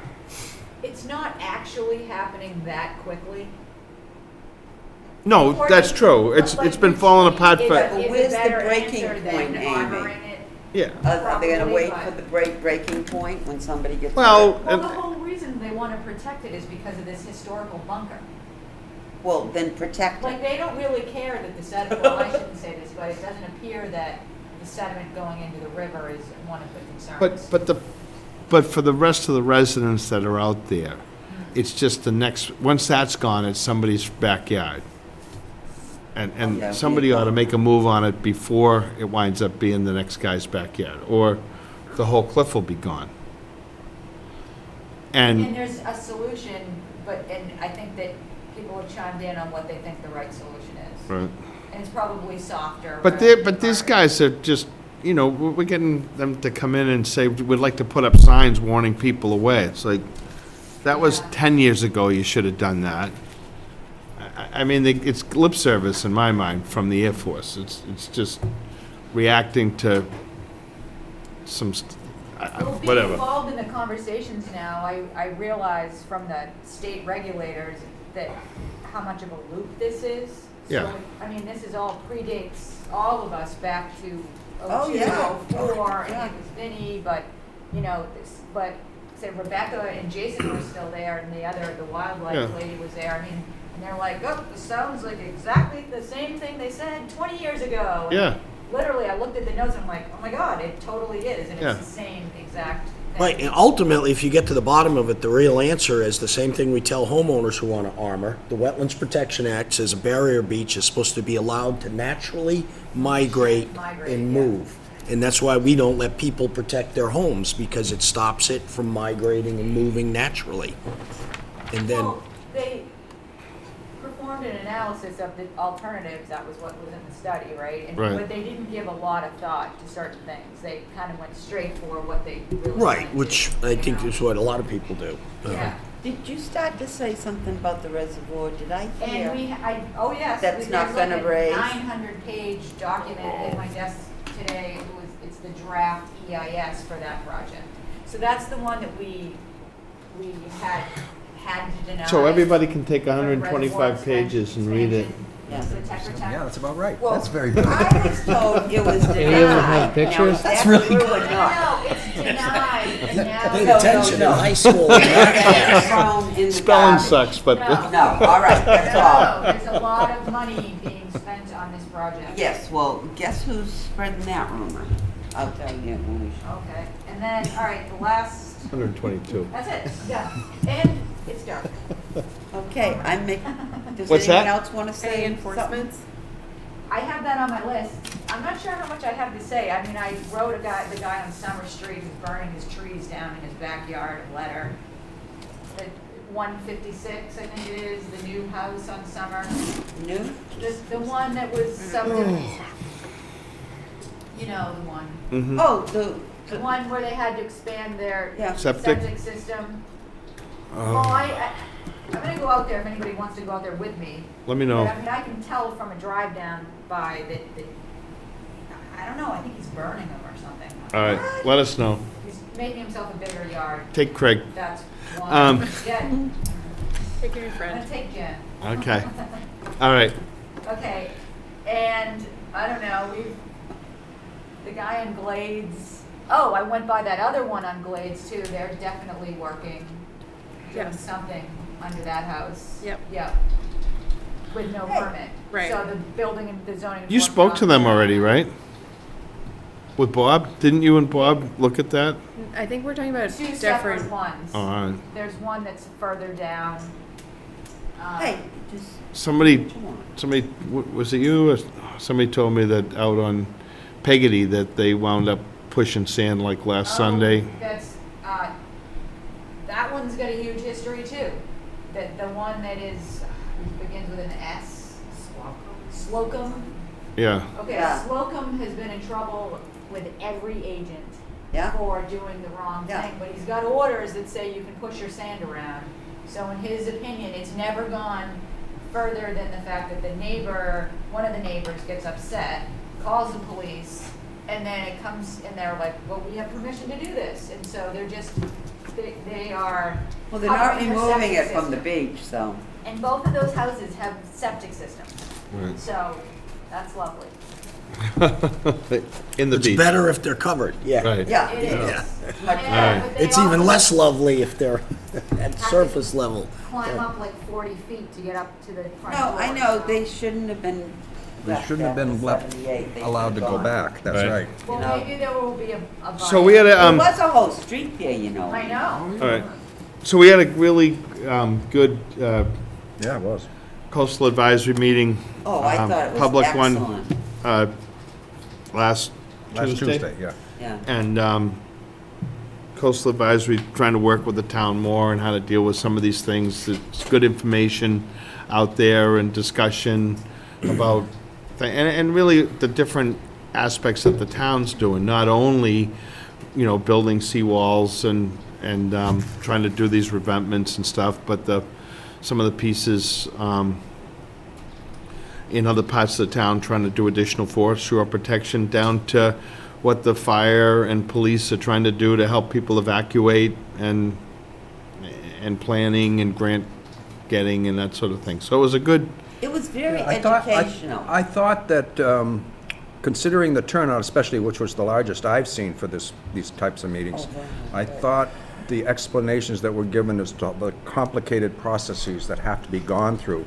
It's not actually happening that quickly. No, that's true. It's been falling apart for. Where's the breaking point, Amy? Yeah. Are they gonna Probably, wait but- for the breaking point when somebody gets? Well, hurt? Well, the whole reason they want to protect it is because of this historical bunker. Well, then protect Like, it. they don't really care that the sediment, well, I shouldn't say this, but it doesn't appear that the sediment going into the river is one of the concerns. But for the rest of the residents that are out there, it's just the next, once that's gone, it's somebody's backyard. Yeah, And somebody ought to make a move on it before it winds up being the next guy's backyard, or the whole cliff will be gone. And And, there's a solution, and I think that people have chimed in on what they think the right solution is. right. And it's probably softer. But these harder. guys are just, we're getting them to come in and say, we'd like to put up signs warning people away. It's like, that was Yeah. 10 years ago, you should have done that. I mean, it's lip service in my mind from the Air Force. It's just reacting to some, Well, being whatever. involved in the conversations now, I realize from the state regulators that how much of a loop this is. Yeah. So, I mean, this is all predates all of us back to Oh, 02, yeah. 04, Yeah. and it was Vinnie, but, but say Rebecca and Jason were still there, and the wildlife Yeah. lady was there. I mean, And they're like, oh, this sounds like exactly the same thing they said 20 years ago. And Yeah. literally, I looked at the notes and I'm like, oh my God, it totally is. And Yeah. it's the same exact thing. Right, and ultimately, if you get to the bottom of it, the real answer is the same thing we tell homeowners who want to armor. The Wetlands Protection Act says a barrier beach is supposed to be allowed to naturally migrate and move. And that's why we don't let people protect their homes, because it stops it from migrating and moving naturally. And then, Well, they performed an analysis of the alternatives, that was what was in the study, right? And, Right. but they didn't give a lot of thought to certain things. They kind of went straight for what they really right, wanted which to, I you think know? is what a lot of people do. Yeah. Did you start to say something about the reservoir? Did I hear? And oh yes. That's not there's gonna like raise. a 900-page document at my desk today. It's the draft EIS for that project. So that's the one that we had to deny. So everybody can take for 125 reservoir pages and read it. Yeah. The Tetra Tech. Yeah, that's about right. Well, That's very good. I was told it was denied. Any of them have Now, pictures? is that true or not? No, it's denied. And now Paid No, attention no. in high school. That's thrown in the Spelling garbage. sucks, but No. No, all right, that's all. No, there's a lot of money being spent on this project. Yes, well, guess who's spreading that rumor? I'll tell you when we show. Okay, and then, all right, the last, 122. that's it, yeah, and it's dark. Okay, I make, does What's anyone that? else want to say Any something? enforcements? I have that on my list. I'm not sure how much I have to say. I mean, I wrote the guy on Summer Street who's burning his trees down in his backyard a letter. The 156, I think it is, the new house on Summer. New? The one that was subdivided. You know, the one. Mm-hmm. Oh, The one where they had to expand their Yeah. Septic? system. Well, I'm gonna go out there if anybody wants to go out there with me. Let me know. But, I mean, I can tell from a drive down by that, I don't know, I think he's burning them or something. All right, let us know. He's making himself a bigger yard. Take Craig. That's one. Um, Jen, Take your I'm friend. gonna take Jen. Okay. All right. Okay, and I don't know, the guy in Glades, oh, I went by that other one on Glades too, they're definitely working, doing Yes. something under that house. Yep. Yep. With no permit. Right. So the building and the zoning. You spoke to them already, right? With Bob? Didn't you and Bob look at that? I think we're talking about Two separate different. ones. Oh, all right. There's one that's further down. Hey, just, Somebody, was it you or somebody told me that out on Peggotty that they wound up pushing sand like last Sunday? That's, that one's got a huge history too. The one that is, begins with an S. Slocum. Yeah. Okay, Yeah. Slocum has been in trouble with every agent Yeah. for doing the wrong Yeah. thing, but he's got orders that say you can push your sand around. So in his opinion, it's never gone further than the fact that the neighbor, one of the neighbors gets upset, calls the police, and then it comes, and they're like, well, we have permission to do this. And so they're just, they are. well, they're not covering their removing septic it from the system. beach, so. And both of those houses have septic systems. Right. So that's lovely. In the It's beach. better if they're covered, yeah. Right. Yeah. It is. Yeah. Yeah, Alright. but they It's even also less lovely if they're at surface level. Climb up like 40 feet to get up to the front No, door. I know, so- they shouldn't have been They left shouldn't have after been left, 78. They allowed to should have go gone. back, that's Right. right. Well, you know. maybe there will be a. So we had a, There was a whole street there, you know. I know. all right. So we had a really good Yeah, it was. coastal advisory meeting. Oh, I thought it was Public excellent. one, last Tuesday, yeah. Yeah. And coastal advisory, trying to work with the town more and how to deal with some of these things. It's good information out there and discussion about, and really the different aspects that the town's doing, not only, you know, building seawalls and trying to do these revetments and stuff, but some of the pieces in other parts of the town trying to do additional forest shore protection, down to what the fire and police are trying to do to help people evacuate and planning and grant getting and that sort of thing. So it was a good, It was very I thought- educational. I thought that, considering the turnout, especially which was the largest I've seen for these types of meetings, I thought the explanations that were given as to the complicated processes that have to be gone through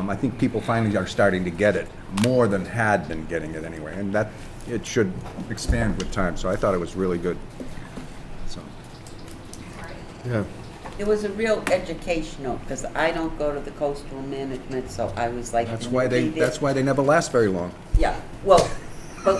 I think people finally are starting to get it, more than had been getting it anyway, and that, it should expand with time, so I thought it was really good. So, Yeah. It was a real educational, because I don't go to the coastal management, so I was like. that's why they never last very long. Yeah, well, but.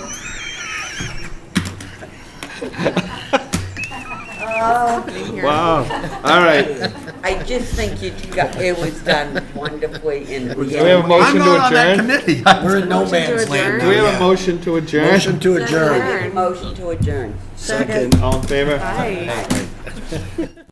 Wow, all right. I just think it was done wonderfully in. Do we have a motion to adjourn? We're in no man's land Do now. we have a yeah. motion to adjourn? Motion to adjourn. Motion to adjourn. Second. All in favor? Aye. Aye.